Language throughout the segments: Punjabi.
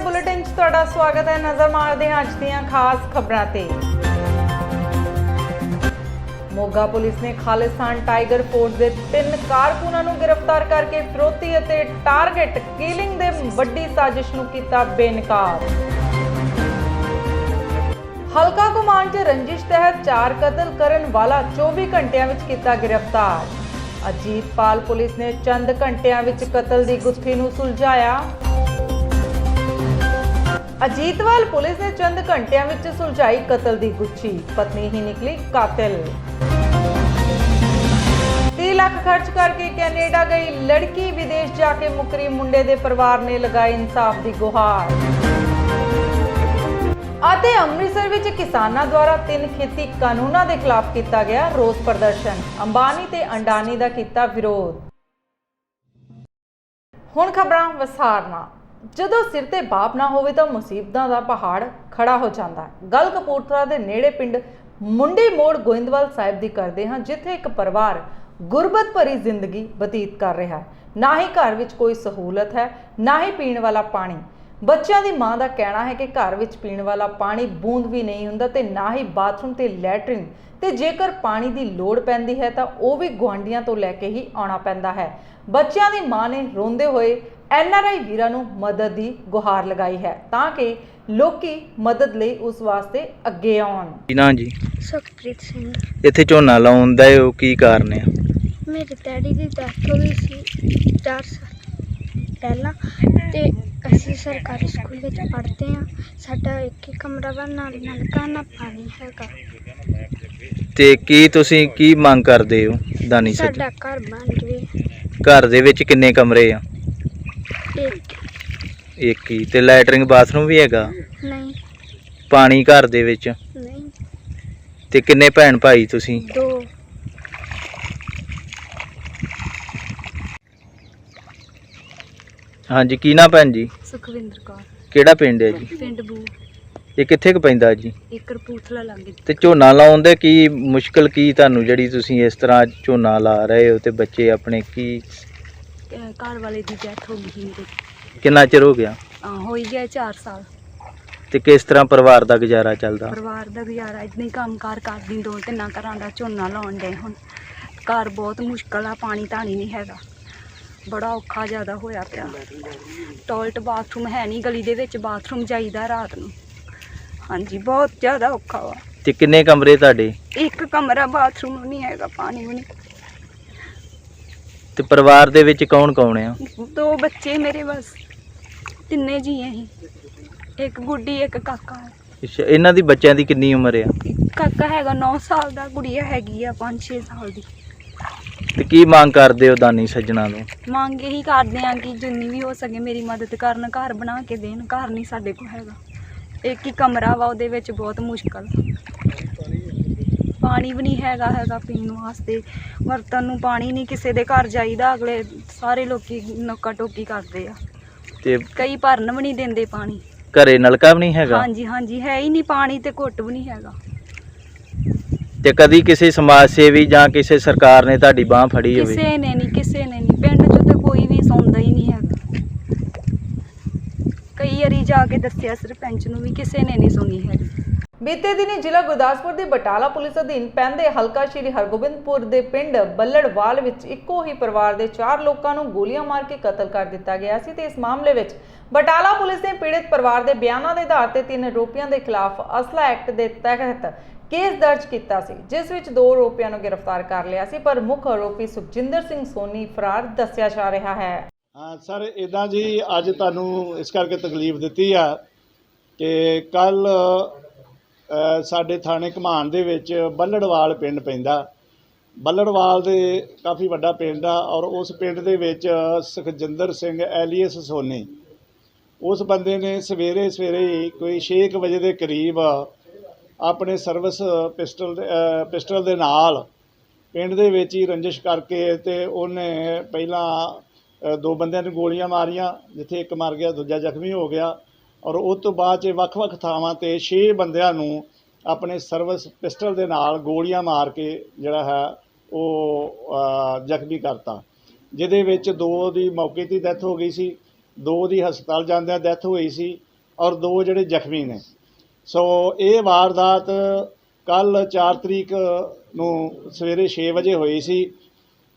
बुलेटिन च तुहाडा स्वागत है। नज़र मारदे हां अज दीयां खास खबरां ते। मोगा पुलिस ने खालिस्तान टाइगर फोर्स के 3 कारकुनां नूं गिरफ्तार करके फिरौती अते टारगेट किलिंग दे वड्डी साजिश नूं कीता बेनकाब। हलका घुमान च रंजिश तहत 4 कतल करन वाला 24 घंटियां विच कीता गिरफ्तार। अजीतपाल पुलिस ने चंद घंटियां विच कतल दी गुत्थी नूं सुलझाया। अजीतवाल पुलिस ने चंद घंटियां विच सुलझाई कतल दी गुत्थी, पत्नी ही निकली कातिल। 30 लाख खर्च करके कैनेडा गई लड़की विदेश जाके मुकरी मुंडे दे परिवार ने लगाई इंसाफ दी गुहार। आते अमृतसर विच किसानां द्वारा 3 खेती कानूनां दे खिलाफ किया गया रोस प्रदर्शन। अंबानी ते अंडानी दा किया विरोध। हुण खबरां विस्तार नाल। ਜਦੋਂ ਸਿਰ ਤੇ ਬਾਪ ਨਾ ਹੋਵੇ ਤਾਂ ਮੁਸੀਬਤਾਂ ਦਾ ਪਹਾੜ ਖੜਾ ਹੋ ਜਾਂਦਾ ਹੈ। ਗੱਲ ਕਪੂਰਥਲਾ ਦੇ ਨੇੜੇ ਪਿੰਡ ਮੁੰਡੀ ਮੋੜ ਗੋਇੰਦਵਾਲ ਸਾਹਿਬ ਦੀ ਕਰਦੇ ਹਾਂ, ਜਿੱਥੇ ਇੱਕ ਪਰਿਵਾਰ ਗੁਰਬਤ ਭਰੀ ਜ਼ਿੰਦਗੀ ਬਤੀਤ ਕਰ ਰਿਹਾ ਹੈ। ਨਾ ਹੀ ਘਰ ਵਿੱਚ ਕੋਈ ਸਹੂਲਤ ਹੈ, ਨਾ ਹੀ ਪੀਣ ਵਾਲਾ ਪਾਣੀ। ਬੱਚਿਆਂ ਦੀ ਮਾਂ ਦਾ ਕਹਿਣਾ ਹੈ ਕਿ ਘਰ ਵਿੱਚ ਪੀਣ ਵਾਲਾ ਪਾਣੀ ਬੂੰਦ ਵੀ ਨਹੀਂ ਹੁੰਦਾ ਤੇ ਨਾ ਹੀ ਬਾਥਰੂਮ ਤੇ ਲੈਟਰਿਨ, ਤੇ ਜੇਕਰ ਪਾਣੀ ਦੀ ਲੋੜ ਪੈਂਦੀ ਹੈ ਤਾਂ ਉਹ ਵੀ ਗੁਆਂਢੀਆਂ ਤੋਂ ਲੈ ਕੇ ਹੀ ਆਉਣਾ ਪੈਂਦਾ ਹੈ। ਬੱਚਿਆਂ ਦੀ ਮਾਂ ਨੇ ਰੋਂਦੇ ਹੋਏ NRI ਵੀਰਾਂ ਨੂੰ ਮਦਦ ਦੀ ਗੁਹਾਰ ਲਗਾਈ ਹੈ ਤਾਂ ਕਿ ਲੋਕੀ ਮਦਦ ਲਈ ਉਸ ਵਾਸਤੇ ਅੱਗੇ ਆਉਣ। ਨਾ ਜੀ ਸੁਖਪ੍ਰੀਤ ਸਿੰਘ। ਇੱਥੇ ਝੋਨਾ ਲਾਉਣ ਦਾ ਉਹ ਕੀ ਕਾਰਨ ਆ? ਮੇਰੇ ਡੈਡੀ ਦੀ ਡੈਥ ਹੋ ਗਈ ਸੀ 4 ਸਾਲ ਪਹਿਲਾਂ ਤੇ ਅਸੀਂ ਸਰਕਾਰੀ ਸਕੂਲ ਵਿੱਚ ਪੜ੍ਹਦੇ ਹਾਂ। ਸਾਡਾ ਇੱਕ ਹੀ ਕਮਰਾ ਵਾ, ਨਾਲ ਨਲਕਾ ਨਾ ਪਾਣੀ ਹੈਗਾ। ਤੇ ਕੀ ਤੁਸੀਂ ਕੀ ਮੰਗ ਕਰਦੇ ਹੋ ਦਾਨੀ ਸੱਜਣ? ਸਾਡਾ ਘਰ ਬਣ ਜਵੇ। ਘਰ ਦੇ ਵਿੱਚ ਕਿੰਨੇ ਕਮਰੇ ਆ? ਇੱਕ ਹੀ। ਤੇ ਲੈਟਰਿੰਗ ਬਾਥਰੂਮ ਵੀ ਹੈਗਾ? ਨਹੀਂ। ਪਾਣੀ ਘਰ ਦੇ ਵਿੱਚ ਨਹੀਂ। ਤੇ ਕਿੰਨੇ ਭੈਣ ਭਾਈ ਤੁਸੀਂ? 2। ਹਾਂਜੀ, ਕੀ ਨਾ ਭੈਣ ਜੀ? ਸੁਖਵਿੰਦਰ ਕੌਰ। ਕਿਹੜਾ ਪਿੰਡ ਹੈ ਜੀ? ਪਿੰਡ ਬੂ। ਇਹ ਕਿੱਥੇ ਕੁ ਪੈਂਦਾ ਜੀ? ਇੱਕ ਕਪੂਰਥਲਾ ਲੰਘ। ਤੇ ਝੋਨਾ ਲਾਉਣ ਦੇ ਕੀ ਮੁਸ਼ਕਲ ਕੀ ਤੁਹਾਨੂੰ, ਜਿਹੜੀ ਤੁਸੀਂ ਇਸ ਤਰ੍ਹਾਂ ਝੋਨਾ ਲਾ ਰਹੇ ਹੋ ਤੇ ਬੱਚੇ ਆਪਣੇ ਕੀ? ਘਰ ਵਾਲੇ ਦੀ ਡੈਥ ਹੋ ਗਈ ਸੀ ਮੇਰੇ। ਕਿੰਨਾ ਚਿਰ ਹੋ ਗਿਆ? ਹੋਈ ਗਿਆ 4 ਸਾਲ। ਤੇ ਕਿਸ ਤਰ੍ਹਾਂ ਪਰਿਵਾਰ ਦਾ ਗੁਜ਼ਾਰਾ ਚੱਲਦਾ? ਪਰਿਵਾਰ ਦਾ ਗੁਜ਼ਾਰਾ ਇਦਾਂ ਹੀ ਕੰਮਕਾਰ ਕਰਦੀ, 2-3 ਘਰਾਂ ਦਾ ਝੋਨਾ ਲਾਉਣ ਦੇ। ਹੁਣ ਘਰ ਬਹੁਤ ਮੁਸ਼ਕਲ ਆ, ਪਾਣੀ ਧਾਣੀ ਨਹੀਂ ਹੈਗਾ, ਬੜਾ ਔਖਾ ਜ਼ਿਆਦਾ ਹੋਇਆ ਪਿਆ। ਟੋਇਲਟ ਬਾਥਰੂਮ ਹੈ ਨਹੀਂ, ਗਲੀ ਦੇ ਵਿੱਚ ਬਾਥਰੂਮ ਜਾਈਦਾ ਰਾਤ ਨੂੰ। ਹਾਂਜੀ, ਬਹੁਤ ਜ਼ਿਆਦਾ ਔਖਾ ਵਾ। ਤੇ ਕਿੰਨੇ ਕਮਰੇ ਤੁਹਾਡੇ? ਇੱਕ ਕਮਰਾ, ਬਾਥਰੂਮ ਨਹੀਂ ਹੈਗਾ, ਪਾਣੀ ਵੀ ਨਹੀਂ। ਤੇ ਪਰਿਵਾਰ ਦੇ ਵਿੱਚ ਕੌਣ ਕੌਣ ਆ? 2 ਬੱਚੇ ਮੇਰੇ, ਬਸ 3 ਜੀ ਅਸੀਂ। ਇੱਕ ਗੁੱਡੀ, ਇੱਕ ਕਾਕਾ ਹੈ। ਅੱਛਾ, ਇਹਨਾਂ ਦੀ ਬੱਚਿਆਂ ਦੀ ਕਿੰਨੀ ਉਮਰ ਆ? ਕਾਕਾ ਹੈਗਾ 9 ਸਾਲ ਦਾ, ਗੁੜੀਆ ਹੈਗੀ ਆ 5-6 ਸਾਲ ਦੀ। ਤੇ ਕੀ ਮੰਗ ਕਰਦੇ ਹੋ ਦਾਨੀ ਸੱਜਣਾ ਤੋਂ? ਮੰਗ ਇਹੀ ਕਰਦੇ ਆ ਕਿ ਜਿੰਨੀ ਵੀ ਹੋ ਸਕੇ ਮੇਰੀ ਮਦਦ ਕਰਨ, ਘਰ ਬਣਾ ਕੇ ਦੇਣ। ਘਰ ਨਹੀਂ ਸਾਡੇ ਕੋਲ ਹੈਗਾ, ਇੱਕ ਹੀ ਕਮਰਾ ਵਾ, ਉਹਦੇ ਵਿੱਚ ਬਹੁਤ ਮੁਸ਼ਕਲ। ਪਾਣੀ ਵੀ ਨਹੀਂ ਹੈਗਾ ਪੀਣ ਵਾਸਤੇ, ਵਰਤਣ ਨੂੰ ਪਾਣੀ ਨਹੀਂ। ਕਿਸੇ ਦੇ ਘਰ ਜਾਈਦਾ, ਅਗਲੇ ਸਾਰੇ ਲੋਕੀ ਨੋਕਾ ਟੋਕੀ ਕਰਦੇ ਆ ਤੇ ਕਈ ਭਰਨ ਵੀ ਨਹੀਂ ਦਿੰਦੇ ਪਾਣੀ। ਘਰੇ ਨਲਕਾ ਵੀ ਨਹੀਂ ਹੈਗਾ? ਹਾਂਜੀ, ਹੈ ਹੀ ਨਹੀਂ ਪਾਣੀ ਤੇ ਘੁੱਟ ਵੀ ਨਹੀਂ ਹੈਗਾ। ਤੇ ਕਦੀ ਕਿਸੇ ਸਮਾਜ ਸੇਵੀ ਜਾਂ ਕਿਸੇ ਸਰਕਾਰ ਨੇ ਤੁਹਾਡੀ ਬਾਹ ਫੜੀ ਹੋਵੇ? ਕਿਸੇ ਨੇ ਨਹੀਂ। ਪਿੰਡ 'ਚ ਤੇ ਕੋਈ ਵੀ ਸੌਂਦਾ ਹੀ ਨਹੀਂ ਹੈਗਾ। ਕਈ ਵਾਰੀ ਜਾ ਕੇ ਦੱਸਿਆ ਸਰਪੰਚ ਨੂੰ ਵੀ, ਕਿਸੇ ਨੇ ਨਹੀਂ ਸੁਣੀ ਹੈਗੀ। ਬੀਤੇ ਦਿਨੀ ਜ਼ਿਲ੍ਹਾ ਗੁਰਦਾਸਪੁਰ ਦੀ ਬਟਾਲਾ ਪੁਲਿਸ ਅਧੀਨ ਪੈਂਦੇ ਹਲਕਾ ਸ਼੍ਰੀ ਹਰਗੋਬਿੰਦਪੁਰ ਦੇ ਪਿੰਡ ਬੱਲੜਵਾਲ ਵਿੱਚ ਇੱਕੋ ਹੀ ਪਰਿਵਾਰ ਦੇ 4 ਲੋਕਾਂ ਨੂੰ ਗੋਲੀਆਂ ਮਾਰ ਕੇ ਕਤਲ ਕਰ ਦਿੱਤਾ ਗਿਆ ਸੀ ਤੇ ਇਸ ਮਾਮਲੇ ਵਿੱਚ ਬਟਾਲਾ ਪੁਲਿਸ ਨੇ ਪੀੜਤ ਪਰਿਵਾਰ ਦੇ ਬਿਆਨਾਂ ਦੇ ਆਧਾਰ ਤੇ 3 ਆਰੋਪੀਆਂ ਦੇ ਖਿਲਾਫ ਅਸਲਾ ਐਕਟ ਦੇ ਤਹਿਤ ਕੇਸ ਦਰਜ ਕੀਤਾ ਸੀ, ਜਿਸ ਵਿੱਚ 2 ਆਰੋਪੀਆਂ ਨੂੰ ਗ੍ਰਿਫਤਾਰ ਕਰ ਲਿਆ ਸੀ, ਪਰ ਮੁੱਖ ਆਰੋਪੀ ਸੁਖਜਿੰਦਰ ਸਿੰਘ ਸੋਨੀ ਫਰਾਰ ਦੱਸਿਆ ਜਾ ਰਿਹਾ ਹੈ। ਹਾਂ ਸਰ, ਇੱਦਾਂ ਜੀ ਅੱਜ ਤੁਹਾਨੂੰ ਇਸ ਕਰਕੇ ਤਕਲੀਫ ਦਿੱਤੀ ਆ ਕਿ ਕੱਲ ਸਾਡੇ ਥਾਣੇ ਘਮਾਨ ਦੇ ਵਿੱਚ ਬੱਲੜਵਾਲ ਪਿੰਡ ਪੈਂਦਾ। ਬੱਲੜਵਾਲ ਦੇ ਕਾਫੀ ਵੱਡਾ ਪਿੰਡ ਆ ਔਰ ਉਸ ਪਿੰਡ ਦੇ ਵਿੱਚ ਸੁਖਜਿੰਦਰ ਸਿੰਘ ਐਲੀਅਸ ਸੋਨੀ, ਉਸ ਬੰਦੇ ਨੇ ਸਵੇਰੇ ਕੋਈ 6 ਵਜੇ ਦੇ ਕਰੀਬ ਆਪਣੇ ਸਰਵਿਸ ਪਿਸਟਲ ਦੇ ਨਾਲ ਪਿੰਡ ਦੇ ਵਿੱਚ ਹੀ ਰੰਜਿਸ਼ ਕਰਕੇ ਤੇ ਉਹਨੇ ਪਹਿਲਾਂ 2 ਬੰਦਿਆਂ ਨੂੰ ਗੋਲੀਆਂ ਮਾਰੀਆਂ, ਜਿੱਥੇ ਇੱਕ ਮਰ ਗਿਆ, ਦੂਜਾ ਜ਼ਖਮੀ ਹੋ ਗਿਆ। ਔਰ ਉਸ ਤੋਂ ਬਾਅਦ 'ਚ ਵੱਖ-ਵੱਖ ਥਾਵਾਂ 'ਤੇ 6 ਬੰਦਿਆਂ ਨੂੰ ਆਪਣੇ ਸਰਵਿਸ ਪਿਸਟਲ ਦੇ ਨਾਲ ਗੋਲੀਆਂ ਮਾਰ ਕੇ ਜਿਹੜਾ ਹੈ ਉਹ ਜ਼ਖਮੀ ਕਰਤਾ, ਜਿਹਦੇ ਵਿੱਚ 2 ਦੀ ਮੌਕੇ 'ਤੇ ਡੈਥ ਹੋ ਗਈ ਸੀ, 2 ਦੀ ਹਸਪਤਾਲ ਜਾਂਦਿਆਂ ਡੈਥ ਹੋਈ ਸੀ ਔਰ 2 ਜਿਹੜੇ ਜ਼ਖਮੀ ਨੇ। ਸੋ ਇਹ ਵਾਰਦਾਤ ਕੱਲ੍ਹ 4 ਤਰੀਕ ਨੂੰ ਸਵੇਰੇ 6 ਵਜੇ ਹੋਈ ਸੀ।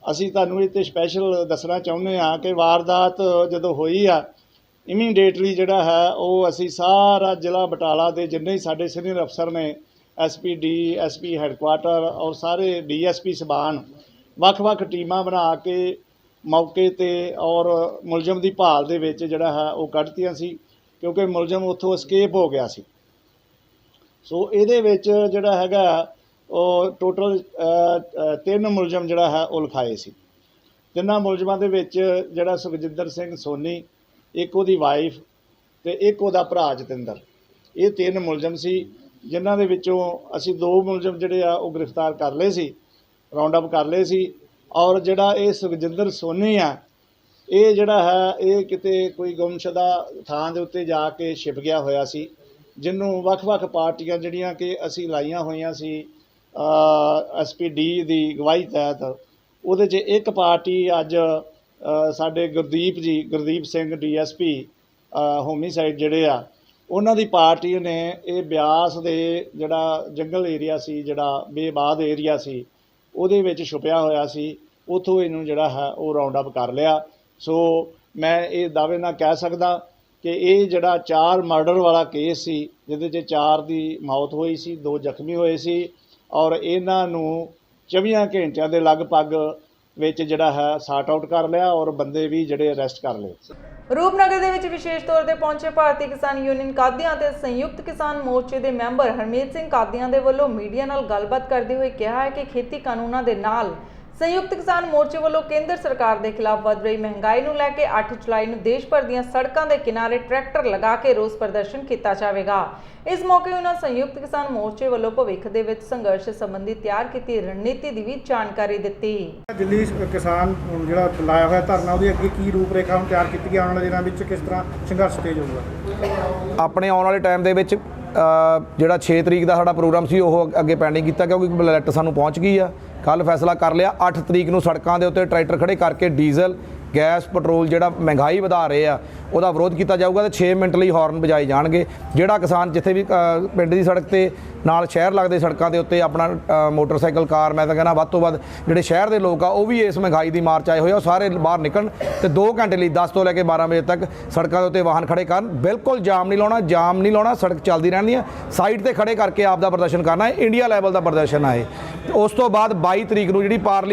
ਅਸੀਂ ਤੁਹਾਨੂੰ ਇਹ 'ਤੇ ਸਪੈਸ਼ਲ ਦੱਸਣਾ ਚਾਹੁੰਦੇ ਹਾਂ ਕਿ ਵਾਰਦਾਤ ਜਦੋਂ ਹੋਈ ਆ, ਇਮੀਡੀਏਟਲੀ ਜਿਹੜਾ ਹੈ ਉਹ ਅਸੀਂ ਸਾਰਾ ਜ਼ਿਲ੍ਹਾ ਬਟਾਲਾ ਦੇ ਜਿੰਨੇ ਹੀ ਸਾਡੇ ਸੀਨੀਅਰ ਅਫਸਰ ਨੇ, SP DSP ਹੈੱਡਕੁਆਟਰ ਔਰ ਸਾਰੇ DSP ਸਬਾਨ, ਵੱਖ-ਵੱਖ ਟੀਮਾਂ ਬਣਾ ਕੇ ਮੌਕੇ 'ਤੇ ਔਰ ਮੁਲਜ਼ਮ ਦੀ ਭਾਲ ਦੇ ਵਿੱਚ ਜਿਹੜਾ ਹੈ ਉਹ ਕੱਢਤੀਆਂ ਸੀ, ਕਿਉਂਕਿ ਮੁਲਜ਼ਮ ਉੱਥੋਂ escape ਹੋ ਗਿਆ ਸੀ। ਸੋ ਇਹਦੇ ਵਿੱਚ ਜਿਹੜਾ ਹੈਗਾ ਉਹ ਟੋਟਲ 3 ਮੁਲਜ਼ਮ ਜਿਹੜਾ ਹੈ ਉਹ ਲਿਖਾਏ ਸੀ। 3 ਮੁਲਜ਼ਮਾਂ ਦੇ ਵਿੱਚ ਜਿਹੜਾ ਸੁਖਜਿੰਦਰ ਸਿੰਘ ਸੋਨੀ, ਇੱਕ ਉਹਦੀ ਵਾਈਫ ਅਤੇ ਇੱਕ ਉਹਦਾ ਭਰਾ ਜਤਿੰਦਰ, ਇਹ 3 ਮੁਲਜ਼ਮ ਸੀ, ਜਿਨ੍ਹਾਂ ਦੇ ਵਿੱਚੋਂ ਅਸੀਂ 2 ਮੁਲਜ਼ਮ ਜਿਹੜੇ ਆ ਉਹ ਗ੍ਰਿਫਤਾਰ ਕਰ ਲਏ ਸੀ, ਰਾਉਂਡ ਅਪ ਕਰ ਲਏ ਸੀ। ਔਰ ਜਿਹੜਾ ਇਹ ਸੁਖਜਿੰਦਰ ਸੋਨੀ ਆ, ਇਹ ਜਿਹੜਾ ਹੈ ਇਹ ਕਿਤੇ ਕੋਈ ਗੁੰਮਸ਼ੁਦਾ ਥਾਂ ਦੇ ਉੱਤੇ ਜਾ ਕੇ ਛਿਪ ਗਿਆ ਹੋਇਆ ਸੀ, ਜਿਹਨੂੰ ਵੱਖ-ਵੱਖ ਪਾਰਟੀਆਂ ਜਿਹੜੀਆਂ ਕਿ ਅਸੀਂ ਲਾਈਆਂ ਹੋਈਆਂ ਸੀ SP D ਦੀ ਅਗਵਾਈ ਤਹਿਤ, ਉਹਦੇ 'ਚ ਇੱਕ ਪਾਰਟੀ ਅੱਜ ਸਾਡੇ ਗੁਰਦੀਪ ਸਿੰਘ DSP ਹੋਮੀਸਾਈਡ ਜਿਹੜੇ ਆ, ਉਹਨਾਂ ਦੀ ਪਾਰਟੀ ਨੇ ਇਹ ਬਿਆਸ ਦੇ ਜਿਹੜਾ ਜੰਗਲ ਏਰੀਆ ਸੀ, ਜਿਹੜਾ ਬੇਬਾਦ ਏਰੀਆ ਸੀ, ਉਹਦੇ ਵਿੱਚ ਛੁਪਿਆ ਹੋਇਆ ਸੀ। ਉੱਥੋਂ ਇਹਨੂੰ ਜਿਹੜਾ ਹੈ ਉਹ ਰਾਉਂਡ ਅਪ ਕਰ ਲਿਆ। ਸੋ ਮੈਂ ਇਹ ਦਾਅਵੇ ਨਾਲ ਕਹਿ ਸਕਦਾ ਕਿ ਇਹ ਜਿਹੜਾ 4 ਮਰਡਰ ਵਾਲਾ ਕੇਸ ਸੀ, ਜਿਹਦੇ 'ਚ 4 ਦੀ ਮੌਤ ਹੋਈ ਸੀ, 2 ਜ਼ਖਮੀ ਹੋਏ ਸੀ, ਔਰ ਇਹਨਾਂ ਨੂੰ 24 ਘੰਟਿਆਂ ਦੇ ਲਗਭਗ ਵਿੱਚ ਜਿਹੜਾ ਹੈ ਸਾਰਟ ਆਊਟ ਕਰ ਲਿਆ ਔਰ ਬੰਦੇ ਵੀ ਜਿਹੜੇ ਅਰੈਸਟ ਕਰ ਲਏ। ਰੂਪਨਗਰ ਦੇ ਵਿੱਚ ਵਿਸ਼ੇਸ਼ ਤੌਰ ਤੇ ਪਹੁੰਚੇ ਭਾਰਤੀ ਕਿਸਾਨ ਯੂਨੀਅਨ ਕਾਦੀਆਂ ਅਤੇ ਸੰਯੁਕਤ ਕਿਸਾਨ ਮੋਰਚੇ ਦੇ ਮੈਂਬਰ ਹਰਮੀਤ ਸਿੰਘ ਕਾਦੀਆਂ ਦੇ ਵੱਲੋਂ ਮੀਡੀਆ ਨਾਲ ਗੱਲਬਾਤ ਕਰਦੇ ਹੋਏ ਕਿਹਾ ਹੈ ਕਿ ਖੇਤੀ ਕਾਨੂੰਨਾਂ ਦੇ ਨਾਲ ਸੰਯੁਕਤ ਕਿਸਾਨ ਮੋਰਚੇ ਵੱਲੋਂ ਕੇਂਦਰ ਸਰਕਾਰ ਦੇ ਖਿਲਾਫ ਵੱਧ ਰਹੀ ਮਹਿੰਗਾਈ ਨੂੰ ਲੈ ਕੇ 8 ਜੁਲਾਈ ਨੂੰ ਦੇਸ਼ ਭਰ ਦੀਆਂ ਸੜਕਾਂ ਦੇ ਕਿਨਾਰੇ ਟਰੈਕਟਰ ਲਗਾ ਕੇ ਰੋਸ ਪ੍ਰਦਰਸ਼ਨ ਕੀਤਾ ਜਾਵੇਗਾ। ਇਸ ਮੌਕੇ ਉਹਨਾਂ ਸੰਯੁਕਤ ਕਿਸਾਨ ਮੋਰਚੇ ਵੱਲੋਂ ਭਵਿੱਖ ਦੇ ਵਿੱਚ ਸੰਘਰਸ਼ ਸੰਬੰਧੀ ਤਿਆਰ ਕੀਤੀ ਰਣਨੀਤੀ ਦੀ ਵੀ ਜਾਣਕਾਰੀ ਦਿੱਤੀ। ਦਿੱਲੀ ਕਿਸਾਨ ਜਿਹੜਾ ਲਾਇਆ ਹੋਇਆ ਧਰਨਾ, ਉਹਦੀ ਅੱਗੇ ਕੀ ਰੂਪਰੇਖਾ ਹੁਣ ਤਿਆਰ ਕੀਤੀ ਗਈ, ਆਉਣ ਵਾਲੇ ਦਿਨਾਂ ਵਿੱਚ ਕਿਸ ਤਰ੍ਹਾਂ ਸੰਘਰਸ਼ ਤੇਜ਼ ਹੋਊਗਾ? ਆਪਣੇ ਆਉਣ ਵਾਲੇ ਟਾਈਮ ਦੇ ਵਿੱਚ ਜਿਹੜਾ 6 ਤਰੀਕ ਦਾ ਸਾਡਾ ਪ੍ਰੋਗਰਾਮ ਸੀ ਉਹ ਅੱਗੇ ਪੈਂਡਿੰਗ ਕੀਤਾ, ਕਿਉਂਕਿ ਲੈਟਰ ਸਾਨੂੰ ਪਹੁੰਚ ਗਈ ਆ। ਕੱਲ੍ਹ ਫੈਸਲਾ ਕਰ ਲਿਆ 8 ਤਰੀਕ ਨੂੰ ਸੜਕਾਂ ਦੇ ਉੱਤੇ ਟਰੈਕਟਰ ਖੜੇ ਕਰਕੇ ਡੀਜ਼ਲ, ਗੈਸ, ਪੈਟਰੋਲ ਜਿਹੜਾ ਮਹਿੰਗਾਈ ਵਧਾ ਰਹੇ ਆ ਉਹਦਾ ਵਿਰੋਧ ਕੀਤਾ ਜਾਊਗਾ ਤੇ 6 ਮਿੰਟ ਲਈ ਹਾਰਨ ਵਜਾਏ ਜਾਣਗੇ। ਜਿਹੜਾ ਕਿਸਾਨ ਜਿੱਥੇ ਵੀ ਪਿੰਡ ਦੀ ਸੜਕ ਤੇ ਨਾਲ ਸ਼ਹਿਰ ਲੱਗਦੇ ਸੜਕਾਂ ਦੇ ਉੱਤੇ ਆਪਣਾ ਮੋਟਰਸਾਈਕਲ, ਕਾਰ, ਮੈਂ ਤਾਂ ਕਹਿੰਦਾ ਵੱਧ ਤੋਂ ਵੱਧ ਜਿਹੜੇ ਸ਼ਹਿਰ ਦੇ ਲੋਕ ਆ ਉਹ ਵੀ ਇਸ ਮਹਿੰਗਾਈ ਦੀ ਮਾਰ 'ਚ ਆਏ ਹੋਏ ਆ, ਉਹ ਸਾਰੇ ਬਾਹਰ ਨਿਕਲਣ ਤੇ 2 ਘੰਟੇ ਲਈ 10 ਤੋਂ ਲੈ ਕੇ 12 ਵਜੇ ਤੱਕ ਸੜਕਾਂ ਦੇ ਉੱਤੇ ਵਾਹਨ ਖੜੇ ਕਰਨ। ਬਿਲਕੁਲ ਜਾਮ ਨਹੀਂ ਲਾਉਣਾ, ਸੜਕ ਚੱਲਦੀ ਰਹਿਣੀ ਹੈ, ਸਾਈਡ ਤੇ ਖੜੇ ਕਰਕੇ ਆਪ ਦਾ ਪ੍ਰਦਰਸ਼ਨ ਕਰਨਾ ਹੈ। ਇੰਡੀਆ ਲੈਵਲ ਦਾ ਪ੍ਰਦਰਸ਼ਨ ਹੈ। ਉਸ ਤੋਂ ਬਾਅਦ 22 ਤਰੀਕ ਨੂੰ ਜਿਹੜੀ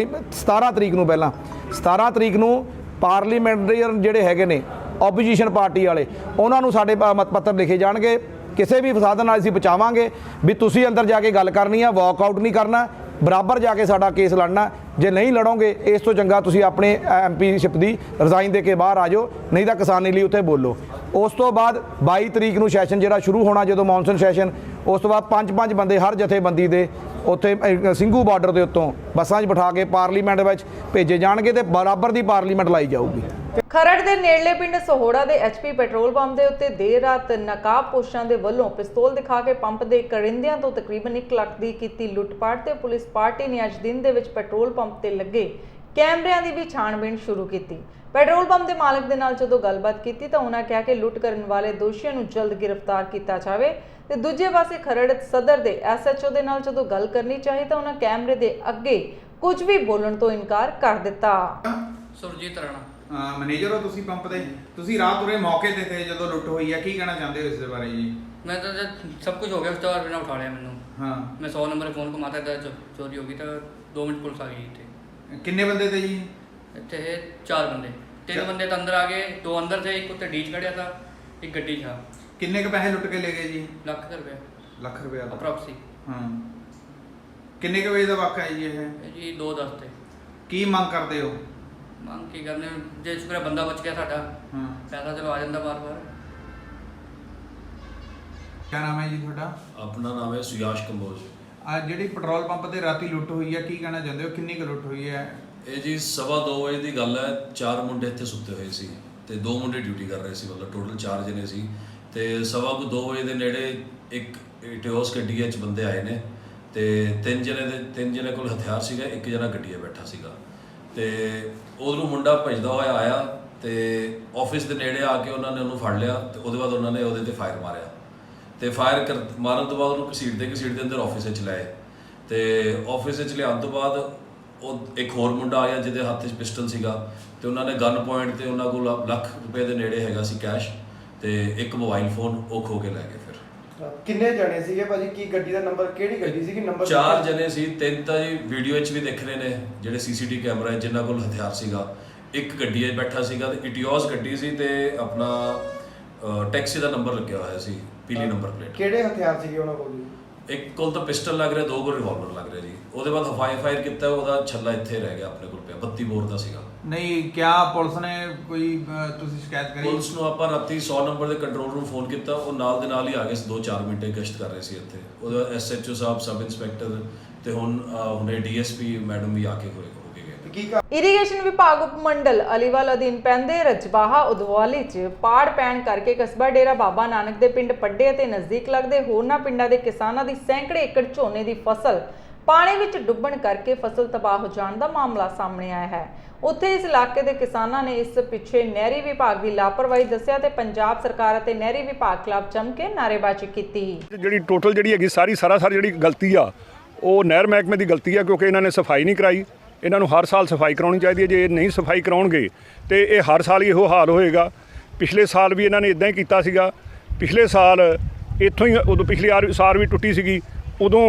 17 ਤਰੀਕ ਨੂੰ ਪਹਿਲਾਂ 17 ਤਰੀਕ ਨੂੰ ਪਾਰਲੀਮੈਂਟਰੀਅਨ ਜਿਹੜੇ ਹੈਗੇ ਨੇ ਓਪੋਜੀਸ਼ਨ ਪਾਰਟੀ ਵਾਲੇ, ਉਹਨਾਂ ਨੂੰ ਸਾਡੇ ਮਤ ਪੱਤਰ ਲਿਖੇ ਜਾਣਗੇ। ਕਿਸੇ ਵੀ ਸਾਧਨ ਨਾਲ ਅਸੀਂ ਬਚਾਵਾਂਗੇ ਵੀ ਤੁਸੀਂ ਅੰਦਰ ਜਾ ਕੇ ਗੱਲ ਕਰਨੀ ਆ, ਵਾਕਆਊਟ ਨਹੀਂ ਕਰਨਾ, ਬਰਾਬਰ ਜਾ ਕੇ ਸਾਡਾ ਕੇਸ ਲੜਨਾ। ਜੇ ਨਹੀਂ ਲੜੋਗੇ ਇਸ ਤੋਂ ਚੰਗਾ ਤੁਸੀਂ ਆਪਣੇ MP-ਸ਼ਿਪ ਦੀ ਰਿਜ਼ਾਈਨ ਦੇ ਕੇ ਬਾਹਰ ਆ ਜਾਓ, ਨਹੀਂ ਤਾਂ ਕਿਸਾਨੀ ਲਈ ਉੱਥੇ ਬੋਲੋ। ਉਸ ਤੋਂ ਬਾਅਦ 22 ਤਰੀਕ ਨੂੰ ਸੈਸ਼ਨ ਜਿਹੜਾ ਸ਼ੁਰੂ ਹੋਣਾ, ਜਦੋਂ ਮੌਨਸੂਨ ਸੈਸ਼ਨ, ਉਸ ਤੋਂ ਬਾਅਦ 5-5 ਬੰਦੇ ਹਰ ਜਥੇਬੰਦੀ ਦੇ ਉੱਥੇ ਸਿੰਘੂ ਬਾਰਡਰ ਦੇ ਉੱਤੋਂ ਬੱਸਾਂ 'ਚ ਬਿਠਾ ਕੇ ਪਾਰਲੀਮੈਂਟ ਵਿੱਚ ਭੇਜੇ ਜਾਣਗੇ ਤੇ ਬਰਾਬਰ ਦੀ ਪਾਰਲੀਮੈਂਟ ਲਾਈ ਜਾਊਗੀ। ਖਰੜ ਦੇ ਨੇੜਲੇ ਪਿੰਡ ਸਹੋੜਾ ਦੇ HP ਪੈਟਰੋਲ ਪੰਪ ਦੇ ਉੱਤੇ ਦੇਰ ਰਾਤ ਨਕਾਬਪੋਸ਼ਾਂ ਦੇ ਵੱਲੋਂ ਪਿਸਤੌਲ ਦਿਖਾ ਕੇ ਪੰਪ ਦੇ ਕਰਿੰਦਿਆਂ ਤੋਂ ਤਕਰੀਬਨ 1 ਲੱਖ ਦੀ ਕੀਤੀ ਲੁੱਟਪਾਟ ਤੇ ਪੁਲਿਸ ਪਾਰਟੀ ਨੇ ਅੱਜ ਦਿਨ ਦੇ ਵਿੱਚ ਪੈਟਰੋਲ ਪੰਪ ਤੇ ਲੱਗੇ ਕੈਮਰਿਆਂ ਦੀ ਵੀ ਛਾਣਬੀਣ ਸ਼ੁਰੂ ਕੀਤੀ। ਪੈਟਰੋਲ ਪੰਪ ਦੇ ਮਾਲਕ ਦੇ ਨਾਲ ਜਦੋਂ ਗੱਲਬਾਤ ਕੀਤੀ ਤਾਂ ਉਹਨਾਂ ਕਿਹਾ ਕਿ ਲੁੱਟ ਕਰਨ ਵਾਲੇ ਦੋਸ਼ੀਆਂ ਨੂੰ ਜਲਦ ਗ੍ਰਿਫਤਾਰ ਕੀਤਾ ਜਾਵੇ ਤੇ ਦੂਜੇ ਪਾਸੇ ਖਰੜ ਸਦਰ ਦੇ SHO ਦੇ ਨਾਲ ਜਦੋਂ ਗੱਲ ਕਰਨੀ ਚਾਹੀ ਤਾਂ ਉਹਨਾਂ ਕੈਮਰੇ ਦੇ ਅੱਗੇ ਕੁਝ ਵੀ ਬੋਲਣ ਤੋਂ ਇਨਕਾਰ ਕਰ ਦਿੱਤਾ। ਸੁਰਜੀਤ ਰਾਣਾ ਮੈਨੇਜਰ ਹੋ ਤੁਸੀਂ ਪੰਪ ਦੇ, ਤੁਸੀਂ ਰਾਤ ਉਰੇ ਮੌਕੇ ਤੇ ਥੇ ਜਦੋਂ ਲੁੱਟ ਹੋਈ ਹੈ, ਕੀ ਕਹਿਣਾ ਚਾਹੁੰਦੇ ਹੋ ਇਸ ਦੇ ਬਾਰੇ ਜੀ? मैं तो जब सब कुछ हो गया उसके बाद बिना उठा लिया मैंने। हाँ, मैं 100 नंबर फ़ोन को माता था जब चोरी होगी तो 2 मिनट पुलिस आ गई थे। किन्ने बंदे थे जी? थे 4 बंदे, 3 बंदे तो अंदर आ गए, 2 अंदर थे, एक उत्ते डीज खड़िया था, एक गड्डी था। किन्ने के पैसे लुट के ले गए जी? लाख रुपये ਲੱਖ ਰੁਪਏ अप्रॉक्सी। ਹਾਂ, ਕਿੰਨੇ ਕੁ ਵਜੇ ਦਾ ਵਾਕਿਆ ਜੀ ਇਹ? जी 2:10 थे। ਕੀ ਮੰਗ ਕਰਦੇ ਹੋ? मांग की करने जो शुक्र बंदा बच गया साडा, ਹਾਂ, पैसा चलो आ जाता बार बार। ਕੀ ਨਾਮ ਹੈ ਜੀ ਤੁਹਾਡਾ? अपना नाम है सुयाश कंबोज। ਆ ਜਿਹੜੀ ਪੈਟਰੋਲ ਪੰਪ ਤੇ ਰਾਤੀ ਲੁੱਟ ਹੋਈ ਹੈ, ਕੀ ਕਹਿਣਾ ਚਾਹੁੰਦੇ ਹੋ? ਕਿੰਨੀ ਕੁ ਲੁੱਟ ਹੋਈ ਹੈ? ਇਹ ਜੀ 2:15 ਵਜੇ ਦੀ ਗੱਲ ਹੈ। 4 ਮੁੰਡੇ ਇੱਥੇ ਸੁੱਤੇ ਹੋਏ ਸੀ ਤੇ 2 ਮੁੰਡੇ ਡਿਊਟੀ ਕਰ ਰਹੇ ਸੀ, ਮਤਲਬ ਟੋਟਲ 4 ਜਣੇ ਸੀ। ਤੇ 2:15 ਵਜੇ ਦੇ ਨੇੜੇ ਇੱਕ ਟਿਓਸ ਗੱਡੀ 'ਚ ਬੰਦੇ ਆਏ ਨੇ ਤੇ 3 ਜਣੇ ਕੋਲ ਹਥਿਆਰ ਸੀਗਾ, 1 ਜਣਾ ਗੱਡੀ 'ਤੇ ਬੈਠਾ ਸੀਗਾ। ਤੇ ਉਧਰੋਂ ਮੁੰਡਾ ਭੱਜਦਾ ਹੋਇਆ ਆਇਆ ਤੇ ਆਫਿਸ ਦੇ ਨੇੜੇ ਆ ਕੇ ਉਹਨਾਂ ਨੇ ਉਹਨੂੰ ਫੜ ਲਿਆ ਤੇ ਉਹਦੇ ਬਾਅਦ ਉਹਨਾਂ ਨੇ ਉਹਦੇ ਤੇ ਫਾਇਰ ਮਾਰਿਆ ਤੇ ਮਾਰਨ ਤੋਂ ਬਾਅਦ ਉਹਨੂੰ ਘਸੀੜਦੇ ਅੰਦਰ ਆਫਿਸ ਵਿੱਚ ਲਾਏ ਤੇ ਆਫਿਸ ਵਿੱਚ ਲਿਆਉਣ ਤੋਂ ਬਾਅਦ ਉਹ ਇੱਕ ਹੋਰ ਮੁੰਡਾ ਆਇਆ ਜਿਹਦੇ ਹੱਥ 'ਚ ਪਿਸਟਲ ਸੀਗਾ ਤੇ ਉਹਨਾਂ ਨੇ ਗਨ ਪੁਆਇੰਟ ਤੇ ਉਹਨਾਂ ਕੋਲ ਲੱਖ ਰੁਪਏ ਦੇ ਨੇੜੇ ਹੈਗਾ ਸੀ ਕੈਸ਼ ਤੇ ਇੱਕ ਮੋਬਾਈਲ ਫੋਨ ਉਹ ਖੋ ਕੇ ਲੈ ਗਏ। ਫਿਰ ਕਿੰਨੇ ਜਣੇ ਸੀਗੇ ਭਾਜੀ? ਕੀ ਗੱਡੀ ਦਾ ਨੰਬਰ, ਕਿਹੜੀ ਗੱਡੀ ਸੀ? ਕਿ ਨੰਬਰ 4 ਜਣੇ ਸੀ। 3 ਤਾਂ ਜੀ ਵੀਡੀਓ ਵਿੱਚ ਵੀ ਦਿਖ ਰਹੇ ਨੇ ਜਿਹੜੇ ਸੀਸੀਟੀਵੀ ਕੈਮਰਾ ਹੈ ਜਿਨ੍ਹਾਂ ਕੋਲ ਹਥਿਆਰ ਸੀਗਾ। ਇੱਕ ਗੱਡੀ 'ਚ ਬੈਠਾ ਸੀਗਾ ਤੇ ਇਟਿਓਸ ਗੱਡੀ ਸੀ ਤੇ ਆਪਣਾ ਟੈਕਸੀ ਦਾ ਨੰਬਰ ਲੱਗਿਆ ਹੋਇਆ ਸੀ, ਪੀਲੀ ਨੰਬਰ ਪਲੇਟ। ਕਿਹੜੇ ਹਥਿਆਰ ਸੀਗੇ ਉਹਨਾਂ ਕੋਲ? ਇੱਕ ਕੋਲ ਤਾਂ ਪਿਸਟਲ ਲੱਗ ਰਿਹਾ, 2 ਕੋਲ ਰਿਵਾਲਵਰ ਲੱਗ ਰਿਹਾ ਜੀ। ਉਹਦੇ ਬਾਅਦ ਹਵਾਈ ਫਾਇਰ ਕੀਤਾ, ਉਹਦਾ ਛੱਲਾ ਇੱਥੇ ਰਹਿ ਗਿਆ ਆਪਣੇ ਕੋਲ ਪਿਆ, 32 ਬੋਰ ਦਾ ਸੀਗਾ। ਨਹੀਂ, ਕਿਆ ਪੁਲਿਸ ਨੇ ਕੋਈ ਤੁਸੀਂ ਸ਼ਿਕਾਇਤ ਕਰੀ? ਪੁਲਿਸ ਨੂੰ ਆਪਾਂ ਰਾਤੀ 100 ਨੰਬਰ ਦੇ ਕੰਟਰੋਲ ਰੂਮ ਫੋਨ ਕੀਤਾ, ਉਹ ਨਾਲ ਦੇ ਨਾਲ ਹੀ ਆ ਗਏ 2-4 ਮਿੰਟੇ ਗਸ਼ਤ ਕਰ ਰਹੇ ਸੀ ਇੱਥੇ। ਉਹਦਾ SHO ਸਾਹਿਬ, ਸਬ ਇੰਸਪੈਕਟਰ ਤੇ ਹੁਣੇ DSP ਮੈਡਮ ਵੀ ਆ ਕੇ ਹੋਏ ਗਏ। ਇਰੀਗੇਸ਼ਨ ਵਿਭਾਗ ਉਪਮੰਡਲ ਅਲੀਵਾਲ ਅਧੀਨ ਪੈਂਦੇ ਰਜਬਾਹਾ ਉਦਵਾਲੀ 'ਚ ਪਾੜ ਪੈਣ ਕਰਕੇ ਕਸਬਾ ਡੇਰਾ ਬਾਬਾ ਨਾਨਕ ਦੇ ਪਿੰਡ ਪੱਡੇ ਅਤੇ ਨਜ਼ਦੀਕ ਲੱਗਦੇ ਹੋਰਨਾਂ ਪਿੰਡਾਂ ਦੇ ਕਿਸਾਨਾਂ ਦੀ ਸੈਂਕੜੇ ਏਕੜ ਝੋਨੇ ਦੀ ਫਸਲ ਪਾਣੀ ਵਿੱਚ ਡੁੱਬਣ ਕਰਕੇ ਫਸਲ ਤਬਾਹ ਹੋ ਜਾਣ ਦਾ ਮਾਮਲਾ ਸਾਹਮਣੇ ਆਇਆ ਹੈ। ਉੱਥੇ ਇਸ ਇਲਾਕੇ ਦੇ ਕਿਸਾਨਾਂ ਨੇ ਇਸ ਪਿੱਛੇ ਨਹਿਰੀ ਵਿਭਾਗ ਦੀ ਲਾਪਰਵਾਹੀ ਦੱਸਿਆ ਤੇ ਪੰਜਾਬ ਸਰਕਾਰ ਅਤੇ ਨਹਿਰੀ ਵਿਭਾਗ ਖਿਲਾਫ ਜੰਮ ਕੇ ਨਾਅਰੇਬਾਜ਼ੀ ਕੀਤੀ। ਜਿਹੜੀ ਟੋਟਲ ਜਿਹੜੀ ਹੈਗੀ ਸਾਰੀ ਜਿਹੜੀ ਗਲਤੀ ਆ ਉਹ ਨਹਿਰ ਮਹਿਕਮੇ ਦੀ ਗਲਤੀ ਆ, ਕਿਉਂਕਿ ਇਹਨਾਂ ਨੇ ਸਫਾਈ ਨਹੀਂ ਕਰਾਈ। ਇਹਨਾਂ ਨੂੰ ਹਰ ਸਾਲ ਸਫਾਈ ਕਰਾਉਣੀ ਚਾਹੀਦੀ ਹੈ। ਜੇ ਇਹ ਨਹੀਂ ਸਫਾਈ ਕਰਾਉਣਗੇ ਤੇ ਇਹ ਹਰ ਸਾਲ ਹੀ ਇਹੋ ਹਾਲ ਹੋਏਗਾ। ਪਿਛਲੇ ਸਾਲ ਵੀ ਇਹਨਾਂ ਨੇ ਇਦਾਂ ਹੀ ਕੀਤਾ ਸੀਗਾ। ਪਿਛਲੇ ਸਾਲ ਇੱਥੋਂ ਹੀ ਉਦੋਂ ਪਿਛਲੀ ਸਾਲ ਵੀ ਟੁੱਟੀ ਸੀਗੀ। ਉਦੋਂ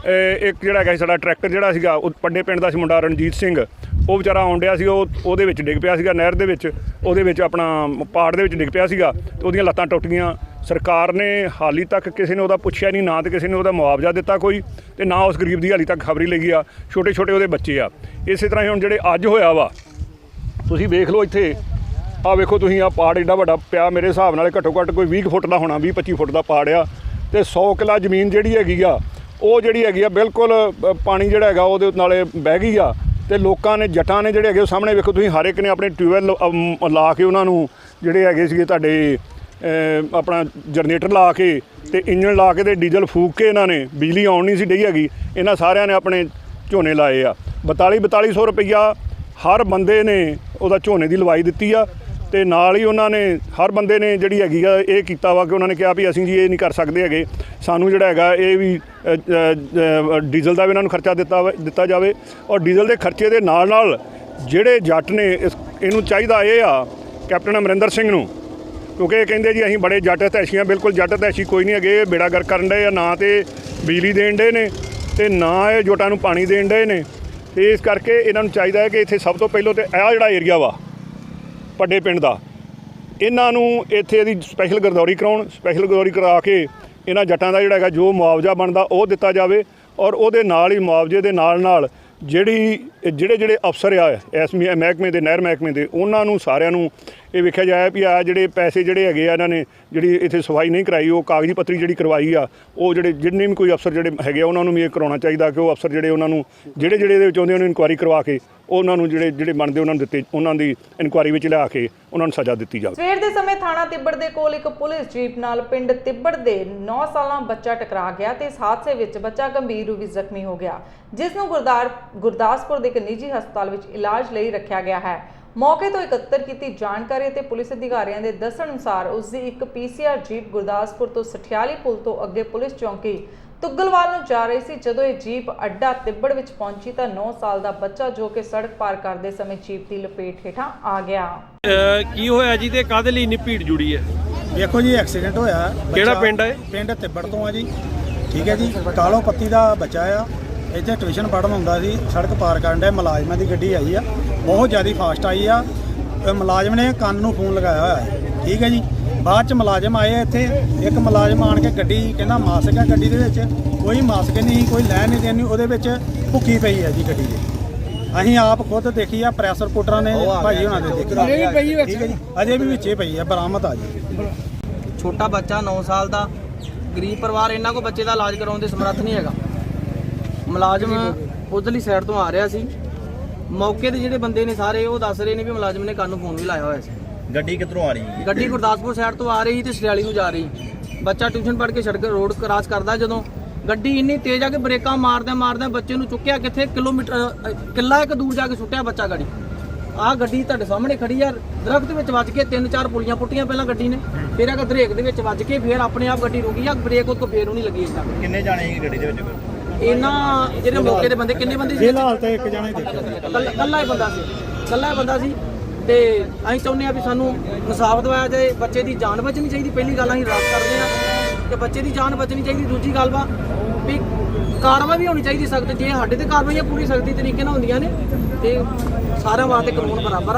ਇੱਕ ਜਿਹੜਾ ਹੈਗਾ ਸਾਡਾ ਟਰੈਕਟਰ ਜਿਹੜਾ ਸੀਗਾ ਉਹ ਪੱਡੇ ਪਿੰਡ ਦਾ ਸੀ ਮੁੰਡਾ ਰਣਜੀਤ ਸਿੰਘ, ਉਹ ਵਿਚਾਰਾ ਆਉਣ ਡਿਆ ਸੀ, ਉਹਦੇ ਵਿੱਚ ਡਿੱਗ ਪਿਆ ਸੀਗਾ ਨਹਿਰ ਦੇ ਵਿੱਚ, ਉਹਦੇ ਵਿੱਚ ਆਪਣਾ ਪਾੜ ਦੇ ਵਿੱਚ ਡਿੱਗ ਪਿਆ ਸੀਗਾ ਤੇ ਉਹਦੀਆਂ ਲੱਤਾਂ ਟੁੱਟ ਗਈਆਂ। ਸਰਕਾਰ ਨੇ ਹਾਲੀ ਤੱਕ ਕਿਸੇ ਨੇ ਉਹਦਾ ਪੁੱਛਿਆ ਨਹੀਂ, ਨਾ ਤੇ ਕਿਸੇ ਨੇ ਉਹਦਾ ਮੁਆਵਜ਼ਾ ਦਿੱਤਾ ਕੋਈ, ਤੇ ਨਾ ਉਸ ਗਰੀਬ ਦੀ ਹਾਲੀ ਤੱਕ ਖਬਰ ਹੀ ਲਈ ਆ। ਛੋਟੇ ਛੋਟੇ ਉਹਦੇ ਬੱਚੇ ਆ। ਇਸੇ ਤਰ੍ਹਾਂ ਹੀ ਹੁਣ ਜਿਹੜੇ ਅੱਜ ਹੋਇਆ ਵਾ, ਤੁਸੀਂ ਵੇਖ ਲਓ ਇੱਥੇ ਆਹ ਵੇਖੋ ਤੁਸੀਂ, ਆਹ ਪਾੜ ਏਡਾ ਵੱਡਾ ਪਿਆ, ਮੇਰੇ ਹਿਸਾਬ ਨਾਲ ਘੱਟੋ ਘੱਟ ਕੋਈ 20 ਫੁੱਟ ਦਾ ਹੋਣਾ, 20-25 ਫੁੱਟ ਦਾ ਪਾੜ ਆ ਤੇ 100 ਕਿੱਲਾ ਜ਼ਮੀਨ ਜਿਹੜੀ ਹੈਗੀ ਆ ਉਹ ਜਿਹੜੀ ਹੈਗੀ ਆ ਬਿਲਕੁਲ ਪਾਣੀ ਜਿਹੜਾ ਹੈਗਾ ਉਹਦੇ ਨਾਲੇ ਬਹਿ ਗਈ ਆ। ਤੇ ਲੋਕਾਂ ਨੇ, ਜੱਟਾਂ ਨੇ ਜਿਹੜੇ ਹੈਗੇ ਉਹ ਸਾਹਮਣੇ ਵੇਖੋ ਤੁਸੀਂ, ਹਰ ਇੱਕ ਨੇ ਆਪਣੇ ਟਿਊਬਵੈੱਲ ਲਾ ਕੇ ਉਹਨਾਂ ਨੂੰ ਜਿਹੜੇ ਹੈਗੇ ਸੀਗੇ ਤੁਹਾਡੇ ਆਪਣਾ ਜਨਰੇਟਰ ਲਾ ਕੇ ਤੇ ਇੰਜਣ ਲਾ ਕੇ ਤੇ ਡੀਜ਼ਲ ਫੂਕ ਕੇ ਇਹਨਾਂ ਨੇ, ਬਿਜਲੀ ਆਉਣ ਨਹੀਂ ਸੀ ਡਈ ਹੈਗੀ, ਇਹਨਾਂ ਸਾਰਿਆਂ ਨੇ ਆਪਣੇ ਝੋਨੇ ਲਾਏ ਆ। 4200 ਰੁਪਈਆ ਹਰ ਬੰਦੇ ਨੇ ਉਹਦਾ ਝੋਨੇ ਦੀ ਲਵਾਈ ਦਿੱਤੀ ਆ ਤੇ ਨਾਲ ਹੀ ਉਹਨਾਂ ਨੇ ਹਰ ਬੰਦੇ ਨੇ ਜਿਹੜੀ ਹੈਗੀ ਆ ਇਹ ਕੀਤਾ ਵਾ ਕਿ ਉਹਨਾਂ ਨੇ ਕਿਹਾ ਵੀ ਅਸੀਂ ਜੀ ਇਹ ਨਹੀਂ ਕਰ ਸਕਦੇ ਹੈਗੇ, ਸਾਨੂੰ ਜਿਹੜਾ ਹੈਗਾ ਇਹ ਵੀ ਡੀਜ਼ਲ ਦਾ ਵੀ ਇਹਨਾਂ ਨੂੰ ਖਰਚਾ ਦਿੱਤਾ ਜਾਵੇ। ਔਰ ਡੀਜ਼ਲ ਦੇ ਖਰਚੇ ਦੇ ਨਾਲ ਨਾਲ ਜਿਹੜੇ ਜੱਟ ਨੇ ਇਹਨੂੰ ਚਾਹੀਦਾ ਇਹ ਆ ਕੈਪਟਨ ਅਮਰਿੰਦਰ ਸਿੰਘ ਨੂੰ, ਕਿਉਂਕਿ ਇਹ ਕਹਿੰਦੇ ਜੀ ਅਸੀਂ ਬੜੇ ਜੱਟ ਹਤੈਸ਼ੀਆਂ। ਬਿਲਕੁਲ ਜੱਟ ਹਤੈਸ਼ੀ ਕੋਈ ਨਹੀਂ ਹੈਗੇ। ਇਹ ਬੇੜਾ ਗਰਕ ਕਰਨ ਡਏ ਆ, ਨਾ ਤੇ ਬਿਜਲੀ ਦੇਣ ਡਏ ਨੇ ਤੇ ਨਾ ਇਹ ਜੋਟਾਂ ਨੂੰ ਪਾਣੀ ਦੇਣ ਡਏ ਨੇ। ਤੇ ਇਸ ਕਰਕੇ ਇਹਨਾਂ ਨੂੰ ਚਾਹੀਦਾ ਹੈ ਕਿ ਇੱਥੇ ਸਭ ਤੋਂ ਪਹਿਲਾਂ ਤੇ ਇਹ ਜਿਹੜਾ ਏਰੀਆ ਵਾ ਪੱਡੇ ਪਿੰਡ ਦਾ, ਇਹਨਾਂ ਨੂੰ ਇੱਥੇ ਇਹਦੀ ਸਪੈਸ਼ਲ ਗਰਦੌਰੀ ਕਰਾਉਣ। ਸਪੈਸ਼ਲ ਗਰਦੌਰੀ ਕਰਾ ਕੇ ਇਹਨਾਂ ਜੱਟਾਂ ਦਾ ਜਿਹੜਾ ਹੈਗਾ ਜੋ ਮੁਆਵਜ਼ਾ ਬਣਦਾ ਉਹ ਦਿੱਤਾ ਜਾਵੇ। ਔਰ ਉਹਦੇ ਨਾਲ ਹੀ ਮੁਆਵਜ਼ੇ ਦੇ ਨਾਲ ਜਿਹੜੇ ਅਫਸਰ ਆ ਇਸ ਮਹਿਕਮੇ ਦੇ, ਨਹਿਰ ਮਹਿਕਮੇ ਦੇ, ਉਹਨਾਂ ਨੂੰ ਸਾਰਿਆਂ ਨੂੰ ਇਹ ਵੇਖਿਆ ਜਾਏ ਵੀ ਆ ਜਿਹੜੇ ਪੈਸੇ ਜਿਹੜੇ ਹੈਗੇ ਆ ਇਹਨਾਂ ਨੇ ਜਿਹੜੀ ਇੱਥੇ ਸਫਾਈ ਨਹੀਂ ਕਰਾਈ, ਉਹ ਕਾਗਜ਼ੀ ਪੱਤਰੀ ਜਿਹੜੀ ਕਰਵਾਈ ਆ, ਉਹ ਜਿੰਨੇ ਵੀ ਕੋਈ ਅਫਸਰ ਜਿਹੜੇ ਹੈਗੇ ਆ ਉਹਨਾਂ ਨੂੰ ਵੀ ਇਹ ਕਰਾਉਣਾ ਚਾਹੀਦਾ ਕਿ ਉਹ ਅਫਸਰ ਜਿਹੜੇ ਉਹਨਾਂ ਨੂੰ ਜਿਹੜੇ ਇਹਦੇ ਵਿੱਚ ਆਉਂਦੇ ਉਹਨਾਂ ਨੂੰ ਇਨਕੁਆਇਰੀ ਕਰਵਾ ਕੇ ਉਹਨਾਂ ਨੂੰ ਜਿਹੜੇ ਬਣਦੇ ਉਹਨਾਂ ਨੂੰ ਦਿੱਤੇ, ਉਹਨਾਂ ਦੀ ਇਨਕੁਆਇਰੀ ਵਿੱਚ ਲਿਆ ਕੇ ਉਹਨਾਂ ਨੂੰ ਸਜ਼ਾ ਦਿੱਤੀ ਜਾਵੇ। ਸਵੇਰ ਦੇ ਸਮੇਂ ਥਾਣਾ ਤਿੱਬੜ ਦੇ ਕੋਲ ਇੱਕ ਪੁਲਿਸ ਜੀਪ ਨਾਲ ਪਿੰਡ ਤਿੱਬੜ ਦੇ 9 ਸਾਲਾਂ ਬੱਚਾ ਟਕਰਾ ਗਿਆ ਤੇ ਇਸ ਹਾਦਸੇ ਵਿੱਚ ਬੱਚਾ ਗੰਭੀਰ ਰੂਪ ਵਿੱਚ ਜ਼ਖਮੀ ਹੋ ਗਿਆ, ਜਿਸ ਨੂੰ ਗੁਰਦਾਸਪੁਰ ਦੇ ਇੱਕ ਨਿੱਜੀ ਹਸਪਤਾਲ ਵਿੱਚ ਇਲਾਜ ਲਈ ਰੱਖਿਆ ਗਿਆ ਹੈ। ਮੌਕੇ ਤੋਂ ਇਕੱਤਰ ਕੀਤੀ ਜਾਣਕਾਰੀ ਅਤੇ ਪੁਲਿਸ ਅਧਿਕਾਰੀਆਂ ਦੇ ਦੱਸਣ ਅਨੁਸਾਰ ਉਸ ਦੀ ਇੱਕ PCR ਜੀਪ ਗੁਰਦਾਸਪੁਰ ਤੋਂ ਸਠਿਆਲੀ ਪੁਲ ਤੋਂ ਅੱਗੇ ਪੁਲਿਸ ਚੌਂਕੀ ਤੁਗਲਵਾਲ ਨੂੰ ਜਾ ਰਹੀ ਸੀ। ਜਦੋਂ ਇਹ ਜੀਪ ਅੱਡਾ ਤਿੱਬੜ ਵਿੱਚ ਪਹੁੰਚੀ ਤਾਂ 9 ਸਾਲ ਦਾ ਬੱਚਾ ਜੋ ਕਿ ਸੜਕ ਪਾਰ ਕਰਦੇ ਸਮੇਂ ਜੀਪ ਦੀ ਲਪੇਟ ਹੇਠਾਂ ਆ ਗਿਆ। ਕੀ ਹੋਇਆ ਜੀ ਤੇ ਕਾਹਦੇ ਲਈ ਇੰਨੀ ਭੀੜ ਜੁੜੀ ਹੈ? ਦੇਖੋ ਜੀ ਐਕਸੀਡੈਂਟ ਹੋਇਆ। ਕਿਹੜਾ ਪਿੰਡ ਹੈ? ਪਿੰਡ ਤਿੱਬੜ ਤੋਂ ਆ ਜੀ। ਠੀਕ ਹੈ ਜੀ। ਕਾਲੋ ਪੱਤੀ ਦਾ ਬੱਚਾ ਆ, ਇੱਥੇ ਟਿਊਸ਼ਨ ਪੜ੍ਹਨ ਹੁੰਦਾ ਸੀ, ਸੜਕ ਪਾਰ ਕਰਨ ਡਿਆ, ਮੁਲਾਜ਼ਮਾਂ ਦੀ ਗੱਡੀ ਆਈ ਆ, ਬਹੁਤ ਜ਼ਿਆਦਾ ਫਾਸਟ ਆਈ ਆ। ਮੁਲਾਜ਼ਮ ਨੇ ਕੰਨ ਨੂੰ ਫੋਨ ਲਗਾਇਆ ਹੋਇਆ ਹੈ। ਠੀਕ ਹੈ ਜੀ। ਬਾਅਦ ਚ ਮੁਲਾਜ਼ਮ ਆਏ ਇੱਥੇ, ਇੱਕ ਮੁਲਾਜ਼ਮ ਆਣ ਕੇ ਗੱਡੀ ਕਹਿੰਦਾ ਮਾਸਕ ਹੈ ਗੱਡੀ ਦੇ ਵਿੱਚ, ਕੋਈ ਮਾਸਕ ਨਹੀਂ, ਕੋਈ ਲੈਣ ਨਹੀਂ ਦੇਣੀ, ਉਹਦੇ ਵਿੱਚ ਭੁੱਕੀ ਪਈ ਹੈ ਜੀ ਗੱਡੀ ਦੇ। ਅਸੀਂ ਆਪ ਖੁਦ ਦੇਖੀ ਆ, ਪ੍ਰੈਸ ਰਿਪੋਰਟਰਾਂ ਨੇ ਭਾਜੀ ਹੋਣਾ ਦੇ ਦੇਖੀ, ਠੀਕ ਹੈ ਜੀ, ਅਜੇ ਵੀ ਵਿੱਚੇ ਪਈ ਆ, ਬਰਾਮਦ ਆ ਜੀ। ਛੋਟਾ ਬੱਚਾ 9 ਸਾਲ ਦਾ, ਗਰੀਬ ਪਰਿਵਾਰ, ਇਹਨਾਂ ਕੋਲ ਬੱਚੇ ਦਾ ਇਲਾਜ ਕਰਾਉਣ ਦੇ ਸਮਰੱਥ ਨਹੀਂ ਹੈਗਾ। ਮੁਲਾਜ਼ਮ ਉਧਰਲੀ ਸਾਈਡ ਤੋਂ ਆ ਰਿਹਾ ਸੀ। ਮੌਕੇ ਤੇ ਜਿਹੜੇ ਬੰਦੇ ਨੇ ਸਾਰੇ ਉਹ ਦੱਸ ਰਹੇ ਨੇ ਵੀ ਮੁਲਾਜ਼ਮ ਨੇ ਕੰਨ ਨੂੰ ਫੋਨ ਵੀ ਲਾਇਆ ਹੋਇਆ ਸੀ। ਗੱਡੀ ਕਿੱਧਰੋਂ ਆ ਰਹੀ ਹੈ? ਗੱਡੀ ਗੁਰਦਾਸਪੁਰ ਸਾਈਡ ਤੋਂ ਆ ਰਹੀ ਤੇ ਸਰਿਆਲੀ ਨੂੰ ਜਾ ਰਹੀ। ਬੱਚਾ ਟਿਊਸ਼ਨ ਪੜ੍ਹ ਕੇ ਸੜਕ ਰੋਡ ਕ੍ਰਾਸ ਕਰਦਾ, ਜਦੋਂ ਗੱਡੀ ਇੰਨੀ ਤੇਜ਼ ਆ ਕਿ ਬ੍ਰੇਕਾਂ ਮਾਰਦਿਆਂ ਬੱਚੇ ਨੂੰ ਚੁੱਕਿਆ ਕਿੱਥੇ ਕਿਲਾ ਇੱਕ ਦੂਰ ਜਾ ਕੇ ਸੁੱਟਿਆ ਬੱਚਾ ਗਾੜੀ। ਆਹ ਗੱਡੀ ਤੁਹਾਡੇ ਸਾਹਮਣੇ ਖੜੀ ਆ, ਦਰਖਤ ਵਿੱਚ ਵੱਜ ਕੇ 3-4 ਪੁਲੀਆਂ ਪੁੱਟੀਆਂ ਪਹਿਲਾਂ ਗੱਡੀ ਨੇ, ਫਿਰ ਅਗਰ ਬ੍ਰੇਕ ਦੇ ਵਿੱਚ ਵੱਜ ਕੇ ਫਿਰ ਆਪਣੇ ਆਪ ਗੱਡੀ ਰੁਕੀ ਆ, ਬ੍ਰੇਕ ਉਹ ਤੋਂ ਫੇਰ ਉਹ ਨਹੀਂ ਲੱਗੀ ਇਸ ਤੱਕ। ਕਿੰਨੇ ਜਾਣੇ ਸੀ ਗੱਡੀ ਦੇ ਵਿੱਚ? ਇਹਨਾਂ ਜਿਹੜੇ ਮੌਕੇ ਦੇ ਬੰਦੇ ਕਿੰਨੇ ਬੰਦੇ ਸੀ? ਫਿਲਹਾਲ ਤਾਂ ਇੱਕ ਜਾਣਾ ਹੀ ਦੇਖਿਆ, ਕੱਲਾ ਹੀ ਬੰਦਾ ਸੀ। ਤੇ ਅਸੀਂ ਚਾਹੁੰਦੇ ਆ ਵੀ ਸਾਨੂੰ ਇਨਸਾਫ ਦਿਵਾਇਆ ਜਾਏ, ਬੱਚੇ ਦੀ ਜਾਨ ਬਚਣੀ ਚਾਹੀਦੀ। ਪਹਿਲੀ ਗੱਲ ਅਸੀਂ ਰਾਤ ਕਰਦੇ ਆ ਕਿ ਬੱਚੇ ਦੀ ਜਾਨ ਬਚਣੀ ਚਾਹੀਦੀ। ਦੂਜੀ ਗੱਲ ਵਾ ਵੀ ਕਾਰਵਾਈ ਵੀ ਹੋਣੀ ਚਾਹੀਦੀ ਸਖਤ। ਜੇ ਸਾਡੇ ਤੇ ਕਾਰਵਾਈਆਂ ਪੂਰੀ ਸਖਤੀ ਤਰੀਕੇ ਨਾਲ ਹੁੰਦੀਆਂ ਨੇ ਤੇ ਸਾਰਿਆਂ ਵਾਸਤੇ ਕਾਨੂੰਨ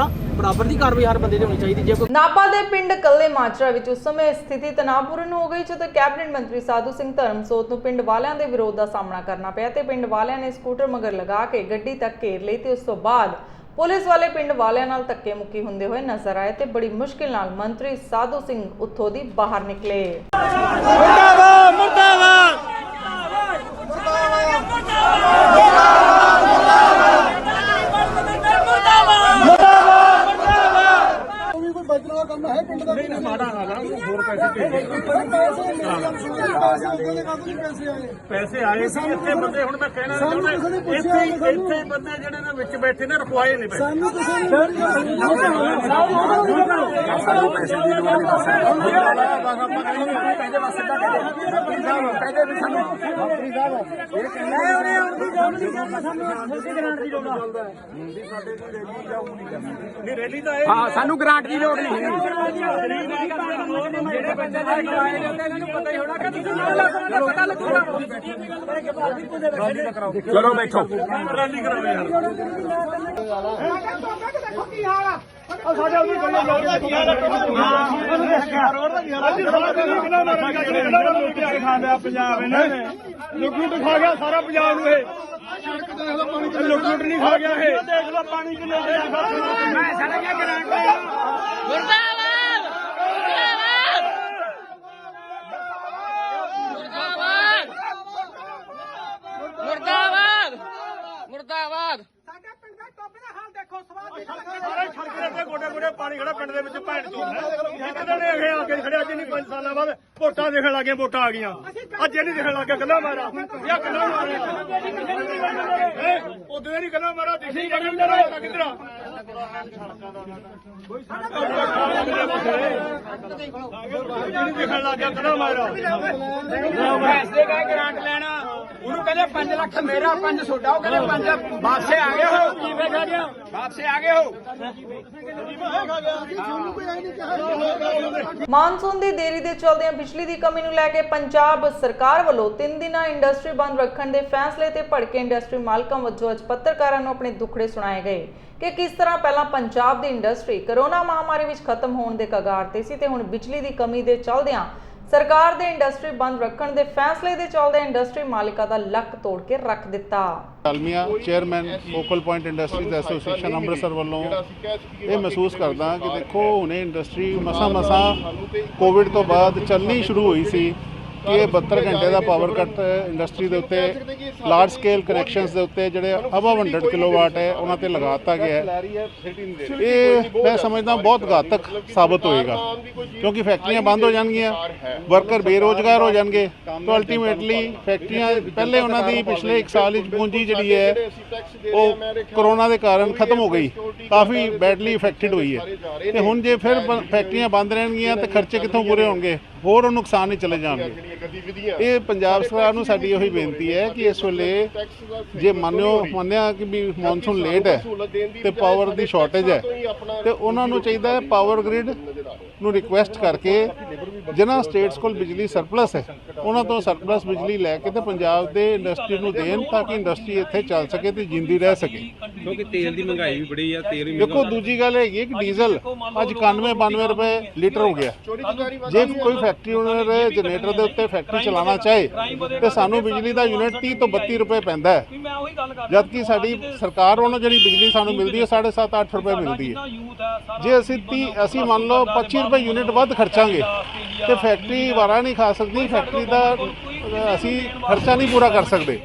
ਬਰਾਬਰ ਦੀ ਕਾਰਵਾਈ ਹਰ ਬੰਦੇ ਤੇ ਹੋਣੀ ਚਾਹੀਦੀ। ਜੇ ਕੋਈ ਨਾਭਾ ਦੇ ਪਿੰਡ ਕੱਲੇ ਮਾਜਰਾ ਵਿੱਚ ਉਸ ਸਮੇਂ ਸਥਿਤੀ ਤਣਾਅਪੂਰਨ ਹੋ ਗਈ ਜਦੋਂ ਕੈਬਨਿਟ ਮੰਤਰੀ ਸਾਧੂ ਸਿੰਘ ਧਰਮਸੋਤ ਨੂੰ ਪਿੰਡ ਵਾਲਿਆਂ ਦੇ ਵਿਰੋਧ ਦਾ ਸਾਹਮਣਾ ਕਰਨਾ ਪਿਆ ਤੇ ਪਿੰਡ ਵਾਲਿਆਂ ਨੇ ਸਕੂਟਰ ਮਗਰ ਲਗਾ ਕੇ ਗੱਡੀ ਤੱਕ ਘੇਰ ਲਈ ਤੇ ਉਸ ਤੋਂ ਬਾਅਦ ਪੁਲਿਸ ਵਾਲੇ ਪਿੰਡ ਵਾਲਿਆਂ ਨਾਲ ਧੱਕੇ ਮੁੱਕੀ ਹੁੰਦੇ ਹੋਏ ਨਜ਼ਰ ਆਏ ਤੇ ਬੜੀ ਮੁਸ਼ਕਿਲ ਨਾਲ ਮੰਤਰੀ ਸਾਧੂ ਸਿੰਘ ਉੱਥੋਂ ਦੀ ਬਾਹਰ ਨਿਕਲੇ। ਪੈਸੇ ਆਏ ਸੀ ਇੱਥੇ ਬੰਦੇ, ਹੁਣ ਮੈਂ ਕਹਿਣਾ ਚਾਹੁੰਦਾ ਇੱਥੇ ਬੰਦੇ ਜਿਹੜੇ ਨੇ ਵਿੱਚ ਬੈਠੇ ਨੇ ਰਖਵਾਏ ਨੇ ਸਾਨੂੰ ਸਾਨੂੰ ਗ੍ਰਾਂਟ ਦੀ ਲੋੜ ਨਹੀਂ ਜਿਹੜੇ ਬੰਦੇ ਦੇ ਕਿਰਾਏ ਦੇ ਉੱਤੇ ਇਹਨਾਂ ਨੂੰ ਪਤਾ ਹੀ ਹੋਣਾ ਕਿ ਤੁਸੀਂ ਨਾਲ ਪਤਾ ਲੱਗੂਗਾ। ਚਲੋ ਬੈਠੋ ਰੈਲੀ ਕਰਾਓ ਯਾਰ। ਸਾਡੇ ਉਹਦੀ ਗੱਲਾਂ ਲੋੜਦਾ ਕੀ ਹਾਲ ਹੈ ਖਾਂਦਾ ਪੰਜਾਬ ਇਹਨਾਂ ਨੇ ਲੁੱਟ ਖਾ ਗਿਆ ਸਾਰਾ ਪੰਜਾਬ ਨੂੰ। ਇਹ ਲੁੱਟ ਨਹੀਂ ਖਾ ਗਿਆ, ਇਹ ਦੇਖ ਲਓ ਪਾਣੀ ਕਿੰਨੇ ਮੈਂ ਸਾਡੇ ਕੀ ਗ੍ਰਾਂਟ ਮੁਰਦਾਬਾਦ। ਸਾਡੇ ਪਿੰਡ ਦੇ ਟੋਬੇ ਦਾ ਹਾਲ ਦੇਖੋ, ਸਾਰੇ ਖੜਕੇ ਤੇ ਗੋਡੇ ਪਾਣੀ ਖੜਾ ਪਿੰਡ ਦੇ ਵਿੱਚ ਭੈਣ ਚੋਦ ਨੇ। ਇੱਕ ਦਿਨ ਇਹ ਆ ਕੇ ਖੜਿਆ, ਅੱਜ ਨਹੀਂ 5 ਸਾਲਾਂ ਬਾਅਦ ਵੋਟਾਂ ਦੇਖਣ ਲੱਗੇ, ਵੋਟਾਂ ਆ ਗਈਆਂ। ਅੱਜ ਇਹ ਨਹੀਂ ਦੇਖਣ ਲੱਗੇ ਗੱਲਾਂ ਮਾਰਾ ਜਾਂ ਗੱਲਾਂ ਮਾਰੇ ਉਹਦੇ ਨਹੀਂ ਗੱਲਾਂ ਮਾਰਾ ਤੁਸੀਂ ਕਿੱਧਰ ਆ ਦੇਖਣ ਲੱਗ ਗਿਆ ਗੱਲਾਂ ਮਾਰਾ। ਪੈਸੇ ਕਾ ਗ੍ਰਾਂਟ ਲੈਣਾ, ਉਹਨੂੰ ਕਹਿੰਦੇ 5 ਲੱਖ ਮੇਰਾ 5 ਤੁਹਾਡਾ, ਉਹ ਕਹਿੰਦੇ 5 ਵਾਪਸੇ ਆ ਗਏ ਹੋ। ਕੀ ਵੇਖਾ ਗਿਆ ਵਾਪਸੇ ਆ ਗਏ ਹੋ। ਮਾਨਸੂਨ ਦੀ ਦੇਰੀ ਦੇ ਚਲਦਿਆਂ ਬਿਜਲੀ ਦੀ ਕਮੀ ਨੂੰ ਲੈ ਕੇ ਪੰਜਾਬ ਸਰਕਾਰ ਵੱਲੋਂ 3 ਦਿਨਾਂ ਇੰਡਸਟਰੀ ਬੰਦ ਰੱਖਣ ਦੇ ਫੈਸਲੇ ਤੇ ਭੜਕੇ ਇੰਡਸਟਰੀ ਮਾਲਕਾਂ ਵੱਲੋਂ ਅੱਜ ਪੱਤਰਕਾਰਾਂ ਨੂੰ ਆਪਣੇ ਦੁੱਖੜੇ ਸੁਣਾਏ ਗਏ ਕਿ ਕਿਸ ਤਰ੍ਹਾਂ ਪਹਿਲਾਂ ਪੰਜਾਬ ਦੀ ਇੰਡਸਟਰੀ ਕਰੋਨਾ ਮਹਾਮਾਰੀ ਵਿੱਚ ਖਤਮ ਹੋਣ ਦੇ ਕਗਾਰ ਤੇ ਸੀ ਤੇ ਹੁਣ ਬਿਜਲੀ ਦੀ ਕਮੀ ਦੇ ਚਲਦਿਆਂ ਸਰਕਾਰ ਦੇ ਇੰਡਸਟਰੀ ਬੰਦ ਰੱਖਣ ਦੇ ਫੈਸਲੇ ਦੇ ਚਲਦੇ ਇੰਡਸਟਰੀ ਮਾਲਕਾਂ ਦਾ ਲੱਕ ਤੋੜ ਕੇ ਰੱਖ ਦਿੱਤਾ। ਆਲਮੀਆ chairman focal point industries association Amritsar ਵੱਲੋਂ ਇਹ ਮਹਿਸੂਸ ਕਰਦਾ ਕਿ ਦੇਖੋ ਹੁਣੇ ਇੰਡਸਟਰੀ ਮਸਾਂ ਕੋਵਿਡ ਤੋਂ ਬਾਅਦ ਚੱਲਣੀ ਸ਼ੁਰੂ ਹੋਈ ਸੀ ਕਿ ਇਹ 72 ਘੰਟੇ ਦਾ ਪਾਵਰ ਕੱਟ ਇੰਡਸਟਰੀ ਦੇ ਉੱਤੇ ਲਾਰਜ ਸਕੇਲ ਕਨੈਕਸ਼ਨਸ ਦੇ ਉੱਤੇ ਜਿਹੜੇ ਅਬਵ 100 ਕਿਲੋਵਾਟ ਹੈ ਉਹਨਾਂ ਤੇ ਲਗਾ ਦਿੱਤਾ ਗਿਆ ਹੈ। ਇਹ ਮੈਂ ਸਮਝਦਾ ਬਹੁਤ ਘਾਤਕ ਸਾਬਤ ਹੋਏਗਾ ਕਿਉਂਕਿ ਫੈਕਟਰੀਆਂ ਬੰਦ ਹੋ ਜਾਣਗੀਆਂ, ਵਰਕਰ ਬੇਰੋਜ਼ਗਾਰ ਹੋ ਜਾਣਗੇ ਤਾਂ ਅਲਟੀਮੇਟਲੀ ਫੈਕਟਰੀਆਂ ਪਹਿਲੇ ਉਹਨਾਂ ਦੀ ਪਿਛਲੇ 1 ਸਾਲ ਵਿੱਚ ਪੂੰਜੀ ਜਿਹੜੀ ਹੈ ਉਹ ਕਰੋਨਾ ਦੇ ਕਾਰਨ ਖਤਮ ਹੋ ਗਈ, ਕਾਫੀ ਬੈਡਲੀ ਇਫੈਕਟਡ ਹੋਈ ਹੈ ਤੇ ਹੁਣ ਜੇ ਫਿਰ ਫੈਕਟਰੀਆਂ ਬੰਦ ਰਹਿਣਗੀਆਂ ਤੇ ਖਰਚੇ ਕਿੱਥੋਂ ਪੂਰੇ ਹੋਣਗੇ, ਹੋਰ ਨੁਕਸਾਨ ਹੀ ਚਲੇ ਜਾਣਗੇ। ਇਹ ਪੰਜਾਬ ਸਰਕਾਰ ਨੂੰ ਸਾਡੀ ਉਹੀ ਬੇਨਤੀ ਹੈ ਕਿ ਇਸ ਵੇਲੇ ਜੇ ਮੰਨਿਆ ਕਿ ਵੀ ਮੌਨਸੂਨ ਲੇਟ ਹੈ ਤੇ ਪਾਵਰ ਦੀ ਸ਼ਾਰਟੇਜ ਹੈ ਤੇ ਉਹਨਾਂ ਨੂੰ ਚਾਹੀਦਾ ਹੈ ਪਾਵਰ ਗ੍ਰਿਡ ਨੂੰ ਰਿਕੁਐਸਟ ਕਰਕੇ ਜਿਨ੍ਹਾਂ ਸਟੇਟਸ ਕੋਲ ਬਿਜਲੀ ਸਰਪਲਸ ਹੈ ਉਹਨਾਂ ਤੋਂ ਸਰਪਲਸ ਬਿਜਲੀ ਲੈ ਕੇ ਤੇ ਪੰਜਾਬ ਦੇ ਇੰਡਸਟਰੀ ਨੂੰ ਦੇਣ ਤਾਂ ਕਿ ਇੰਡਸਟਰੀ ਇੱਥੇ ਚੱਲ ਸਕੇ ਤੇ ਜਿੰਦੀ ਰਹਿ ਸਕੇ। ਕਿਉਂਕਿ ਤੇਲ ਦੀ ਮਹਿੰਗਾਈ ਵੀ ਬੜੀ ਆ, ਤੇਲ ਵੀ ਦੇਖੋ ਦੂਜੀ ਗੱਲ ਹੈਗੀ ਹੈ ਕਿ ਡੀਜ਼ਲ ਅੱਜ 91-92 ਰੁਪਏ ਲੀਟਰ ਹੋ ਗਿਆ। ਜੇ ਕੋਈ ਫੈਕਟਰੀ ਓਨਰ ਜਨਰੇਟਰ ਦੇ ਉੱਤੇ ਫੈਕਟਰੀ ਚਲਾਉਣਾ ਚਾਹੇ ਤੇ ਸਾਨੂੰ ਬਿਜਲੀ ਦਾ ਯੂਨਿਟ 30 ਤੋਂ 32 ਰੁਪਏ ਪੈਂਦਾ ਹੈ, ਜਦਕਿ ਸਾਡੀ ਸਰਕਾਰ ਵੱਲੋਂ ਜਿਹੜੀ ਬਿਜਲੀ ਸਾਨੂੰ ਮਿਲਦੀ ਹੈ 7.5-8 ਰੁਪਏ ਮਿਲਦੀ ਹੈ। ਜੇ ਅਸੀਂ ਮੰਨ ਲਓ 25 ਰੁਪਏ ਯੂਨਿਟ ਵੱਧ ਖਰਚਾਂਗੇ ਤੇ ਫੈਕਟਰੀ ਵਾਰਾ ਨਹੀਂ ਖਾ ਸਕਦੀ, ਫੈਕਟਰੀ ਦਾ ਅਸੀਂ ਖਰਚਾ ਨਹੀਂ ਪੂਰਾ ਕਰ ਸਕਦੇ।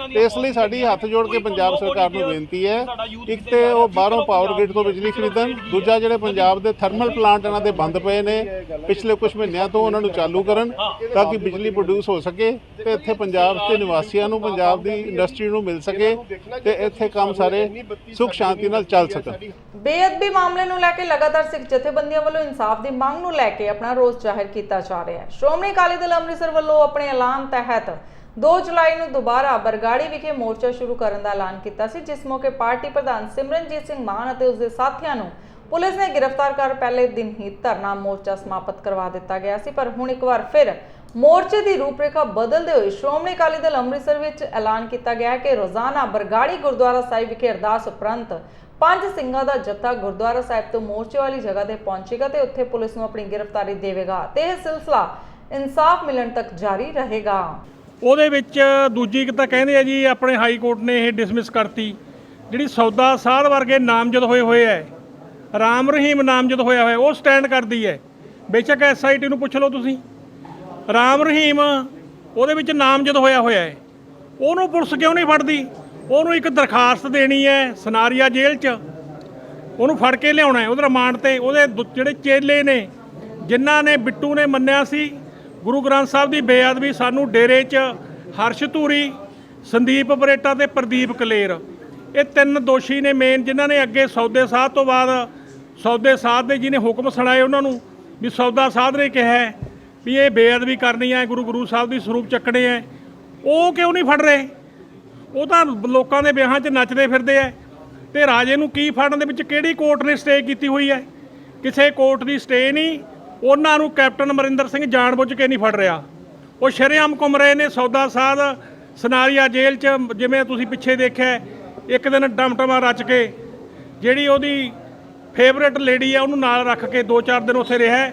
ਤੇ ਇਸ ਲਈ ਸਾਡੀ ਹੱਥ ਜੋੜ ਕੇ ਪੰਜਾਬ ਸਰਕਾਰ ਨੂੰ ਬੇਨਤੀ ਹੈ, ਇੱਕ ਤੇ ਉਹ ਬਾਹਰੋਂ ਪਾਵਰ ਗ੍ਰਿਡ ਤੋਂ ਬਿਜਲੀ ਖਰੀਦਣ, ਦੂਜਾ ਜਿਹੜੇ ਪੰਜਾਬ ਦੇ ਥਰਮਲ ਪਲਾਂਟ ਇਹਨਾਂ ਦੇ ਬੰਦ ਪਏ ਨੇ ਪਿਛਲੇ ਕੁਝ ਮਹੀਨਿਆਂ ਤੋਂ ਉਹਨਾਂ ਨੂੰ ਚਾਲੂ ਕਰਨ ਤਾਂ ਕਿ ਬਿਜਲੀ ਪ੍ਰੋਡਿਊਸ ਹੋ ਸਕੇ ਤੇ ਇੱਥੇ ਪੰਜਾਬ ਦੇ ਨਿਵਾਸੀਆਂ ਨੂੰ, ਪੰਜਾਬ ਦੀ ਇੰਡਸਟਰੀ ਨੂੰ ਮਿਲ ਸਕੇ ਤੇ ਇੱਥੇ ਕੰਮ ਸਾਰੇ ਸੁਖ ਸ਼ਾਂਤੀ ਨਾਲ ਚੱਲ ਸਕਣ। ਬੇਅਦਬੀ ਮਾਮਲੇ ਨੂੰ ਲੈ ਕੇ ਲਗਾਤਾਰ ਸਿੱਖ ਜਥੇਬੰਦੀਆਂ ਵੱਲੋਂ ਇਨਸਾਫ ਦੀ ਮੰਗ ਨੂੰ ਲੈ ਕੇ ਆਪਣਾ ਰੋਸ ਜ਼ਾਹਿਰ ਕੀਤਾ ਜਾ ਰਿਹਾ ਹੈ। ਸ਼੍ਰੋਮਣੀ ਅਕਾਲੀ ਦਲ ਅੰਮ੍ਰਿਤਸਰ ਵੱਲੋਂ ਆਪਣੇ ਐਲਾਨ ਤਹਿਤ 2 ਜੁਲਾਈ ਨੂੰ ਦੁਬਾਰਾ ਬਰਗਾੜੀ ਵਿਖੇ ਮੋਰਚਾ ਸ਼ੁਰੂ ਕਰਨ ਦਾ ਐਲਾਨ ਕੀਤਾ ਸੀ, ਜਿਸ ਮੌਕੇ ਪਾਰਟੀ ਪ੍ਰਧਾਨ ਸਿਮਰਨਜੀਤ ਸਿੰਘ ਮਾਨ ਅਤੇ ਉਸ ਦੇ ਸਾਥੀਆਂ ਨੂੰ ਪੁਲਿਸ ਨੇ ਗ੍ਰਿਫਤਾਰ ਕਰ ਪਹਿਲੇ ਦਿਨ ਹੀ ਧਰਨਾ ਮੋਰਚਾ ਸਮਾਪਤ ਕਰਵਾ ਦਿੱਤਾ ਗਿਆ ਸੀ। ਪਰ ਹੁਣ ਇੱਕ ਵਾਰ ਫਿਰ ਮੋਰਚੇ ਦੀ ਰੂਪਰੇਖਾ ਬਦਲਦੇ ਹੋਏ ਸ਼੍ਰੋਮਣੀ ਅਕਾਲੀ ਦਲ ਅੰਮ੍ਰਿਤਸਰ ਵਿੱਚ ਐਲਾਨ ਕੀਤਾ ਗਿਆ ਕਿ ਰੋਜ਼ਾਨਾ ਬਰਗਾੜੀ ਗੁਰਦੁਆਰਾ ਸਾਹਿਬ ਵਿਖੇ ਅਰਦਾਸ ਉਪਰੰਤ 5 ਸਿੰਘਾਂ ਦਾ ਜੱਥਾ ਗੁਰਦੁਆਰਾ ਸਾਹਿਬ ਤੋਂ ਮੋਰਚੇ ਵਾਲੀ ਜਗ੍ਹਾ ਤੇ ਪਹੁੰਚੇਗਾ ਤੇ ਉੱਥੇ ਪੁਲਿਸ ਨੂੰ ਆਪਣੀ ਗ੍ਰਿਫਤਾਰੀ ਦੇਵੇਗਾ ਤੇ ਇਹ ਸਿਲਸਿਲਾ ਇਨਸਾਫ ਮਿਲਣ ਤੱਕ ਜਾਰੀ ਰਹੇਗਾ। ਉਹਦੇ ਵਿੱਚ ਦੂਜੀ ਤਾਂ ਕਹਿੰਦੇ ਆ ਜੀ ਆਪਣੇ ਹਾਈ ਕੋਰਟ ਨੇ ਇਹ ਡਿਸਮਿਸ ਕਰਤੀ, ਜਿਹੜੀ ਸੌਦਾ ਸਾਧ ਵਰਗੇ ਨਾਮਜ਼ਦ ਹੋਏ ਹੈ, ਰਾਮ ਰਹੀਮ ਨਾਮਜ਼ਦ ਹੋਇਆ ਉਹ ਸਟੈਂਡ ਕਰਦੀ ਹੈ। ਬੇਸ਼ੱਕ SIT ਨੂੰ ਪੁੱਛ ਲਓ ਤੁਸੀਂ, ਰਾਮ ਰਹੀਮ ਉਹਦੇ ਵਿੱਚ ਨਾਮਜ਼ਦ ਹੋਇਆ ਹੈ, ਉਹਨੂੰ ਪੁਲਿਸ ਕਿਉਂ ਨਹੀਂ ਫੜਦੀ? ਉਹਨੂੰ ਇੱਕ ਦਰਖਾਸਤ ਦੇਣੀ ਹੈ ਸਨਾਰੀਆ ਜੇਲ੍ਹ 'ਚ, ਉਹਨੂੰ ਫੜ ਕੇ ਲਿਆਉਣਾ ਹੈ ਉਹਦੇ ਰਿਮਾਂਡ ਤੇ। ਉਹਦੇ ਜਿਹੜੇ ਚੇਲੇ ਨੇ ਜਿਨ੍ਹਾਂ ਨੇ ਬਿੱਟੂ ਨੇ ਮੰਨਿਆ ਸੀ ਗੁਰੂ ਗ੍ਰੰਥ ਸਾਹਿਬ ਦੀ ਬੇਅਦਬੀ, ਸਾਨੂੰ ਡੇਰੇ 'ਚ ਹਰਸ਼ ਧੂਰੀ, ਸੰਦੀਪ ਬਰੇਟਾ ਤੇ ਪ੍ਰਦੀਪ ਕਲੇਰ, ਇਹ 3 ਦੋਸ਼ੀ ਨੇ ਮੇਨ, ਜਿਨ੍ਹਾਂ ਨੇ ਅੱਗੇ ਸੌਦੇ ਸਾਧ ਤੋਂ ਬਾਅਦ ਸੌਦੇ ਸਾਧ ਦੇ ਜਿਹਨੇ ਹੁਕਮ ਸੁਣਾਏ ਉਹਨਾਂ ਨੂੰ ਵੀ ਸੌਦਾ ਸਾਧ ਨੇ ਕਿਹਾ ਵੀ ਇਹ ਬੇਅਦਬੀ ਕਰਨੀ ਹੈ, ਗੁਰੂ ਸਾਹਿਬ ਦੀ ਸਰੂਪ ਚੱਕਣੇ ਹੈ, ਉਹ ਕਿਉਂ ਨਹੀਂ ਫੜ ਰਹੇ? ਉਹ ਤਾਂ ਲੋਕਾਂ ਦੇ ਵਿਆਹਾਂ 'ਚ ਨੱਚਦੇ ਫਿਰਦੇ ਐ। ਤੇ ਰਾਜੇ ਨੂੰ ਕੀ ਫੜਨ ਦੇ ਵਿੱਚ ਕਿਹੜੀ ਕੋਰਟ ਨੇ ਸਟੇ ਕੀਤੀ ਹੋਈ ਹੈ? ਕਿਸੇ ਕੋਰਟ ਦੀ ਸਟੇ ਨਹੀਂ। ਉਹਨਾਂ ਨੂੰ ਕੈਪਟਨ ਅਮਰਿੰਦਰ ਸਿੰਘ ਜਾਣਬੁੱਝ ਕੇ ਨਹੀਂ ਫੜ ਰਿਹਾ, ਉਹ ਸ਼ਰੇਆਮ ਘੁੰਮ ਰਹੇ ਨੇ ਸੌਦਾ ਸਾਧ ਸਨਾਰੀਆ ਜੇਲ੍ਹ 'ਚ। ਜਿਵੇਂ ਤੁਸੀਂ ਪਿੱਛੇ ਦੇਖਿਆ, ਇੱਕ ਦਿਨ ਡਮਟਮਾ ਰਚ ਕੇ ਜਿਹੜੀ ਉਹਦੀ ਫੇਵਰੇਟ ਲੇਡੀ ਹੈ ਉਹਨੂੰ ਨਾਲ ਰੱਖ ਕੇ 2-4 ਦਿਨ ਉੱਥੇ ਰਿਹਾ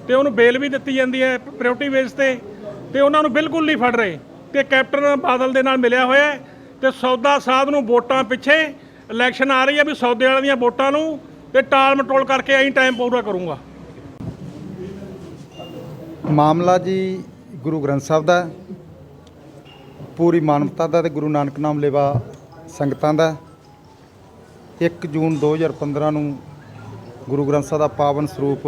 ਤੇ ਉਹਨੂੰ ਬੇਲ ਵੀ ਦਿੱਤੀ ਜਾਂਦੀ ਹੈ ਪ੍ਰਾਇਓਰਟੀ ਬੇਸ ਤੇ ਉਹਨਾਂ ਨੂੰ ਬਿਲਕੁਲ ਨਹੀਂ ਫੜ ਰਹੇ। ਤੇ ਕੈਪਟਨ ਬਾਦਲ ਦੇ ਨਾਲ ਮਿਲਿਆ ਹੋਇਆ ਤੇ ਸੌਦਾ ਸਾਧ ਨੂੰ ਵੋਟਾਂ ਪਿੱਛੇ ਇਲੈਕਸ਼ਨ ਆ ਰਹੀ ਹੈ ਵੀ ਸੌਦੇ ਵਾਲਿਆਂ ਦੀਆਂ ਵੋਟਾਂ ਨੂੰ ਤੇ ਟਾਲ ਮਟੋਲ ਕਰਕੇ ਐਂ ਟਾਈਮ ਪੂਰਾ ਕਰੂੰਗਾ। ਮਾਮਲਾ ਜੀ ਗੁਰੂ ਗ੍ਰੰਥ ਸਾਹਿਬ ਦਾ, ਪੂਰੀ ਮਾਨਵਤਾ ਦਾ ਤੇ ਗੁਰੂ ਨਾਨਕ ਨਾਮ ਲੇਵਾ ਸੰਗਤਾਂ ਦਾ। 1 ਜੂਨ 2015 ਨੂੰ ਗੁਰੂ ਗ੍ਰੰਥ ਸਾਹਿਬ ਦਾ ਪਾਵਨ ਸਰੂਪ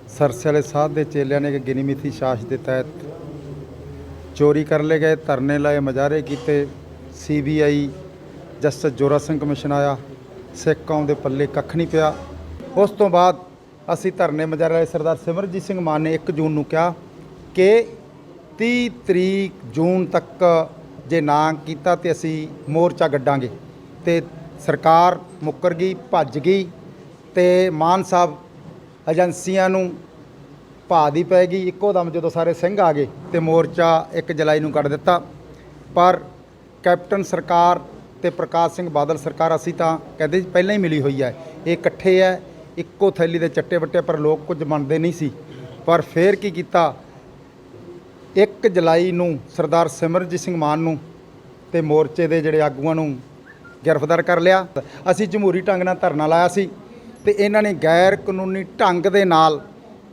ਸਰਸੇ ਵਾਲੇ ਸਾਧ ਦੇ ਚੇਲਿਆਂ ਨੇ ਗਿਣੀ ਮਿਥੀ ਸਾਜ਼ ਦੇ ਤਹਿਤ ਚੋਰੀ ਕਰ ਲਏ ਗਏ, ਧਰਨੇ ਲਾਏ, ਮੁਜ਼ਾਹਰੇ ਕੀਤੇ। CBI ਜਸਟਿਸ ਜੋਰਾ ਸਿੰਘ ਕਮਿਸ਼ਨ ਆਇਆ, ਸਿੱਖ ਕੌਮ ਦੇ ਪੱਲੇ ਕੱਖ ਨਹੀਂ ਪਿਆ। ਉਸ ਤੋਂ ਬਾਅਦ ਅਸੀਂ ਧਰਨੇ ਮੁਜ਼ਾਹਰੇ ਵਾਲੇ ਸਰਦਾਰ ਸਿਮਰਨਜੀਤ ਸਿੰਘ ਮਾਨ ਨੇ 1 ਜੂਨ ਨੂੰ ਕਿਹਾ ਕਿ 30 ਤਰੀਕ ਜੂਨ ਤੱਕ ਜੇ ਨਾ ਕੀਤਾ ਤੇ ਅਸੀਂ ਮੋਰਚਾ ਗੱਡਾਂਗੇ। ਤੇ ਸਰਕਾਰ ਮੁੱਕਰ ਗਈ, ਭੱਜ ਗਈ ਤੇ ਮਾਨ ਸਾਹਿਬ ਏਜੰਸੀਆਂ ਨੂੰ ਭਾ ਦੀ ਪੈ ਗਈ। ਇੱਕੋ ਦਮ ਜਦੋਂ ਸਾਰੇ ਸਿੰਘ ਆ ਗਏ ਤੇ ਮੋਰਚਾ 1 ਜੁਲਾਈ ਨੂੰ ਕੱਢ ਦਿੱਤਾ। ਪਰ ਕੈਪਟਨ ਸਰਕਾਰ ਤੇ ਪ੍ਰਕਾਸ਼ ਸਿੰਘ ਬਾਦਲ ਸਰਕਾਰ, ਅਸੀਂ ਤਾਂ ਕਹਿੰਦੇ ਪਹਿਲਾਂ ਹੀ ਮਿਲੀ ਹੋਈ ਹੈ, ਇਹ ਇਕੱਠੇ ਹੈ, ਇੱਕੋ ਥੈਲੀ ਦੇ ਚੱਟੇ ਵੱਟੇ, ਪਰ ਲੋਕ ਕੁਝ ਮੰਨਦੇ ਨਹੀਂ ਸੀ। ਪਰ ਫਿਰ ਕੀ ਕੀਤਾ, 1 ਜੁਲਾਈ ਨੂੰ ਸਰਦਾਰ ਸਿਮਰਨਜੀਤ ਸਿੰਘ ਮਾਨ ਨੂੰ ਤੇ ਮੋਰਚੇ ਦੇ ਜਿਹੜੇ ਆਗੂਆਂ ਨੂੰ ਗ੍ਰਿਫਤਾਰ ਕਰ ਲਿਆ। ਅਸੀਂ ਜਮਹੂਰੀ ਢੰਗ ਨਾਲ ਧਰਨਾ ਲਾਇਆ ਸੀ ਤੇ ਇਹਨਾਂ ਨੇ ਗੈਰ ਕਾਨੂੰਨੀ ਢੰਗ ਦੇ ਨਾਲ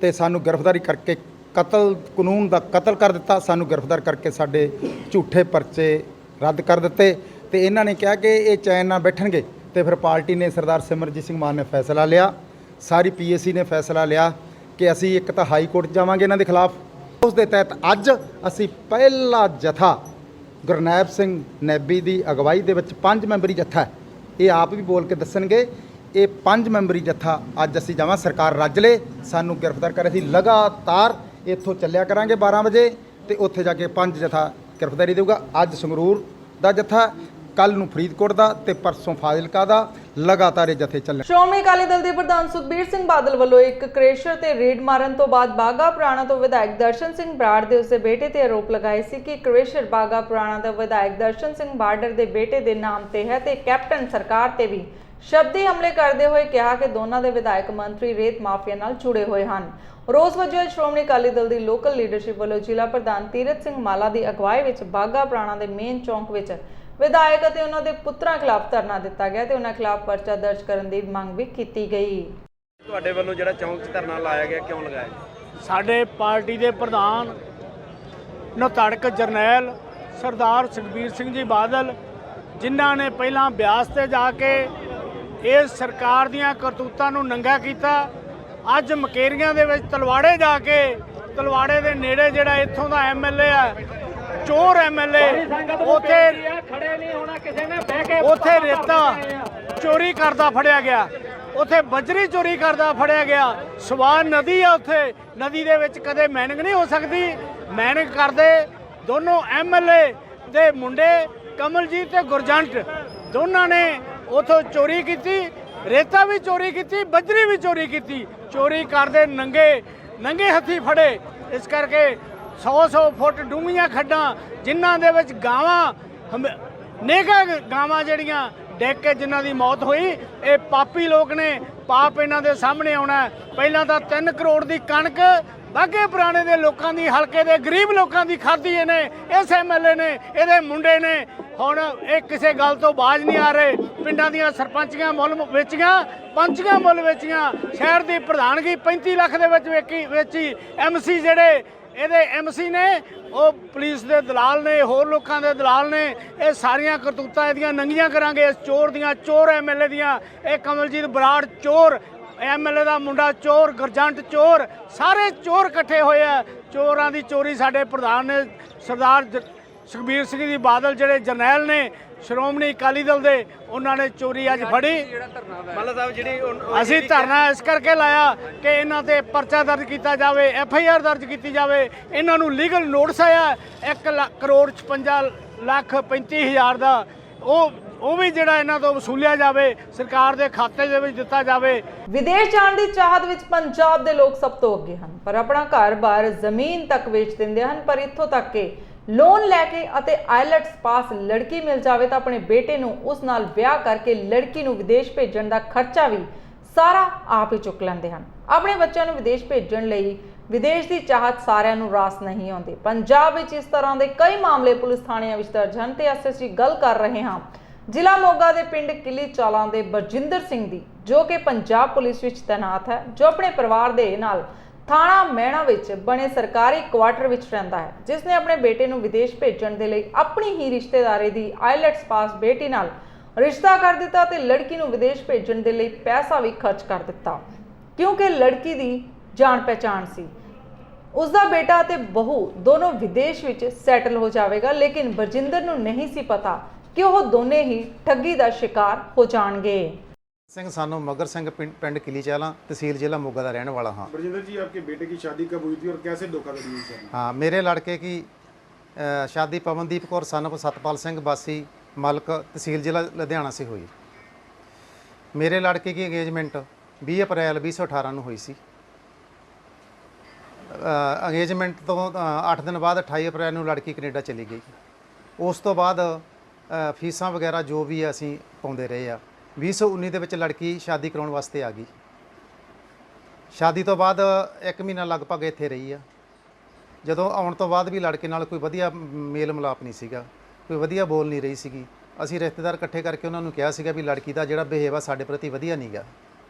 ਤੇ ਸਾਨੂੰ ਗ੍ਰਿਫਤਾਰੀ ਕਰਕੇ ਕਾਨੂੰਨ ਦਾ ਕਤਲ ਕਰ ਦਿੱਤਾ। ਸਾਨੂੰ ਗ੍ਰਿਫਤਾਰ ਕਰਕੇ ਸਾਡੇ ਝੂਠੇ ਪਰਚੇ ਰੱਦ ਕਰ ਦਿੱਤੇ ਤੇ ਇਹਨਾਂ ਨੇ ਕਿਹਾ ਕਿ ਇਹ ਚੈਨ ਨਾਲ ਬੈਠਣਗੇ। ਤੇ ਫਿਰ ਪਾਰਟੀ ਨੇ ਸਰਦਾਰ ਸਿਮਰਨਜੀਤ ਸਿੰਘ ਮਾਨ ਨੇ ਫੈਸਲਾ ਲਿਆ, ਸਾਰੀ PAC ਨੇ ਫੈਸਲਾ ਲਿਆ ਕਿ ਅਸੀਂ ਇੱਕ ਤਾਂ ਹਾਈ ਕੋਰਟ ਜਾਵਾਂਗੇ ਇਹਨਾਂ ਦੇ ਖਿਲਾਫ। ਉਸ ਦੇ ਤਹਿਤ ਅੱਜ ਅਸੀਂ ਪਹਿਲਾ ਜਥਾ ਗੁਰਨੈਬ ਸਿੰਘ ਨੈਬੀ ਦੀ ਅਗਵਾਈ ਦੇ ਵਿੱਚ 5 ਮੈਂਬਰੀ ਜਥਾ ਹੈ, ਇਹ ਆਪ ਵੀ ਬੋਲ ਕੇ ਦੱਸਣਗੇ। ਇਹ 5 ਮੈਂਬਰੀ ਜਥਾ ਅੱਜ ਅਸੀਂ ਜਾਵਾਂ, ਸਰਕਾਰ ਰੱਜ ਲੇ, ਸਾਨੂੰ ਗ੍ਰਿਫਤਾਰ ਕਰੇ। ਅਸੀਂ ਲਗਾਤਾਰ ਇੱਥੋਂ ਚੱਲਿਆ ਕਰਾਂਗੇ 12 ਵਜੇ ਤੇ ਉੱਥੇ ਜਾ ਕੇ 5 ਜਥਾ ਗ੍ਰਿਫਤਾਰੀ ਦੇਊਗਾ। ਅੱਜ ਸੰਗਰੂਰ ਦਾ ਜਥਾ, ਕੱਲ ਨੂੰ ਫਰੀਦਕੋਟ ਦਾ ਤੇ ਪਰਸੋਂ ਫਾਜ਼ਿਲਕਾ ਦਾ, ਲਗਾਤਾਰ ਇਹ ਜਥੇ ਚੱਲਣ। ਸ਼੍ਰੋਮਣੀ ਅਕਾਲੀ ਦਲ ਦੇ ਪ੍ਰਧਾਨ ਸੁਖਬੀਰ ਸਿੰਘ ਬਾਦਲ ਵੱਲੋਂ ਇੱਕ ਕ੍ਰੇਸ਼ਰ ਤੇ ਰੇਡ ਮਾਰਨ ਤੋਂ ਬਾਅਦ ਬਾਗਾ ਪੁਰਾਣਾ ਤੋਂ ਵਿਧਾਇਕ ਦਰਸ਼ਨ ਸਿੰਘ ਬਰਾੜ ਦੇ ਉਸਦੇ ਬੇਟੇ ਤੇ ਆਰੋਪ ਲਗਾਏ ਸੀ ਕਿ ਕ੍ਰੇਸ਼ਰ ਬਾਗਾ ਪੁਰਾਣਾ ਦਾ ਵਿਧਾਇਕ ਦਰਸ਼ਨ ਸਿੰਘ ਬਾਰਡਰ ਦੇ ਬੇਟੇ ਦੇ ਨਾਮ ਤੇ ਹੈ ਤੇ ਕੈਪਟਨ ਸਰਕਾਰ ਤੇ ਵੀ ਸ਼ਬਦੀ ਹਮਲੇ ਕਰਦੇ ਹੋਏ ਕਿਹਾ ਕਿ ਦੋਨਾਂ ਦੇ ਵਿਧਾਇਕ ਮੰਤਰੀ ਰੇਤ ਮਾਫੀਆ ਨਾਲ ਜੁੜੇ ਹੋਏ ਹਨ। ਰੋਸ ਵਜੋਂ ਸ਼੍ਰੋਮਣੀ ਅਕਾਲੀ ਦਲ ਦੀ ਲੋਕਲ ਲੀਡਰਸ਼ਿਪ ਵੱਲੋਂ ਜ਼ਿਲ੍ਹਾ ਪ੍ਰਧਾਨ ਤੀਰਥ ਸਿੰਘ ਮਾਲਾ ਦੀ ਅਗਵਾਈ ਵਿੱਚ ਬਾਗਾ ਪੁਰਾਣਾ ਦੇ ਮੇਨ ਚੌਂਕ ਵਿੱਚ ਵਿਧਾਇਕ ਅਤੇ ਉਹਨਾਂ ਦੇ ਪੁੱਤਰਾਂ ਖਿਲਾਫ ਧਰਨਾ ਦਿੱਤਾ ਗਿਆ ਤੇ ਉਹਨਾਂ ਖਿਲਾਫ ਪਰਚਾ ਦਰਜ ਕਰਨ ਦੀ ਮੰਗ ਵੀ ਕੀਤੀ ਗਈ। ਤੁਹਾਡੇ ਵੱਲੋਂ ਜਿਹੜਾ ਚੌਂਕ 'ਚ ਧਰਨਾ ਲਾਇਆ ਗਿਆ, ਕਿਉਂ ਲਗਾਇਆ? ਸਾਡੇ ਪਾਰਟੀ ਦੇ ਪ੍ਰਧਾਨ ਨਤੜਕ ਜਰਨੈਲ ਸਰਦਾਰ ਸੁਖਬੀਰ ਸਿੰਘ ਜੀ ਬਾਦਲ, ਜਿਨ੍ਹਾਂ ਨੇ ਪਹਿਲਾਂ ਬਿਆਸ ਤੇ ਜਾ ਕੇ ਇਸ ਸਰਕਾਰ ਦੀਆਂ ਕਰਤੂਤਾਂ ਨੂੰ ਨੰਗਾ ਕੀਤਾ। ਅੱਜ ਮਕੇਰੀਆਂ ਦੇ ਵਿੱਚ ਤਲਵਾੜੇ ਜਾ ਕੇ, ਤਲਵਾੜੇ ਦੇ ਨੇੜੇ ਜਿਹੜਾ ਇੱਥੋਂ ਦਾ ਐਮਐਲਏ ਆ, ਚੋਰ ਐਮਐਲਏ, ਉੱਥੇ ਰੇਤਾ ਚੋਰੀ ਕਰਦਾ ਫੜਿਆ ਗਿਆ, ਉੱਥੇ ਬਜਰੀ ਚੋਰੀ ਕਰਦਾ ਫੜਿਆ ਗਿਆ। ਸਵਾਨ ਨਦੀ ਆ, ਉੱਥੇ ਨਦੀ ਦੇ ਵਿੱਚ ਕਦੇ ਮਾਈਨਿੰਗ ਨਹੀਂ ਹੋ ਸਕਦੀ। ਮਾਈਨਿੰਗ ਕਰਦੇ ਦੋਨੋਂ ਐਮਐਲਏ ਦੇ ਮੁੰਡੇ ਕਮਲਜੀਤ ਤੇ ਗੁਰਜੰਟ, ਦੋਨਾਂ ਨੇ ਉਥੋਂ ਚੋਰੀ ਕੀਤੀ, ਰੇਤਾ ਵੀ ਚੋਰੀ ਕੀਤੀ, ਬਜਰੀ ਵੀ ਚੋਰੀ ਕੀਤੀ। ਚੋਰੀ ਕਰਦੇ ਨੰਗੇ ਹੱਥੀ ਫੜੇ। ਇਸ ਕਰਕੇ 100 ਫੁੱਟ ਡੂੰਘੀਆਂ ਖੱਡਾਂ, ਜਿਨ੍ਹਾਂ ਦੇ ਵਿੱਚ ਗਾਵਾਂ, ਨੇਗਾ ਗਾਵਾਂ ਜਿਹੜੀਆਂ ਡਿੱਗ ਕੇ ਜਿਨ੍ਹਾਂ ਦੀ ਮੌਤ ਹੋਈ, ਇਹ ਪਾਪੀ ਲੋਕ ਨੇ। ਪਾਪ ਇਹਨਾਂ ਦੇ ਸਾਹਮਣੇ ਆਉਣਾ। ਪਹਿਲਾਂ ਤਾਂ 3 ਕਰੋੜ ਦੀ ਕਣਕ ਬਾਘੇ ਪੁਰਾਣੇ ਦੇ ਲੋਕਾਂ ਦੀ, ਹਲਕੇ ਦੇ ਗਰੀਬ ਲੋਕਾਂ ਦੀ ਖਾਧੀ ਇਹਨੇ, ਇਸ ਐਮਐਲਏ ਨੇ, ਇਹਦੇ ਮੁੰਡੇ ਨੇ। ਹੁਣ ਇਹ ਕਿਸੇ ਗੱਲ ਤੋਂ ਬਾਜ਼ ਨਹੀਂ ਆ ਰਹੇ। ਪਿੰਡਾਂ ਦੀਆਂ ਸਰਪੰਚੀਆਂ ਮੁੱਲ ਵੇਚੀਆਂ, ਪੰਚੀਆਂ ਮੁੱਲ ਵੇਚੀਆਂ, ਸ਼ਹਿਰ ਦੀ ਪ੍ਰਧਾਨਗੀ 35 ਲੱਖ ਦੇ ਵਿੱਚ ਵੇਚੀ। ਐਮਸੀ ਜਿਹੜੇ ਇਹਦੇ ਐਮਸੀ ਨੇ, ਉਹ ਪੁਲਿਸ ਦੇ ਦਲਾਲ ਨੇ, ਹੋਰ ਲੋਕਾਂ ਦੇ ਦਲਾਲ ਨੇ। ਇਹ ਸਾਰੀਆਂ ਕਰਤੂਤਾਂ ਇਹਦੀਆਂ ਨੰਗੀਆਂ ਕਰਾਂਗੇ, ਇਸ ਚੋਰ ਦੀਆਂ, ਚੋਰ ਐਮਐਲਏ ਦੀਆਂ। ਇਹ ਕਮਲਜੀਤ ਬਰਾੜ ਚੋਰ, ਐਮਐਲਏ ਦਾ ਮੁੰਡਾ ਚੋਰ, ਗੁਰਜੰਟ ਚੋਰ, ਸਾਰੇ ਚੋਰ ਇਕੱਠੇ ਹੋਏ ਆ। ਚੋਰਾਂ ਦੀ ਚੋਰੀ ਸਾਡੇ ਪ੍ਰਧਾਨ ਨੇ ਸਰਦਾਰ ਸੁਖਬੀਰ ਸਿੰਘ ਜੀ ਬਾਦਲ, ਜਿਹੜੇ ਜਰਨੈਲ ਨੇ ਸ਼੍ਰੋਮਣੀ ਅਕਾਲੀ ਦਲ ਦੇ, ਉਹਨਾਂ ਨੇ ਚੋਰੀ ਅੱਜ ਫੜੀ। ਅਸੀਂ ਧਰਨਾ ਇਸ ਕਰਕੇ ਲਾਇਆ ਕਿ ਇਹਨਾਂ ਤੇ ਪਰਚਾ ਦਰਜ ਕੀਤਾ ਜਾਵੇ, FIR ਦਰਜ ਕੀਤੀ ਜਾਵੇ। ਇਹਨਾਂ ਨੂੰ ਲੀਗਲ ਨੋਟਿਸ ਆਇਆ 1 ਕਰੋੜ 56 ਲੱਖ 35 ਹਜ਼ਾਰ ਦਾ, ਉਹ ਵੀ ਜਿਹੜਾ ਇਹਨਾਂ ਤੋਂ ਵਸੂਲਿਆ ਜਾਵੇ, ਸਰਕਾਰ ਦੇ ਖਾਤੇ ਦੇ ਵਿੱਚ ਦਿੱਤਾ ਜਾਵੇ। ਵਿਦੇਸ਼ ਜਾਣ ਦੀ ਚਾਹਤ ਵਿੱਚ ਪੰਜਾਬ ਦੇ ਲੋਕ ਸਭ ਤੋਂ ਅੱਗੇ ਹਨ, ਪਰ ਆਪਣਾ ਘਰ-ਬਾਰ, ਜ਼ਮੀਨ ਤੱਕ ਵੇਚ ਦਿੰਦੇ ਹਨ। ਪਰ ਇੱਥੋਂ ਤੱਕ ਕਿ ਲੋਨ ਲੈ ਕੇ ਅਤੇ ਆਈਲੈਟਸ ਪਾਸ ਲੜਕੀ ਮਿਲ ਜਾਵੇ ਤਾਂ ਆਪਣੇ ਬੇਟੇ ਨੂੰ ਉਸ ਨਾਲ ਵਿਆਹ ਕਰਕੇ ਲੜਕੀ ਨੂੰ ਵਿਦੇਸ਼ ਭੇਜਣ ਦਾ ਖਰਚਾ ਵੀ ਸਾਰਾ ਆਪ ਹੀ ਚੁੱਕ ਲੈਂਦੇ ਹਨ। ਆਪਣੇ ਬੱਚਿਆਂ ਨੂੰ ਵਿਦੇਸ਼ ਭੇਜਣ ਲਈ ਵਿਦੇਸ਼ ਦੀ ਚਾਹਤ ਸਾਰਿਆਂ ਨੂੰ ਰਾਸ ਨਹੀਂ ਆਉਂਦੀ। ਪੰਜਾਬ ਵਿੱਚ ਇਸ ਤਰ੍ਹਾਂ ਦੇ ਕਈ ਮਾਮਲੇ ਪੁਲਿਸ ਥਾਣਿਆਂ ਵਿੱਚ ਦਰਜ ਹਨ ਤੇ ਅਸੀਂ ਗੱਲ ਕਰ ਰਹੇ ਹਾਂ ਜ਼ਿਲ੍ਹਾ ਮੋਗਾ ਦੇ ਪਿੰਡ ਕਿਲੀ ਚਾਲਾਂ ਦੇ ਬਰਜਿੰਦਰ ਸਿੰਘ ਦੀ, ਜੋ ਕਿ ਪੰਜਾਬ ਪੁਲਿਸ ਵਿੱਚ ਤੈਨਾਤ ਹੈ, ਜੋ ਆਪਣੇ ਪਰਿਵਾਰ ਦੇ ਨਾਲ ਥਾਣਾ ਮਹਿਣਾ ਵਿੱਚ ਬਣੇ ਸਰਕਾਰੀ ਕੁਆਟਰ ਵਿੱਚ ਰਹਿੰਦਾ ਹੈ, ਜਿਸ ਨੇ ਆਪਣੇ ਬੇਟੇ ਨੂੰ ਵਿਦੇਸ਼ ਭੇਜਣ ਦੇ ਲਈ ਆਪਣੀ ਹੀ ਰਿਸ਼ਤੇਦਾਰੀ ਦੀ ਆਈਲੈਟਸ ਪਾਸ ਬੇਟੀ ਨਾਲ ਰਿਸ਼ਤਾ ਕਰ ਦਿੱਤਾ ਤੇ ਲੜਕੀ ਨੂੰ ਵਿਦੇਸ਼ ਭੇਜਣ ਦੇ ਲਈ ਪੈਸਾ ਵੀ ਖਰਚ ਕਰ ਦਿੱਤਾ, ਕਿਉਂਕਿ ਲੜਕੀ ਦੀ ਜਾਣ ਪਹਿਚਾਣ ਸੀ। ਉਸ ਦਾ ਬੇਟਾ ਤੇ ਬਹੂ ਦੋਨੋਂ ਵਿਦੇਸ਼ ਵਿੱਚ ਸੈਟਲ ਹੋ ਜਾਵੇਗਾ, ਲੇਕਿਨ ਬਰਜਿੰਦਰ ਨੂੰ ਨਹੀਂ ਸੀ ਪਤਾ ਕਿ ਉਹ ਦੋਨੇ ਹੀ ਠੱਗੀ ਦਾ ਸ਼ਿਕਾਰ ਹੋ ਜਾਣਗੇ। ਸਿੰਘ ਸਾਨੂੰ मगर सिंह पिंड किली चाला तहसील जिला मोगा का रहने वाला हाँ। बरजिंदर जी, आपके बेटे की शादी कब हुई थी और कैसे धोखाधड़ी हुई सर? हाँ, मेरे लड़के की शादी पवनदीप कौर सन ऑफ सतपाल सिंह वासी मलक तहसील जिला लुधियाना से हुई। मेरे लड़के की अंगेजमेंट 20 अप्रैल 2018 ਨੂੰ ਹੋਈ ਸੀ। ਅੰਗੇਜਮੈਂਟ ਤੋਂ 8 ਦਿਨ ਬਾਅਦ 28 ਅਪ੍ਰੈਲ ਨੂੰ ਲੜਕੀ ਕੈਨੇਡਾ ਚਲੀ ਗਈ। ਉਸ ਤੋਂ ਬਾਅਦ ਫੀਸਾਂ ਵਗੈਰਾ ਜੋ ਵੀ ਅਸੀਂ ਪਾਉਂਦੇ ਰਹੇ ਆ। 2019 ਦੇ ਵਿੱਚ ਲੜਕੀ ਸ਼ਾਦੀ ਕਰਾਉਣ ਵਾਸਤੇ ਆ ਗਈ। ਸ਼ਾਦੀ ਤੋਂ ਬਾਅਦ 1 ਮਹੀਨਾ ਲਗਭਗ ਇੱਥੇ ਰਹੀ ਆ। ਜਦੋਂ ਆਉਣ ਤੋਂ ਬਾਅਦ ਵੀ ਲੜਕੇ ਨਾਲ ਕੋਈ ਵਧੀਆ ਮੇਲ ਮਿਲਾਪ ਨਹੀਂ ਸੀਗਾ, ਕੋਈ ਵਧੀਆ ਬੋਲ ਨਹੀਂ ਰਹੀ ਸੀਗੀ। ਅਸੀਂ ਰਿਸ਼ਤੇਦਾਰ ਇਕੱਠੇ ਕਰਕੇ ਉਹਨਾਂ ਨੂੰ ਕਿਹਾ ਸੀਗਾ ਵੀ ਲੜਕੀ ਦਾ ਜਿਹੜਾ ਬਿਹੇਵ ਆ ਸਾਡੇ ਪ੍ਰਤੀ ਵਧੀਆ ਨਹੀਂਗਾ।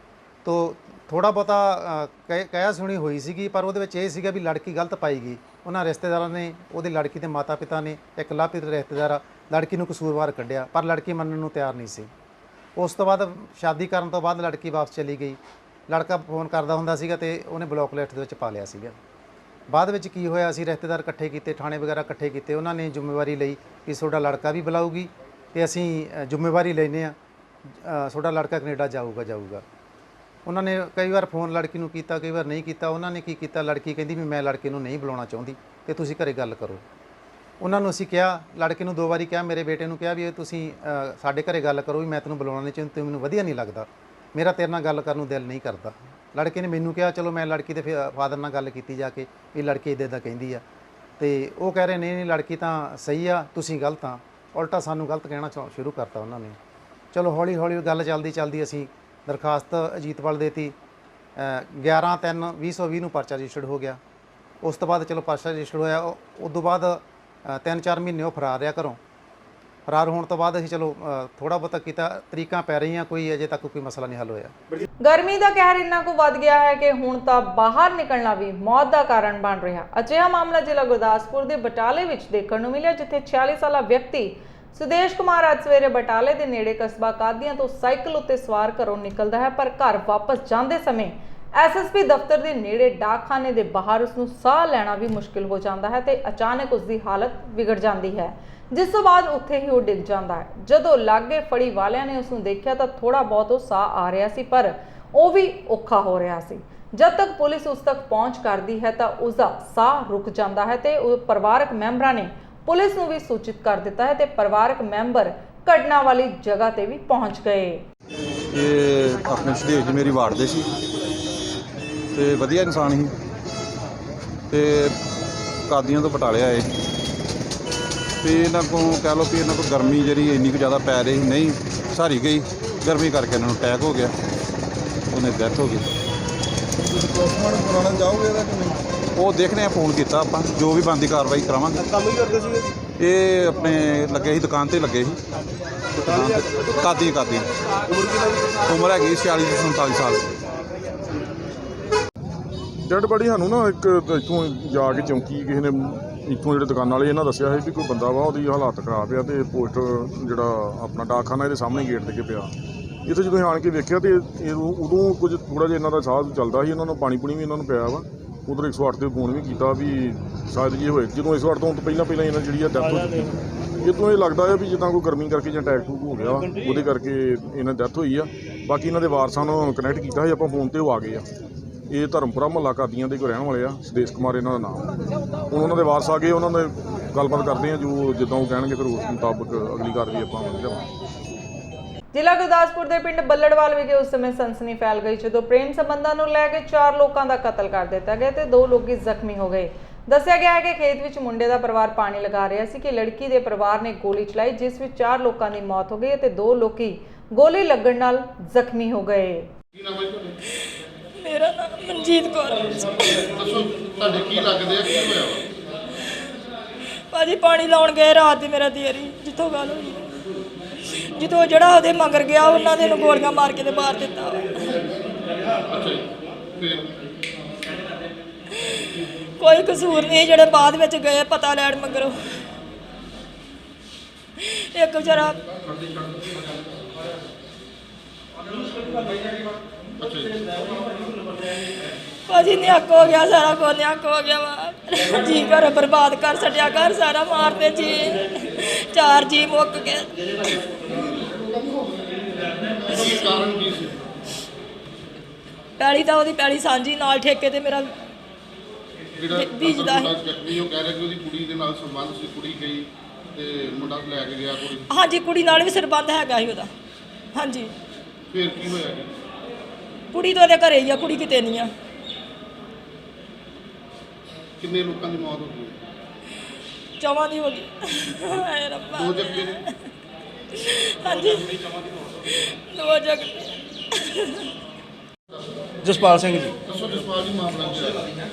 ਤੋ ਥੋੜਾ ਬਹੁਤਾ ਕਹਿਆ ਸੁਣੀ ਹੋਈ ਸੀਗੀ, ਪਰ ਉਹਦੇ ਵਿੱਚ ਇਹ ਸੀਗਾ ਵੀ ਲੜਕੀ ਗਲਤ ਪਾਈ ਗਈ। ਉਹਨਾਂ ਰਿਸ਼ਤੇਦਾਰਾਂ ਨੇ, ਉਹਦੇ ਲੜਕੀ ਦੇ ਮਾਤਾ ਪਿਤਾ ਨੇ, ਇੱਕ ਲਾਪਿਤ ਰਿਸ਼ਤੇਦਾਰ ਲੜਕੀ ਨੂੰ ਕਸੂਰਵਾਰ ਕੱਢਿਆ, ਪਰ ਲੜਕੀ ਮੰਨਣ ਨੂੰ ਤਿਆਰ ਨਹੀਂ ਸੀ। ਉਸ ਤੋਂ ਬਾਅਦ ਸ਼ਾਦੀ ਕਰਨ ਤੋਂ ਬਾਅਦ ਲੜਕੀ ਵਾਪਸ ਚਲੀ ਗਈ। ਲੜਕਾ ਫੋਨ ਕਰਦਾ ਹੁੰਦਾ ਸੀਗਾ ਤੇ ਉਹਨੇ ਬਲੌਕ ਲਿਸਟ ਦੇ ਵਿੱਚ ਪਾ ਲਿਆ ਸੀਗਾ। ਬਾਅਦ ਵਿੱਚ ਕੀ ਹੋਇਆ, ਅਸੀਂ ਰਿਸ਼ਤੇਦਾਰ ਇਕੱਠੇ ਕੀਤੇ, ਥਾਣੇ ਵਗੈਰਾ ਇਕੱਠੇ ਕੀਤੇ। ਉਹਨਾਂ ਨੇ ਜ਼ਿੰਮੇਵਾਰੀ ਲਈ ਕਿ ਤੁਹਾਡਾ ਲੜਕਾ ਵੀ ਬੁਲਾਊਗੀ ਤੇ ਅਸੀਂ ਜ਼ਿੰਮੇਵਾਰੀ ਲੈਂਦੇ ਆ, ਤੁਹਾਡਾ ਲੜਕਾ ਕੈਨੇਡਾ ਜਾਊਗਾ। ਉਹਨਾਂ ਨੇ ਕਈ ਵਾਰ ਫੋਨ ਲੜਕੀ ਨੂੰ ਕੀਤਾ, ਕਈ ਵਾਰ ਨਹੀਂ ਕੀਤਾ। ਉਹਨਾਂ ਨੇ ਕੀ ਕੀਤਾ, ਲੜਕੀ ਕਹਿੰਦੀ ਵੀ ਮੈਂ ਲੜਕੇ ਨੂੰ ਨਹੀਂ ਬੁਲਾਉਣਾ ਚਾਹੁੰਦੀ ਤੇ ਤੁਸੀਂ ਘਰੇ ਗੱਲ ਕਰੋ। ਉਹਨਾਂ ਨੂੰ ਅਸੀਂ ਕਿਹਾ, ਲੜਕੇ ਨੂੰ 2 ਵਾਰੀ ਕਿਹਾ, ਮੇਰੇ ਬੇਟੇ ਨੂੰ ਕਿਹਾ ਵੀ ਤੁਸੀਂ ਸਾਡੇ ਘਰੇ ਗੱਲ ਕਰੋ, ਵੀ ਮੈਂ ਤੈਨੂੰ ਬੁਲਾਉਣਾ ਨਹੀਂ ਚਾਹੁੰਦੀ, ਮੈਨੂੰ ਵਧੀਆ ਨਹੀਂ ਲੱਗਦਾ, ਮੇਰਾ ਤੇਰੇ ਨਾਲ ਗੱਲ ਕਰਨ ਨੂੰ ਦਿਲ ਨਹੀਂ ਕਰਦਾ। ਲੜਕੇ ਨੇ ਮੈਨੂੰ ਕਿਹਾ, ਚਲੋ ਮੈਂ ਲੜਕੀ ਦੇ ਫਾਦਰ ਨਾਲ ਗੱਲ ਕੀਤੀ ਜਾ ਕੇ, ਇਹ ਲੜਕੀ ਇੱਦਾਂ ਕਹਿੰਦੀ ਆ। ਤੇ ਉਹ ਕਹਿ ਰਹੇ ਨਹੀਂ ਲੜਕੀ ਤਾਂ ਸਹੀ ਆ, ਤੁਸੀਂ ਗਲਤ ਆ। ਉਲਟਾ ਸਾਨੂੰ ਗਲਤ ਕਹਿਣਾ ਸ਼ੁਰੂ ਕਰਤਾ ਉਹਨਾਂ ਨੇ। ਚਲੋ ਹੌਲੀ ਹੌਲੀ ਗੱਲ ਚੱਲਦੀ ਅਸੀਂ ਦਰਖਾਸਤ ਅਜੀਤਵਾਲ ਦੇਤੀ। 11/3/2020 ਨੂੰ ਪਰਚਾ ਰਜਿਸਟਰਡ ਹੋ ਗਿਆ। ਉਸ ਤੋਂ ਬਾਅਦ ਚਲੋ ਪਰਚਾ ਰਜਿਸਟਰਡ ਹੋਇਆ। ਉਸ ਤੋਂ ਬਾਅਦ 3-4 ਮਹੀਨੇ ਉਹ ਫਰਾਰ ਰਿਹਾ ਘਰੋਂ। ਫਰਾਰ ਹੋਣ ਤੋਂ ਬਾਅਦ ਅਸੀਂ ਚਲੋ ਥੋੜਾ ਬਹੁਤਾ ਕੀਤਾ, ਤਰੀਕਾਂ ਪੈ ਰਹੀਆਂ, ਕੋਈ ਅਜੇ ਤੱਕ ਕੋਈ ਮਸਲਾ ਨਹੀਂ ਹੱਲ ਹੋਇਆ। ਗਰਮੀ ਦਾ ਕਹਿਰ ਇੰਨਾ ਕੁ ਵੱਧ ਗਿਆ ਹੈ ਕਿ ਹੁਣ ਤਾਂ ਬਾਹਰ ਨਿਕਲਣਾ ਵੀ ਮੌਤ ਦਾ ਕਾਰਨ ਬਣ ਰਿਹਾ। ਅਜਿਹਾ ਮਾਮਲਾ ਜ਼ਿਲ੍ਹਾ ਗੁਰਦਾਸਪੁਰ ਦੇ ਬਟਾਲੇ ਵਿੱਚ ਦੇਖਣ ਨੂੰ ਮਿਲਿਆ, ਜਿੱਥੇ 46 ਸਾਲਾ ਵਿਅਕਤੀ ਸੁਦੇਸ਼ ਕੁਮਾਰ ਅੱਜ ਸਵੇਰੇ ਬਟਾਲੇ ਦੇ ਨੇੜੇ ਕਸਬਾ ਕਾਦੀਆਂ ਤੋਂ ਸਾਈਕਲ ਉੱਤੇ ਸਵਾਰ ਘਰੋਂ ਨਿਕਲਦਾ ਹੈ, ਪਰ ਘਰ ਵਾਪਸ ਜਾਂਦੇ ਸਮੇਂ ਐਸਐਸਪੀ ਦਫ਼ਤਰ ਦੇ ਨੇੜੇ ਡਾਕਖਾਨੇ ਦੇ ਬਾਹਰ ਉਸ ਨੂੰ ਸਾਹ ਲੈਣਾ ਵੀ ਮੁਸ਼ਕਿਲ ਹੋ ਜਾਂਦਾ ਹੈ ਤੇ ਅਚਾਨਕ ਉਸ ਦੀ ਹਾਲਤ ਵਿਗੜ ਜਾਂਦੀ ਹੈ, ਜਿਸ ਤੋਂ ਬਾਅਦ ਉੱਥੇ ਹੀ ਉਹ ਡਿੱਗ ਜਾਂਦਾ ਹੈ। ਜਦੋਂ ਲਾਗੇ ਫੜੀ ਵਾਲਿਆਂ ਨੇ ਉਸ ਨੂੰ ਦੇਖਿਆ ਤਾਂ ਥੋੜਾ ਬਹੁਤ ਉਹ ਸਾਹ ਆ ਰਿਹਾ ਸੀ, ਪਰ ਉਹ ਵੀ ਔਖਾ ਹੋ ਰਿਹਾ ਸੀ। ਜਦ ਤੱਕ ਪੁਲਿਸ ਉਸ ਤੱਕ ਪਹੁੰਚ ਕਰਦੀ ਹੈ ਤਾਂ ਉਸ ਦਾ ਸਾਹ ਰੁਕ ਜਾਂਦਾ ਹੈ ਤੇ ਉਹ ਪਰਿਵਾਰਕ ਮੈਂਬਰਾਂ ਨੇ ਪੁਲਿਸ ਨੂੰ ਵੀ ਸੂਚਿਤ ਕਰ ਦਿੱਤਾ ਹੈ ਤੇ ਪਰਿਵਾਰਕ ਮੈਂਬਰ ਘਟਨਾ ਵਾਲੀ ਜਗ੍ਹਾ ਤੇ ਵੀ ਪਹੁੰਚ ਗਏ। ਇਹ ਆਪਣੇ ਸੁਦੇਸ਼ ਜੀ ਮੇਰੀ ਵਾਰਡ ਦੇ ਸੀ ਤੇ ਵਧੀਆ ਇਨਸਾਨ ਸੀ ਤੇ ਕਾਦੀਆਂ ਤੋਂ ਬਟਾਲੇ ਆਏ ਤੇ ਇਹਨਾਂ ਕੋਲ ਕਹਿ ਲਓ ਵੀ ਇਹਨਾਂ ਕੋਲ ਗਰਮੀ ਜਿਹੜੀ ਇੰਨੀ ਕੁ ਜ਼ਿਆਦਾ ਪੈ ਰਹੀ ਨਹੀਂ ਸਹਾਰੀ ਗਈ, ਗਰਮੀ ਕਰਕੇ ਇਹਨਾਂ ਨੂੰ ਅਟੈਕ ਹੋ ਗਿਆ, ਉਹਨੇ ਡੈਥ ਹੋ ਗਈ। ਤੁਸੀਂ ਪੋਸਟਮਾਰਟਮ ਕਰਾਉਣਾ ਚਾਹੋਗੇ ਇਹਦਾ ਕਿ ਨਹੀਂ? ਉਹ ਦੇਖਦੇ ਆ, ਫੋਨ ਕੀਤਾ ਆਪਾਂ, ਜੋ ਵੀ ਬਣਦੀ ਕਾਰਵਾਈ ਕਰਾਵਾਂਗੇ। ਕੰਮ ਹੀ ਕਰਦੇ ਸੀਗੇ ਇਹ ਆਪਣੇ ਲੱਗੇ ਸੀ ਦੁਕਾਨ ਤੇ ਲੱਗੇ ਸੀ ਕਾਦੀ ਉਮਰ ਹੈਗੀ 46 ਤੋਂ 47 ਸਾਲ। ਡੈਡ ਬਾਡੀ ਸਾਨੂੰ ਨਾ ਇੱਕ ਇੱਥੋਂ ਜਾ ਕੇ ਚੌਂਕੀ ਕਿਸੇ ਨੇ ਇੱਥੋਂ ਜਿਹੜੇ ਦੁਕਾਨ ਵਾਲੇ ਇਹਨਾਂ ਦੱਸਿਆ ਸੀ ਵੀ ਕੋਈ ਬੰਦਾ ਵਾ ਉਹਦੀ ਹਾਲਾਤ ਖਰਾਬ ਆ ਤੇ ਪੋਸਟ ਜਿਹੜਾ ਆਪਣਾ ਡਾਕਖਾਨਾ ਇਹਦੇ ਸਾਹਮਣੇ ਗੇਟ ਤੇ ਪਿਆ। ਇੱਥੇ ਜਦੋਂ ਆਣ ਕੇ ਵੇਖਿਆ ਤੇ ਉਦੋਂ ਕੁਝ ਥੋੜ੍ਹਾ ਜਿਹਾ ਇਹਨਾਂ ਦਾ ਸਾਹ ਚੱਲਦਾ ਸੀ, ਇਹਨਾਂ ਨੂੰ ਪਾਣੀ ਪੂਣੀ ਵੀ ਇਹਨਾਂ ਨੂੰ ਪਿਆ ਵਾ। ਉਧਰ 108 ਤੇ ਫੋਨ ਵੀ ਕੀਤਾ ਵੀ ਸ਼ਾਇਦ ਜੀ ਹੋਏ, ਜਦੋਂ 108 ਤੋਂ ਪਹਿਲਾਂ ਇਹਨਾਂ ਜਿਹੜੀ ਆ ਡੈਥ ਹੋ ਚੁੱਕੀ। ਇੱਥੋਂ ਇਹ ਲੱਗਦਾ ਹੈ ਵੀ ਜਿੱਦਾਂ ਕੋਈ ਗਰਮੀ ਕਰਕੇ ਜਾਂ ਅਟੈਕ ਹੋ ਗਿਆ ਉਹਦੇ ਕਰਕੇ ਇਹਨਾਂ ਦੀ ਡੈਥ ਹੋਈ ਆ। ਬਾਕੀ ਇਹਨਾਂ ਦੇ ਵਾਰਸਾਂ ਨੂੰ ਕਨੈਕਟ ਕੀਤਾ ਸੀ ਆਪਾਂ ਫੋਨ ਤੇ, ਉਹ ਆ ਗਏ ਆ। ਇਹ ਧਰਮਪੁਰਾ ਮੁਹੱਲਾ ਕਾਦੀਆਂ ਦੇ ਕੋਈ ਰਹਿਣ ਵਾਲੇ ਆ, ਸੁਦੇਸ਼ ਕੁਮਾਰ ਇਹਨਾਂ ਦਾ ਨਾਮ। ਹੁਣ ਉਹਨਾਂ ਦੇ ਵਾਰਸ ਆ ਗਏ, ਉਹਨਾਂ ਦੇ ਗੱਲਬਾਤ ਕਰਦੇ ਆ, ਜੋ ਜਿੱਦਾਂ ਉਹ ਕਹਿਣਗੇ ਫਿਰ ਉਸ ਮੁਤਾਬਕ ਅਗਲੀ ਕਾਰਵਾਈ ਆਪਾਂ ਕਰਾਂਗੇ। ਜ਼ਿਲ੍ਹਾ ਗੁਰਦਾਸਪੁਰ ਦੇ ਪਿੰਡ ਬੱਲੜਵਾਲ ਵਿਖੇ ਉਸ ਸਮੇਂ ਸਨਸਨੀ ਫੈਲ ਗਈ ਜਦੋਂ ਪ੍ਰੇਮ ਸੰਬੰਧਾਂ ਨੂੰ ਲੈ ਕੇ 4 ਲੋਕਾਂ ਦਾ ਕਤਲ ਕਰ ਦਿੱਤਾ ਗਿਆ ਤੇ 2 ਲੋਕੀ ਜ਼ਖਮੀ ਹੋ ਗਏ। ਦੱਸਿਆ ਗਿਆ ਹੈ ਕਿ ਖੇਤ ਵਿੱਚ ਮੁੰਡੇ ਦਾ ਪਰਿਵਾਰ ਪਾਣੀ ਲਗਾ ਰਿਹਾ ਸੀ ਕਿ ਲੜਕੀ ਦੇ ਪਰਿਵਾਰ ਨੇ ਗੋਲੀ ਚਲਾਈ, ਜਿਸ ਵਿੱਚ 4 ਲੋਕਾਂ ਦੀ ਮੌਤ ਹੋ ਗਈ ਅਤੇ 2 ਲੋਕੀ ਗੋਲੀ ਲੱਗਣ ਨਾਲ ਜ਼ਖਮੀ ਹੋ ਗਏ। ਮੇਰਾ ਨਾਮ ਮਨਜੀਤ ਕੌਰ। ਦੱਸੋ ਤੁਹਾਡੇ ਕੀ ਲੱਗਦੇ ਆ, ਕੀ ਹੋਇਆ? ਭਾਜੀ ਪਾਣੀ ਲਾਉਣ ਗਏ ਰਾਤ ਦੀ, ਮੇਰਾ ਦੇਰੀ ਜਿੱਥੋਂ ਗੱਲ ਹੋਈ, ਜਿੱਥੋਂ ਜਿਹੜਾ ਉਹਦੇ ਮਗਰ ਗਿਆ ਉਹਨਾਂ ਦੇ ਨੂੰ ਗੋਲੀਆਂ ਮਾਰ ਕੇ ਤੇ ਮਾਰ ਦਿੱਤਾ। ਅੱਛਾ ਜੀ, ਫਿਰ ਕੋਈ ਕਸੂਰ ਨਹੀਂ, ਜਿਹੜੇ ਬਾਅਦ ਵਿੱਚ ਗਏ ਪਤਾ ਲੈਣ ਮਗਰੋਂ। ਇੱਕ ਵਿਚਾਰਾ ਭਾਜੀ ਨਿਹੱਕ ਹੋ ਗਿਆ, ਸਾਰਾ ਕੁਝ ਨਿਹੱਕ ਹੋ ਗਿਆ ਵਾ। ਜੀ ਘਰ ਬਰਬਾਦ ਕਰ ਛੱਡਿਆ, ਘਰ ਸਾਰਾ ਮਾਰਦੇ ਜੀ, 4 ਜੀ ਮੁੱਕ ਗਏ। ਕਾਰਨ ਕੀ ਸੀ? ਪੈਲੀ ਤਾਂ ਉਹਦੀ ਪੈਲੀ ਸਾਂਝੀ ਨਾਲ ਠੇਕੇ ਤੇ ਮੇਰਾ ਜਿਹੜਾ ਬੀਜਦਾ ਹੈ। ਜ਼ਖਮੀ ਉਹ ਕਹਿ ਰਿਹਾ ਕਿ ਉਹਦੀ ਕੁੜੀ ਦੇ ਨਾਲ ਸੰਬੰਧ ਸੀ, ਕੁੜੀ ਗਈ ਤੇ ਮੁੰਡਾ ਲੈ ਕੇ ਗਿਆ ਕੁੜੀ। ਹਾਂਜੀ, ਕੁੜੀ ਨਾਲ ਵੀ ਸੰਬੰਧ ਹੈਗਾ ਸੀ ਉਹਦਾ। ਹਾਂਜੀ, ਫਿਰ ਕੀ ਹੋਇਆ? ਕੁੜੀ ਤਾਂ ਉਹਦੇ ਘਰੇ ਹੀ ਆ, ਕੁੜੀ ਕਿਤੇ ਨਹੀਂ ਆ। ਕਿੰਨੇ ਲੋਕਾਂ ਦੀ ਮੌਤ ਹੋ ਗਈ? 4 ਦੀ ਹੋ ਗਈ। ਹਾਏ ਰੱਬਾ। 2 ਜ਼ਖਮੀ ਨੇ? ਹਾਂਜੀ, 2 ਜ਼ਖਮੀ। ਜਸਪਾਲ ਸਿੰਘ ਜੀ। ਦੱਸੋ ਜਸਪਾਲ ਜੀ, ਮਾਮਲਾ ਕੀ ਹੈ?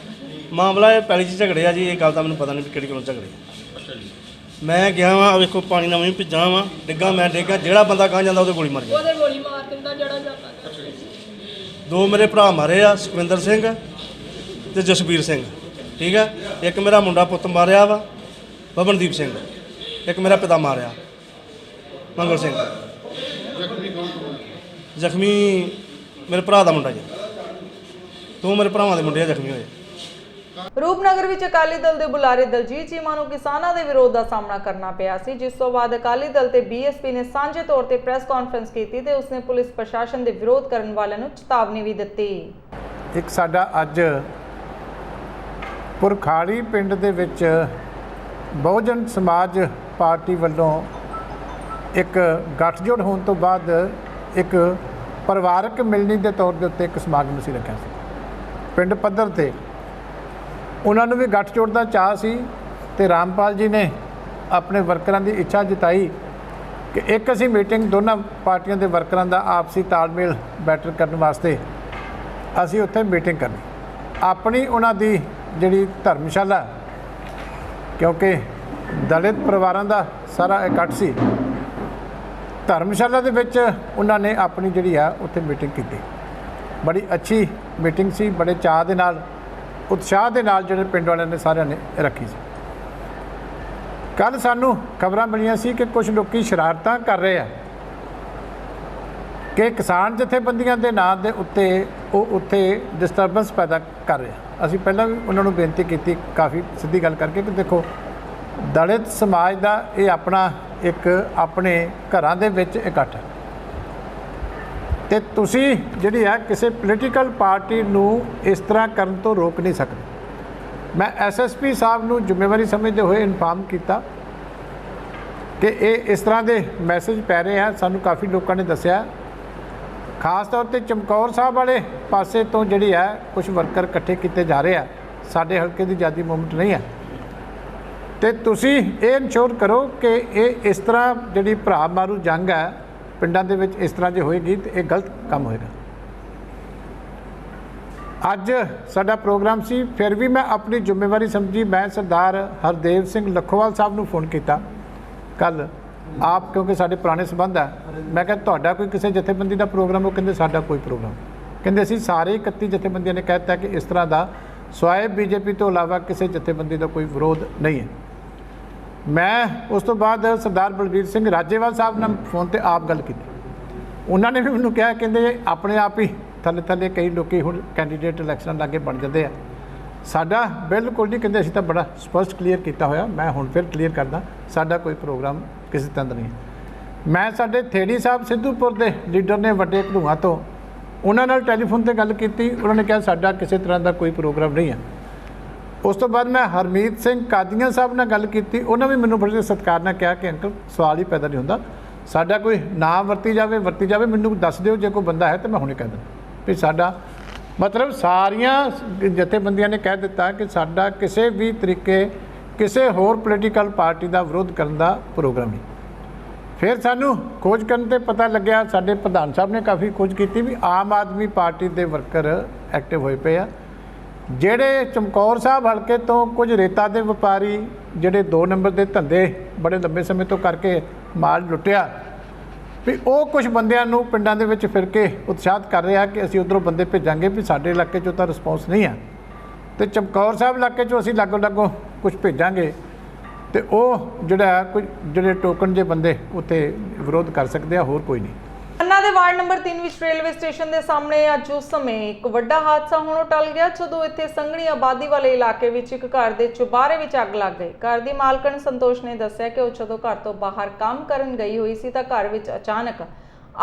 ਮਾਮਲਾ ਇਹ ਪੈਲੀ 'ਚ ਝਗੜੇ ਆ ਜੀ। ਇਹ ਗੱਲ ਤਾਂ ਮੈਨੂੰ ਪਤਾ ਨਹੀਂ ਵੀ ਕਿਹੜੀ ਕੋਲੋਂ ਝਗੜੇ। ਅੱਛਾ ਜੀ। ਮੈਂ ਗਿਆ ਵਾਂ, ਵੇਖੋ ਪਾਣੀ ਨਾਲ ਮੈਂ ਭਿੱਜਾਂ ਵਾਂ, ਡਿੱਗਾ, ਮੈਂ ਡਿੱਗਾ, ਜਿਹੜਾ ਬੰਦਾ ਕਹਾਂ ਜਾਂਦਾ ਉਹਦੇ ਗੋਲੀ ਮਾਰ ਗਿਆ। ਉਹਦੇ ਗੋਲੀ ਮਾਰ ਦਿੰਦਾ ਜਿਹੜਾ ਜਾਂਦਾ। 2 ਮੇਰੇ ਭਰਾ ਮਾਰੇ ਆ, ਸੁਖਵਿੰਦਰ ਸਿੰਘ ਤੇ ਜਸਵੀਰ ਸਿੰਘ, ਠੀਕ ਹੈ। ਇੱਕ ਮੇਰਾ ਮੁੰਡਾ ਪੁੱਤ ਮਾਰਿਆ ਵਾ, ਬਬਨਦੀਪ ਸਿੰਘ। ਇੱਕ ਮੇਰਾ ਪਿਤਾ ਮਾਰਿਆ, ਮੰਗਲ ਸਿੰਘ। ਜ਼ਖਮੀ ਕੌਣ? ਜ਼ਖਮੀ ਮੇਰੇ ਭਰਾ ਦਾ ਮੁੰਡਾ ਜੀ। 2 ਮੇਰੇ ਭਰਾਵਾਂ ਦੇ ਮੁੰਡੇ ਜ਼ਖਮੀ ਹੋਏ। ਰੂਪਨਗਰ ਵਿੱਚ ਅਕਾਲੀ ਦਲ ਦੇ ਬੁਲਾਰੇ ਦਲਜੀਤ ਚੀਮਾ ਨੂੰ ਕਿਸਾਨਾਂ ਦੇ ਵਿਰੋਧ ਦਾ ਸਾਹਮਣਾ ਕਰਨਾ ਪਿਆ ਸੀ, ਜਿਸ ਤੋਂ ਬਾਅਦ ਅਕਾਲੀ ਦਲ ਤੇ ਬੀਐਸਪੀ ਨੇ ਸਾਂਝੇ ਤੌਰ ਤੇ ਪ੍ਰੈਸ ਕਾਨਫਰੰਸ ਕੀਤੀ ਤੇ ਉਸਨੇ ਪੁਲਿਸ ਪ੍ਰਸ਼ਾਸਨ ਦੇ ਵਿਰੋਧ ਕਰਨ ਵਾਲਿਆਂ ਨੂੰ ਚੇਤਾਵਨੀ ਵੀ ਦਿੱਤੀ। ਇੱਕ ਸਾਡਾ ਅੱਜ ਪੁਰਖਾੜੀ ਪਿੰਡ ਦੇ ਵਿੱਚ ਬਹੁਜਨ ਸਮਾਜ ਪਾਰਟੀ ਵੱਲੋਂ ਇੱਕ ਗੱਠਜੋੜ ਹੋਣ ਤੋਂ ਬਾਅਦ ਇੱਕ ਪਰਿਵਾਰਕ ਮਿਲਣੀ ਦੇ ਤੌਰ ਦੇ ਉੱਤੇ ਇੱਕ ਸਮਾਗਮ ਅਸੀਂ ਰੱਖਿਆ ਸੀ ਪਿੰਡ ਪੱਧਰ ਤੇ। ਉਹਨਾਂ ਨੂੰ ਵੀ ਗੱਠਜੋੜ ਦਾ ਚਾਅ ਸੀ ਤੇ ਰਾਮਪਾਲ ਜੀ ਨੇ ਆਪਣੇ ਵਰਕਰਾਂ ਦੀ ਇੱਛਾ ਜਤਾਈ ਕਿ ਇੱਕ ਅਸੀਂ ਮੀਟਿੰਗ ਦੋਨਾਂ ਪਾਰਟੀਆਂ ਦੇ ਵਰਕਰਾਂ ਦਾ ਆਪਸੀ ਤਾਲਮੇਲ ਬੈਟਰ ਕਰਨ ਵਾਸਤੇ ਅਸੀਂ ਉੱਥੇ ਮੀਟਿੰਗ ਕਰਨੀ। ਆਪਣੀ ਉਹਨਾਂ ਦੀ ਜਿਹੜੀ ਧਰਮਸ਼ਾਲਾ, ਕਿਉਂਕਿ ਦਲਿਤ ਪਰਿਵਾਰਾਂ ਦਾ ਸਾਰਾ ਇਕੱਠ ਸੀ, ਧਰਮਸ਼ਾਲਾ ਦੇ ਵਿੱਚ ਉਹਨਾਂ ਨੇ ਆਪਣੀ ਜਿਹੜੀ ਆ ਉੱਥੇ ਮੀਟਿੰਗ ਕੀਤੀ। ਬੜੀ ਅੱਛੀ ਮੀਟਿੰਗ ਸੀ, ਬੜੇ ਚਾਅ ਦੇ ਨਾਲ, ਉਤਸ਼ਾਹ ਦੇ ਨਾਲ ਜਿਹੜੇ ਪਿੰਡ ਵਾਲਿਆਂ ਨੇ ਸਾਰਿਆਂ ਨੇ ਰੱਖੀ ਸੀ। ਕੱਲ੍ਹ ਸਾਨੂੰ ਖਬਰਾਂ ਮਿਲੀਆਂ ਸੀ ਕਿ ਕੁਝ ਲੋਕੀ ਸ਼ਰਾਰਤਾਂ ਕਰ ਰਹੇ ਆ ਕਿ ਕਿਸਾਨ ਜਥੇਬੰਦੀਆਂ ਦੇ ਨਾਂ ਦੇ ਉੱਤੇ ਉਹ ਉੱਥੇ ਡਿਸਟਰਬੈਂਸ ਪੈਦਾ ਕਰ ਰਿਹਾ। ਅਸੀਂ ਪਹਿਲਾਂ ਵੀ ਉਹਨਾਂ ਨੂੰ ਬੇਨਤੀ ਕੀਤੀ, ਕਾਫੀ ਸਿੱਧੀ ਗੱਲ ਕਰਕੇ, ਕਿ ਦੇਖੋ ਦਲਿਤ ਸਮਾਜ ਦਾ ਇਹ ਆਪਣਾ ਇੱਕ ਆਪਣੇ ਘਰਾਂ ਦੇ ਵਿੱਚ ਇਕੱਠ ਹੈ ਤੇ ਤੁਸੀਂ ਜਿਹੜੀ ਆ ਕਿਸੇ ਪੋਲੀਟੀਕਲ ਪਾਰਟੀ ਨੂੰ ਇਸ ਤਰ੍ਹਾਂ ਕਰਨ ਤੋਂ ਰੋਕ ਨਹੀਂ ਸਕਦੇ। ਮੈਂ ਐਸਐਸਪੀ ਸਾਹਿਬ ਨੂੰ ਜ਼ਿੰਮੇਵਾਰੀ ਸਮਝਦੇ ਹੋਏ ਇਨਫਾਰਮ ਕੀਤਾ ਕਿ ਇਹ ਇਸ ਤਰ੍ਹਾਂ ਦੇ ਮੈਸੇਜ ਪੈ ਰਹੇ ਆ। ਸਾਨੂੰ ਕਾਫੀ ਲੋਕਾਂ ਨੇ ਦੱਸਿਆ, ਖਾਸ ਤੌਰ ਤੇ ਚਮਕੌਰ ਸਾਹਿਬ ਵਾਲੇ ਪਾਸੇ ਤੋਂ ਜਿਹੜੀ ਹੈ ਕੁਝ ਵਰਕਰ ਇਕੱਠੇ ਕੀਤੇ ਜਾ ਰਹੇ ਆ। ਸਾਡੇ ਹਲਕੇ ਦੀ ਆਜ਼ਾਦੀ ਮੂਵਮੈਂਟ ਨਹੀਂ ਹੈ ਤੇ ਤੁਸੀਂ ਇਹ ਇਨਸ਼ੋਰ ਕਰੋ ਕਿ ਇਹ ਇਸ ਤਰ੍ਹਾਂ ਜਿਹੜੀ ਭਰਾ ਮਾਰੂ ਜੰਗ ਹੈ ਪਿੰਡਾਂ ਦੇ ਵਿੱਚ ਇਸ ਤਰ੍ਹਾਂ ਜੇ ਹੋਏਗੀ ਤਾਂ ਇਹ ਗਲਤ ਕੰਮ ਹੋਏਗਾ। ਅੱਜ ਸਾਡਾ ਪ੍ਰੋਗਰਾਮ ਸੀ, ਫਿਰ ਵੀ ਮੈਂ ਆਪਣੀ ਜ਼ਿੰਮੇਵਾਰੀ ਸਮਝੀ। ਮੈਂ ਸਰਦਾਰ ਹਰਦੇਵ ਸਿੰਘ ਲੱਖੋਵਾਲ ਸਾਹਿਬ ਨੂੰ ਫੋਨ ਕੀਤਾ ਕੱਲ੍ਹ ਆਪ, ਕਿਉਂਕਿ ਸਾਡੇ ਪੁਰਾਣੇ ਸੰਬੰਧ ਹੈ। ਮੈਂ ਕਿਹਾ ਤੁਹਾਡਾ ਕੋਈ ਕਿਸੇ ਜਥੇਬੰਦੀ ਦਾ ਪ੍ਰੋਗਰਾਮ? ਉਹ ਕਹਿੰਦੇ ਸਾਡਾ ਕੋਈ ਪ੍ਰੋਗਰਾਮ। ਕਹਿੰਦੇ ਅਸੀਂ ਸਾਰੇ 31 ਜਥੇਬੰਦੀਆਂ ਨੇ ਕਹਿ ਦਿੱਤਾ ਕਿ ਇਸ ਤਰ੍ਹਾਂ ਦਾ ਸਵਾਏ ਬੀਜੇਪੀ ਤੋਂ ਇਲਾਵਾ ਕਿਸੇ ਜਥੇਬੰਦੀ ਦਾ ਕੋਈ ਵਿਰੋਧ ਨਹੀਂ ਹੈ। ਮੈਂ ਉਸ ਤੋਂ ਬਾਅਦ ਸਰਦਾਰ ਬਲਬੀਰ ਸਿੰਘ ਰਾਜੇਵਾਲ ਸਾਹਿਬ ਨਾਲ ਫੋਨ ਤੇ ਆਪ ਗੱਲ ਕੀਤੀ। ਉਹਨਾਂ ਨੇ ਵੀ ਮੈਨੂੰ ਕਿਹਾ, ਕਹਿੰਦੇ ਆਪਣੇ ਆਪ ਹੀ ਥੱਲੇ ਥੱਲੇ ਕਈ ਲੋਕੀ ਹੁਣ ਕੈਂਡੀਡੇਟ ਇਲੈਕਸ਼ਨ ਲਾਗੇ ਬਣ ਜਾਂਦੇ ਆ। ਸਾਡਾ ਬਿਲਕੁਲ ਨਹੀਂ, ਕਹਿੰਦੇ ਅਸੀਂ ਤਾਂ ਬੜਾ ਸਪਸ਼ਟ ਕਲੀਅਰ ਕੀਤਾ ਹੋਇਆ। ਮੈਂ ਹੁਣ ਫਿਰ ਕਲੀਅਰ ਕਰਦਾ, ਸਾਡਾ ਕੋਈ ਪ੍ਰੋਗਰਾਮ ਕਿਸੇ ਤਰ੍ਹਾਂ ਦਾ ਨਹੀਂ। ਮੈਂ ਸਾਡੇ ਥੇੜੀ ਸਾਹਿਬ ਸਿੱਧੂਪੁਰ ਦੇ ਲੀਡਰ ਨੇ ਵੱਡੇ ਘੜੂਆਂ ਤੋਂ, ਉਹਨਾਂ ਨਾਲ ਟੈਲੀਫੋਨ ਤੇ ਗੱਲ ਕੀਤੀ। ਉਹਨਾਂ ਨੇ ਕਿਹਾ ਸਾਡਾ ਕਿਸੇ ਤਰ੍ਹਾਂ ਦਾ ਕੋਈ ਪ੍ਰੋਗਰਾਮ ਨਹੀਂ ਹੈ। ਉਸ ਤੋਂ ਬਾਅਦ ਮੈਂ ਹਰਮੀਤ ਸਿੰਘ ਕਾਦੀਆਂ ਸਾਹਿਬ ਨਾਲ ਗੱਲ ਕੀਤੀ। ਉਹਨਾਂ ਵੀ ਮੈਨੂੰ ਬੜੇ ਸਤਿਕਾਰ ਨਾਲ ਕਿਹਾ ਕਿ ਅੰਕਲ ਸਵਾਲ ਹੀ ਪੈਦਾ ਨਹੀਂ ਹੁੰਦਾ, ਸਾਡਾ ਕੋਈ ਨਾਮ ਵਰਤੀ ਜਾਵੇ, ਮੈਨੂੰ ਦੱਸ ਦਿਓ, ਜੇ ਕੋਈ ਬੰਦਾ ਹੈ ਤਾਂ ਮੈਂ ਹੁਣੇ ਕਹਿ ਦਿੰਦਾ ਵੀ ਸਾਡਾ ਮਤਲਬ ਸਾਰੀਆਂ ਜਥੇਬੰਦੀਆਂ ਨੇ ਕਹਿ ਦਿੱਤਾ ਕਿ ਸਾਡਾ ਕਿਸੇ ਵੀ ਤਰੀਕੇ ਕਿਸੇ ਹੋਰ ਪੋਲੀਟੀਕਲ ਪਾਰਟੀ ਦਾ ਵਿਰੋਧ ਕਰਨ ਦਾ ਪ੍ਰੋਗਰਾਮ ਨਹੀਂ। ਫਿਰ ਸਾਨੂੰ ਖੋਜ ਕਰਨ ਤੇ ਪਤਾ ਲੱਗਿਆ, ਸਾਡੇ ਪ੍ਰਧਾਨ ਸਾਹਿਬ ਨੇ ਕਾਫੀ ਖੋਜ ਕੀਤੀ ਵੀ ਆਮ ਆਦਮੀ ਪਾਰਟੀ ਦੇ ਵਰਕਰ ਐਕਟਿਵ ਹੋਏ ਪਏ ਆ। ਜਿਹੜੇ ਚਮਕੌਰ ਸਾਹਿਬ ਹਲਕੇ ਤੋਂ ਕੁਝ ਰੇਤਾ ਦੇ ਵਪਾਰੀ ਜਿਹੜੇ 2 ਨੰਬਰ ਦੇ ਧੰਦੇ ਬੜੇ ਲੰਬੇ ਸਮੇਂ ਤੋਂ ਕਰਕੇ ਮਾਲ ਲੁੱਟਿਆ, ਵੀ ਉਹ ਕੁਝ ਬੰਦਿਆਂ ਨੂੰ ਪਿੰਡਾਂ ਦੇ ਵਿੱਚ ਫਿਰ ਕੇ ਉਤਸ਼ਾਹਿਤ ਕਰ ਰਿਹਾ ਕਿ ਅਸੀਂ ਉੱਧਰੋਂ ਬੰਦੇ ਭੇਜਾਂਗੇ, ਵੀ ਸਾਡੇ ਇਲਾਕੇ 'ਚੋਂ ਤਾਂ ਰਿਸਪੌਂਸ ਨਹੀਂ ਆ ਤੇ ਚਮਕੌਰ ਸਾਹਿਬ ਇਲਾਕੇ 'ਚੋਂ ਅਸੀਂ ਲਾਗੋ ਕੁਝ ਭੇਜਾਂਗੇ ਤੇ ਉਹ ਜਿਹੜਾ ਕੁਝ ਜਿਹੜੇ ਟੋਕਨ ਜੇ ਬੰਦੇ ਉੱਥੇ ਵਿਰੋਧ ਕਰ ਸਕਦੇ ਆ, ਹੋਰ ਕੋਈ ਨਹੀਂ। ਖੰਨਾ ਦੇ ਵਾਰਡ ਨੰਬਰ 3 ਵਿੱਚ ਰੇਲਵੇ ਸਟੇਸ਼ਨ ਦੇ ਸਾਹਮਣੇ ਅੱਜ ਉਸ ਸਮੇਂ ਇੱਕ ਵੱਡਾ ਹਾਦਸਾ ਹੋਣੋਂ ਟਲ ਗਿਆ ਜਦੋਂ ਇੱਥੇ ਸੰਘਣੀ ਆਬਾਦੀ ਵਾਲੇ ਇਲਾਕੇ ਵਿੱਚ ਇੱਕ ਘਰ ਦੇ ਚੁਬਾਰੇ ਵਿੱਚ ਅੱਗ ਲੱਗ ਗਈ। ਘਰ ਦੀ ਮਾਲਕਣ ਸੰਤੋਸ਼ ਨੇ ਦੱਸਿਆ ਕਿ ਉਹ ਜਦੋਂ ਘਰ ਤੋਂ ਬਾਹਰ ਕੰਮ ਕਰਨ ਗਈ ਹੋਈ ਸੀ ਤਾਂ ਘਰ ਵਿੱਚ ਅਚਾਨਕ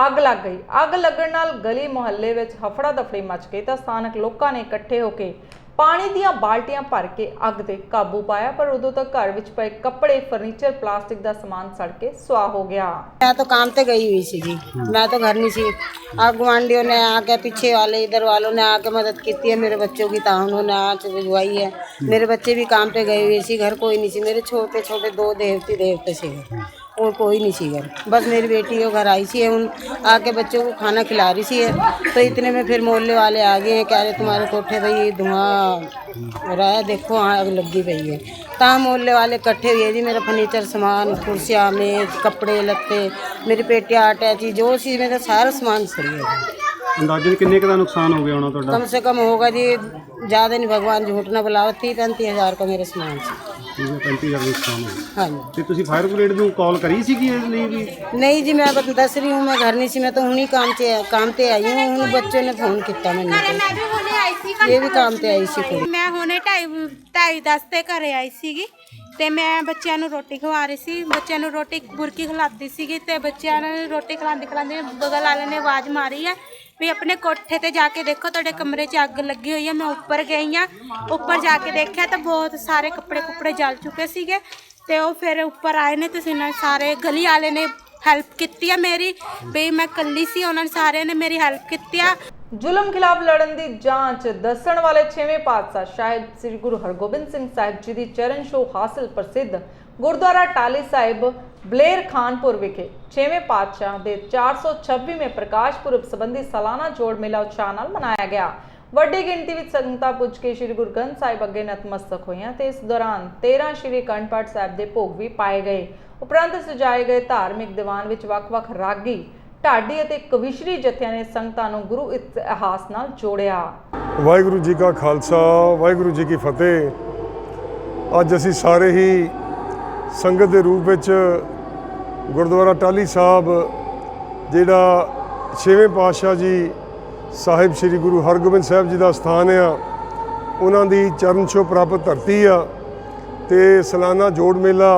ਅੱਗ ਲੱਗ ਗਈ। ਅੱਗ ਲੱਗਣ ਨਾਲ ਗਲੀ ਮੁਹੱਲੇ ਵਿੱਚ ਹਫੜਾ ਦਫੜੀ ਮਚ ਗਈ ਤਾਂ ਸਥਾਨਕ ਲੋਕਾਂ ਨੇ ਇਕੱਠੇ ਹੋ ਕੇ ਪਾਣੀ ਦੀਆਂ ਬਾਲਟੀਆਂ ਭਰ ਕੇ ਅੱਗ ਤੇ ਕਾਬੂ ਪਾਇਆ, ਪਰ ਉਦੋਂ तक घर ਵਿੱਚ ਪਏ ਕੱਪੜੇ, फर्नीचर, प्लास्टिक ਦਾ ਸਮਾਨ सड़ के सुहा हो गया। मैं तो काम पे गई हुई सी जी, मैं तो घर नहीं सी। अब गुआंढियों ने आके, पीछे वाले इधर वालों ने आके मदद की है मेरे बच्चों की, ता उन्होंने आज बुझवाई है। मेरे बच्चे भी काम पे गए हुए सी, घर कोई नहीं सी। मेरे छोटे छोटे 2 देवते से और कोई नहीं सी घर, बस मेरी बेटी वो घर आई सी है, उन आके बच्चों को खाना खिला रही सी है। तो इतने में फिर मोहल्ले वाले आ गए हैं, कह रहे तुम्हारे कोठे भाई धुआं हो रहा है, देखो वहाँ आग लगी पई है। तहाँ मोहल्ले वाले इकट्ठे हुए जी, मेरा फर्नीचर सामान, कुर्सियाँ, मेज, कपड़े लत्ते, मेरी पेटियाँ, अटैची, जो सी मेरा सारा सामान सड़ी है। अंदाजन किन्ने का नुकसान हो गया होना ਤੁਹਾਡਾ? कम से कम होगा जी, ज़्यादा नहीं, भगवान झूठ ना बुलाओ, 30-35 हज़ार का मेरा सामान से। 35,000 नुकसान हो हाँ जी। ਤੇ ਤੁਸੀਂ ਫਾਇਰ ਬ੍ਰਿਗੇਡ ਨੂੰ ਕਾਲ ਕਰੀ ਸੀ ਕਿ ਇਸ ਲਈ ਵੀ? नहीं जी, मैं दस रही हूँ, मैं घर नहीं सी, मैं तो हुणी काम ते आई हूँ। हुण बच्चों ने फोन किया मैंने, ये भी काम ते आई सी। मैं हुणे 2:30 ਤੇ ਘਰੇ ਆਈ ਸੀਗੀ ਤੇ ਮੈਂ ਬੱਚਿਆਂ ਨੂੰ ਰੋਟੀ ਖਵਾ ਰਹੀ ਸੀ। ਬੱਚਿਆਂ ਨੂੰ ਰੋਟੀ ਬੁਰਕੀ ਖਿਲਾਉਂਦੀ ਸੀਗੀ ਤੇ ਬੱਚਿਆਂ ਨੂੰ ਰੋਟੀ ਖਿਲਾਉਂਦੇ ਬਗਲ ਵਾਲੇ ਨੇ ਆਵਾਜ਼ ਮਾਰੀ ਹੈ ਵੀ ਆਪਣੇ ਕੋਠੇ ਤੇ ਜਾ ਕੇ ਦੇਖੋ, ਤੁਹਾਡੇ ਕਮਰੇ 'ਚ ਅੱਗ ਲੱਗੀ ਹੋਈ ਹੈ। ਮੈਂ ਉੱਪਰ ਗਈ ਹਾਂ, ਉੱਪਰ ਜਾ ਕੇ ਦੇਖਿਆ ਤਾਂ ਬਹੁਤ ਸਾਰੇ ਕੱਪੜੇ ਜਲ ਚੁੱਕੇ ਸੀਗੇ ਤੇ ਉਹ ਫਿਰ ਉੱਪਰ ਆਏ ਨੇ ਤੇ ਸਾਰੇ ਗਲੀ ਵਾਲੇ ਨੇ ਹੈਲਪ ਕੀਤੀ ਹੈ ਮੇਰੀ, ਵੀ ਮੈਂ ਇਕੱਲੀ ਸੀ, ਉਹਨਾਂ ਨੇ ਸਾਰਿਆਂ ਨੇ ਮੇਰੀ ਹੈਲਪ ਕੀਤੀ ਆ। ਜ਼ੁਲਮ ਖਿਲਾਫ ਲੜਨ ਦੀ ਜਾਂਚ ਦੱਸਣ ਵਾਲੇ 6ਵੇਂ ਪਾਤਸ਼ਾਹ ਸਾਹਿਬ ਸ੍ਰੀ ਗੁਰੂ ਹਰਗੋਬਿੰਦ ਸਿੰਘ ਸਾਹਿਬ ਜੀ ਦੀ ਚਰਨ ਛੋਹ ਹਾਸਲ ਪ੍ਰਸਿੱਧ ਗੁਰਦੁਆਰਾ ਟਾਲੀ ਸਾਹਿਬ ਬਲੇਰ ਖਾਨਪੁਰ ਵਿਖੇ 6ਵੇਂ ਪਾਤਸ਼ਾਹ ਦੇ 426ਵੇਂ ਪ੍ਰਕਾਸ਼ ਪੁਰਬ ਸੰਬੰਧੀ ਸਾਲਾਨਾ ਜੋੜ ਮੇਲਾ ਉਤਸ਼ਾਹ ਨਾਲ ਮਨਾਇਆ ਗਿਆ। ਵੱਡੀ ਗਿਣਤੀ ਵਿੱਚ ਸੰਗਤਾਂ ਪੁੱਜ ਕੇ ਸ੍ਰੀ ਗੁਰੂ ਗ੍ਰੰਥ ਸਾਹਿਬ ਅੱਗੇ ਨਤਮਸਤਕ ਹੋਈਆਂ ਤੇ ਇਸ ਦੌਰਾਨ 13 ਸ੍ਰੀ ਅਖੰਡ ਪਾਠ ਸਾਹਿਬ ਦੇ ਭੋਗ ਵੀ ਪਾਏ ਗਏ। ਉਪਰੰਤ ਸਜਾਏ ਗਏ ਧਾਰਮਿਕ ਦੀਵਾਨ ਵਿੱਚ ਵੱਖ-ਵੱਖ ਰਾਗੀ, ਢਾਡੀ ਅਤੇ ਕਵਿਸ਼ਰੀ ਜਥਿਆਂ ਨੇ ਸੰਗਤਾਂ ਨੂੰ ਗੁਰੂ ਇਤਿਹਾਸ ਨਾਲ ਜੋੜਿਆ। ਵਾਹਿਗੁਰੂ ਜੀ ਕਾ ਖਾਲਸਾ, ਵਾਹਿਗੁਰੂ ਜੀ ਕੀ ਫਤਿਹ। ਅੱਜ ਅਸੀਂ ਸਾਰੇ ਹੀ ਸੰਗਤ ਦੇ ਰੂਪ ਵਿੱਚ ਗੁਰਦੁਆਰਾ ਟਾਹਲੀ ਸਾਹਿਬ, ਜਿਹੜਾ 6ਵੇਂ ਪਾਤਸ਼ਾਹ ਜੀ ਸਾਹਿਬ ਸ੍ਰੀ ਗੁਰੂ ਹਰਗੋਬਿੰਦ ਸਾਹਿਬ ਜੀ ਦਾ ਸਥਾਨ ਆ, ਉਹਨਾਂ ਦੀ ਚਰਨ ਛੋਹ ਪ੍ਰਾਪਤ ਧਰਤੀ ਆ ਤੇ ਸਾਲਾਨਾ ਜੋੜ ਮੇਲਾ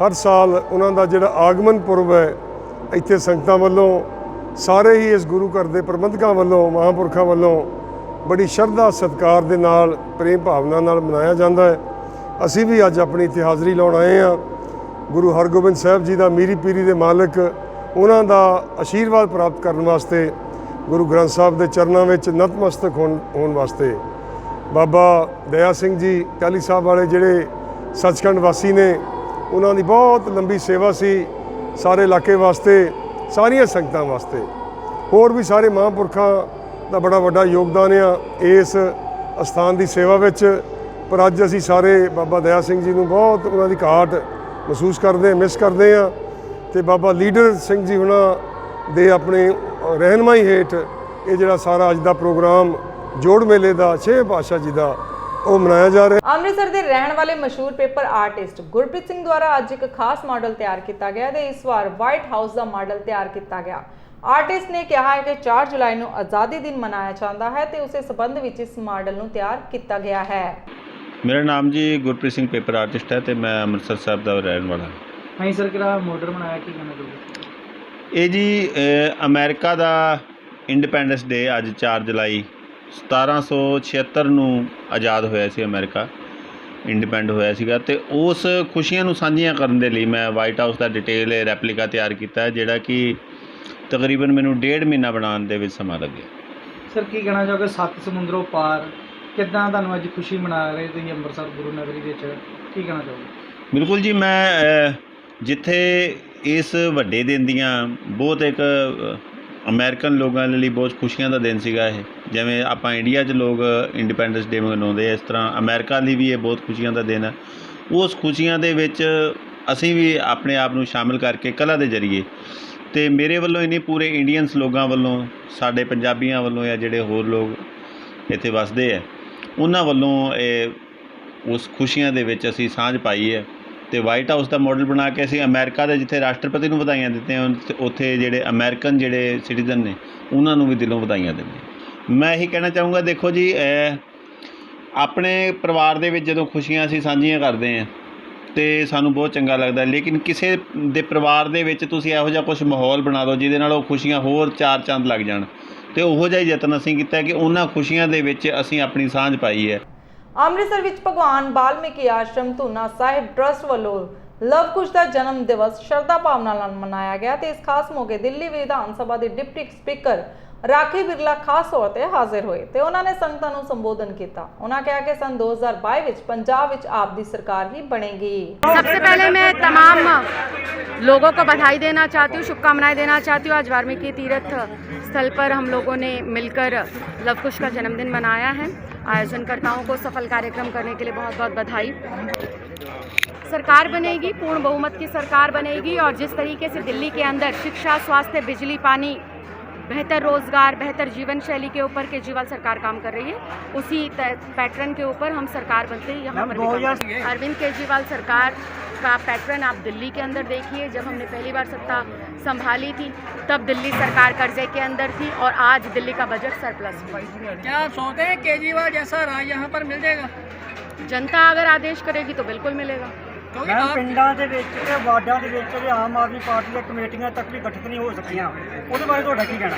ਹਰ ਸਾਲ ਉਹਨਾਂ ਦਾ ਜਿਹੜਾ ਆਗਮਨ ਪੁਰਬ ਹੈ, ਇੱਥੇ ਸੰਗਤਾਂ ਵੱਲੋਂ, ਸਾਰੇ ਹੀ ਇਸ ਗੁਰੂ ਘਰ ਦੇ ਪ੍ਰਬੰਧਕਾਂ ਵੱਲੋਂ, ਮਹਾਂਪੁਰਖਾਂ ਵੱਲੋਂ ਬੜੀ ਸ਼ਰਧਾ ਸਤਿਕਾਰ ਦੇ ਨਾਲ, ਪ੍ਰੇਮ ਭਾਵਨਾ ਨਾਲ ਮਨਾਇਆ ਜਾਂਦਾ ਹੈ। ਅਸੀਂ ਵੀ ਅੱਜ ਆਪਣੀ ਇੱਥੇ ਹਾਜ਼ਰੀ ਲਾਉਣ ਆਏ ਹਾਂ। ਗੁਰੂ ਹਰਗੋਬਿੰਦ ਸਾਹਿਬ ਜੀ ਦਾ ਮੀਰੀ ਪੀਰੀ ਦੇ ਮਾਲਕ, ਉਹਨਾਂ ਦਾ ਆਸ਼ੀਰਵਾਦ ਪ੍ਰਾਪਤ ਕਰਨ ਵਾਸਤੇ, ਗੁਰੂ ਗ੍ਰੰਥ ਸਾਹਿਬ ਦੇ ਚਰਨਾਂ ਵਿੱਚ ਨਤਮਸਤਕ ਹੋਣ ਵਾਸਤੇ। ਬਾਬਾ ਦਇਆ ਸਿੰਘ ਜੀ ਟਾਹਲੀ ਸਾਹਿਬ ਵਾਲੇ ਜਿਹੜੇ ਸੱਚਖੰਡ ਵਾਸੀ ਨੇ, ਉਹਨਾਂ ਦੀ ਬਹੁਤ ਲੰਬੀ ਸੇਵਾ ਸੀ ਸਾਰੇ ਇਲਾਕੇ ਵਾਸਤੇ, ਸਾਰੀਆਂ ਸੰਗਤਾਂ ਵਾਸਤੇ। ਹੋਰ ਵੀ ਸਾਰੇ ਮਹਾਂਪੁਰਖਾਂ ਦਾ ਬੜਾ ਵੱਡਾ ਯੋਗਦਾਨ ਆ ਇਸ ਅਸਥਾਨ ਦੀ ਸੇਵਾ ਵਿੱਚ। ਪਰ ਅੱਜ ਅਸੀਂ ਸਾਰੇ ਬਾਬਾ ਦਇਆ ਸਿੰਘ ਜੀ ਨੂੰ ਬਹੁਤ ਉਹਨਾਂ ਦੀ ਘਾਟ ਮਹਿਸੂਸ ਕਰਦੇ, ਮਿਸ ਕਰਦੇ ਹਾਂ। ਤੇ ਬਾਬਾ ਲੀਡਰ ਸਿੰਘ ਜੀ ਉਹਨਾਂ ਦੇ ਆਪਣੇ ਰਹਿਨਮਾਈ ਹੇਠ ਇਹ ਜਿਹੜਾ ਸਾਰਾ ਅੱਜ ਦਾ ਪ੍ਰੋਗਰਾਮ ਜੋੜ ਮੇਲੇ ਦਾ 6ਵੇਂ ਪਾਤਸ਼ਾਹ ਜੀ ਦਾ ਉਹ ਮਨਾਇਆ ਜਾ ਰਿਹਾ। ਅੰਮ੍ਰਿਤਸਰ ਦੇ ਰਹਿਣ ਵਾਲੇ ਮਸ਼ਹੂਰ ਪੇਪਰ ਆਰਟਿਸਟ ਗੁਰਪ੍ਰੀਤ ਸਿੰਘ ਦੁਆਰਾ ਅੱਜ ਇੱਕ ਖਾਸ ਮਾਡਲ ਤਿਆਰ ਕੀਤਾ ਗਿਆ ਤੇ ਇਸ ਵਾਰ ਵਾਈਟ ਹਾਊਸ ਦਾ ਮਾਡਲ ਤਿਆਰ ਕੀਤਾ ਗਿਆ। ਆਰਟਿਸਟ ਨੇ ਕਿਹਾ ਹੈ ਕਿ 4 ਜੁਲਾਈ ਨੂੰ ਆਜ਼ਾਦੀ ਦਿਨ ਮਨਾਇਆ ਜਾਂਦਾ ਹੈ ਤੇ ਉਸੇ ਸਬੰਧ ਵਿੱਚ ਇਸ ਮਾਡਲ ਨੂੰ ਤਿਆਰ ਕੀਤਾ ਗਿਆ ਹੈ। ਮੇਰਾ ਨਾਮ ਜੀ ਗੁਰਪ੍ਰੀਤ ਸਿੰਘ ਪੇਪਰ ਆਰਟਿਸਟ ਹੈ ਤੇ ਮੈਂ ਅੰਮ੍ਰਿਤਸਰ ਸਾਹਿਬ ਦਾ ਰਹਿਣ ਵਾਲਾ। ਹਾਂ ਸਰ, ਕਿਹੜਾ ਮਾਡਲ ਬਣਾਇਆ, ਕੀ ਕਹਿਣਾ ਚਾਹੋਗੇ? ਇਹ ਜੀ ਅਮਰੀਕਾ ਦਾ ਇੰਡੀਪੈਂਡੈਂਸ ਡੇ ਅੱਜ 4 ਜੁਲਾਈ 1776 ਨੂੰ ਆਜ਼ਾਦ ਹੋਇਆ ਸੀ, ਅਮਰੀਕਾ ਇੰਡੀਪੈਂਡ ਹੋਇਆ ਸੀਗਾ। ਤੇ ਉਸ ਖੁਸ਼ੀਆਂ ਨੂੰ ਸਾਂਝੀਆਂ ਕਰਨ ਦੇ ਲਈ ਮੈਂ ਵਾਈਟ ਹਾਊਸ ਦਾ ਡਿਟੇਲ ਰੈਪਲੀਕਾ ਤਿਆਰ ਕੀਤਾ, ਜਿਹੜਾ ਕਿ ਤਕਰੀਬਨ ਮੈਨੂੰ 1.5 ਮਹੀਨਾ ਬਣਾਉਣ ਦੇ ਵਿੱਚ ਸਮਾਂ ਲੱਗਿਆ। ਸਰ, ਕੀ ਕਹਿਣਾ ਚਾਹੋਗੇ 7 ਸਮੁੰਦਰੋਂ ਪਾਰ ਕਿੱਦਾਂ ਤੁਹਾਨੂੰ ਅੱਜ ਖੁਸ਼ੀ ਮਨਾ ਰਹੇ ਤੁਸੀਂ ਅੰਮ੍ਰਿਤਸਰ ਗੁਰੂ ਨਗਰੀ ਵਿੱਚ, ਕੀ ਕਹਿਣਾ ਚਾਹੋਗੇ? ਬਿਲਕੁਲ ਜੀ, ਮੈਂ ਜਿੱਥੇ ਇਸ ਵੱਡੇ ਦਿਨ ਦੀਆਂ ਬਹੁਤ ਇੱਕ ਅਮਰੀਕਨ ਲੋਕਾਂ ਲਈ ਬਹੁਤ ਖੁਸ਼ੀਆਂ ਦਾ ਦਿਨ ਸੀਗਾ ਇਹ, ਜਿਵੇਂ ਆਪਾਂ ਇੰਡੀਆ 'ਚ ਲੋਕ ਇੰਡੀਪੈਂਡੈਂਸ ਡੇ ਮਨਾਉਂਦੇ, ਇਸ ਤਰ੍ਹਾਂ ਅਮਰੀਕਾ ਲਈ ਵੀ ਇਹ ਬਹੁਤ ਖੁਸ਼ੀਆਂ ਦਾ ਦਿਨ ਹੈ। ਉਸ ਖੁਸ਼ੀਆਂ ਦੇ ਵਿੱਚ ਅਸੀਂ ਵੀ ਆਪਣੇ ਆਪ ਨੂੰ ਸ਼ਾਮਿਲ ਕਰਕੇ ਕਲਾ ਦੇ ਜ਼ਰੀਏ, ਤੇ ਮੇਰੇ ਵੱਲੋਂ ਹੀ ਨਹੀਂ ਪੂਰੇ ਇੰਡੀਅਨਸ ਲੋਕਾਂ ਵੱਲੋਂ, ਸਾਡੇ ਪੰਜਾਬੀਆਂ ਵੱਲੋਂ ਜਾਂ ਜਿਹੜੇ ਹੋਰ ਲੋਕ ਇੱਥੇ ਵੱਸਦੇ ਹੈ, ਉਹਨਾਂ ਵੱਲੋਂ ਇਹ ਉਸ ਖੁਸ਼ੀਆਂ ਦੇ ਵਿੱਚ ਅਸੀਂ ਸਾਂਝ ਪਾਈ ਹੈ। ਤੇ ਵਾਈਟ ਹਾਊਸ ਦਾ ਮਾਡਲ ਬਣਾ ਕੇ ਅਸੀਂ ਅਮਰੀਕਾ ਦੇ ਜਿੱਥੇ ਰਾਸ਼ਟਰਪਤੀ ਨੂੰ ਵਧਾਈਆਂ ਦਿੱਤੀਆਂ, ਉੱਥੇ ਜਿਹੜੇ ਅਮਰੀਕਨ ਜਿਹੜੇ ਸਿਟੀਜ਼ਨ ਨੇ ਉਹਨਾਂ ਨੂੰ ਵੀ ਦਿਲੋਂ ਵਧਾਈਆਂ ਦਿੰਦੇ। ਮੈਂ ਇਹੀ ਕਹਿਣਾ ਚਾਹੂੰਗਾ, ਦੇਖੋ ਜੀ, ਆਪਣੇ ਪਰਿਵਾਰ ਦੇ ਵਿੱਚ ਜਦੋਂ ਖੁਸ਼ੀਆਂ ਅਸੀਂ ਸਾਂਝੀਆਂ ਕਰਦੇ ਹਾਂ ਤੇ ਸਾਨੂੰ ਬਹੁਤ ਚੰਗਾ ਲੱਗਦਾ, ਲੇਕਿਨ ਕਿਸੇ ਦੇ ਪਰਿਵਾਰ ਦੇ ਵਿੱਚ ਤੁਸੀਂ ਇਹੋ ਜਿਹਾ ਕੁਛ ਮਾਹੌਲ ਬਣਾ ਦਿਓ ਜਿਹਦੇ ਨਾਲ ਉਹ ਖੁਸ਼ੀਆਂ ਹੋਰ 4 ਚੰਦ ਲੱਗ ਜਾਣ। ਤੇ ਉਹੋ ਜਿਹਾ ਹੀ ਯਤਨ ਅਸੀਂ ਕੀਤਾ ਕਿ ਉਹਨਾਂ ਖੁਸ਼ੀਆਂ ਦੇ ਵਿੱਚ ਅਸੀਂ ਆਪਣੀ ਸਾਂਝ ਪਾਈ ਹੈ। ਅੰਮ੍ਰਿਤਸਰ ਵਿੱਚ ਭਗਵਾਨ ਵਾਲਮੀਕੀ ਆਸ਼ਰਮ ਧੂਨਾ ਸਾਹਿਬ ਟਰਸਟ ਵੱਲੋਂ ਲਵ ਕੁਸ਼ ਦਾ ਜਨਮ ਦਿਵਸ ਸ਼ਰਧਾ ਭਾਵਨਾ ਨਾਲ ਮਨਾਇਆ ਗਿਆ ਤੇ ਇਸ ਖਾਸ ਮੌਕੇ ਦਿੱਲੀ ਵਿਧਾਨ ਸਭਾ ਦੇ ਡਿਪਟੀ ਸਪੀਕਰ ਰਾਖੀ ਬਿਰਲਾ ਖਾਸ ਤੌਰ ਤੇ ਹਾਜ਼ਰ ਹੋਏ ਤੇ ਉਹਨਾਂ ਨੇ ਸੰਗਤਾਂ ਨੂੰ ਸੰਬੋਧਨ ਕੀਤਾ। ਉਹਨਾਂ ਕਿਹਾ ਕਿ सन 2022 ਵਿੱਚ ਪੰਜਾਬ ਵਿੱਚ ਆਪ ਦੀ ਸਰਕਾਰ ही बनेगी। सबसे पहले मैं तमाम लोगों को बधाई देना चाहती हूँ, शुभकामनाएं देना चाहती हूँ। आज वाल्मीकि तीर्थ स्थल पर हम लोगों ने मिलकर लव कुश का जन्मदिन मनाया है। आयोजनकर्ताओं को सफल कार्यक्रम करने के लिए बहुत बहुत बधाई। सरकार बनेगी, पूर्ण बहुमत की सरकार बनेगी और जिस तरीके से दिल्ली के अंदर शिक्षा, स्वास्थ्य, बिजली, पानी, बेहतर रोजगार, बेहतर जीवन शैली के ऊपर केजरीवाल सरकार काम कर रही है, उसी पैटर्न के ऊपर हम सरकार बनते हैं। यहाँ पर अरविंद केजरीवाल सरकार का पैटर्न आप दिल्ली के अंदर देखिए। जब हमने पहली बार सत्ता संभाली थी तब दिल्ली सरकार कर्जे के अंदर थी और आज दिल्ली का बजट सरप्लस में। क्या आप सोचते हैं केजरीवाल जैसा राज यहाँ पर मिल जाएगा? जनता अगर आदेश करेगी तो बिल्कुल मिलेगा। मैं पिंडा ਦੇ ਵਿੱਚ ਤੇ ਵਾਰਡਾਂ ਦੇ ਵਿੱਚ ਤੇ ਆਮ ਆਦਮੀ ਪਾਰਟੀ ਦੀਆਂ ਕਮੇਟੀਆਂ ਤੱਕ ਵੀ ਗਠਿਤ ਨਹੀਂ ਹੋ ਸਕੀਆਂ, ਉਹਦੇ ਬਾਰੇ ਤੁਹਾਡਾ ਕੀ ਕਹਿਣਾ?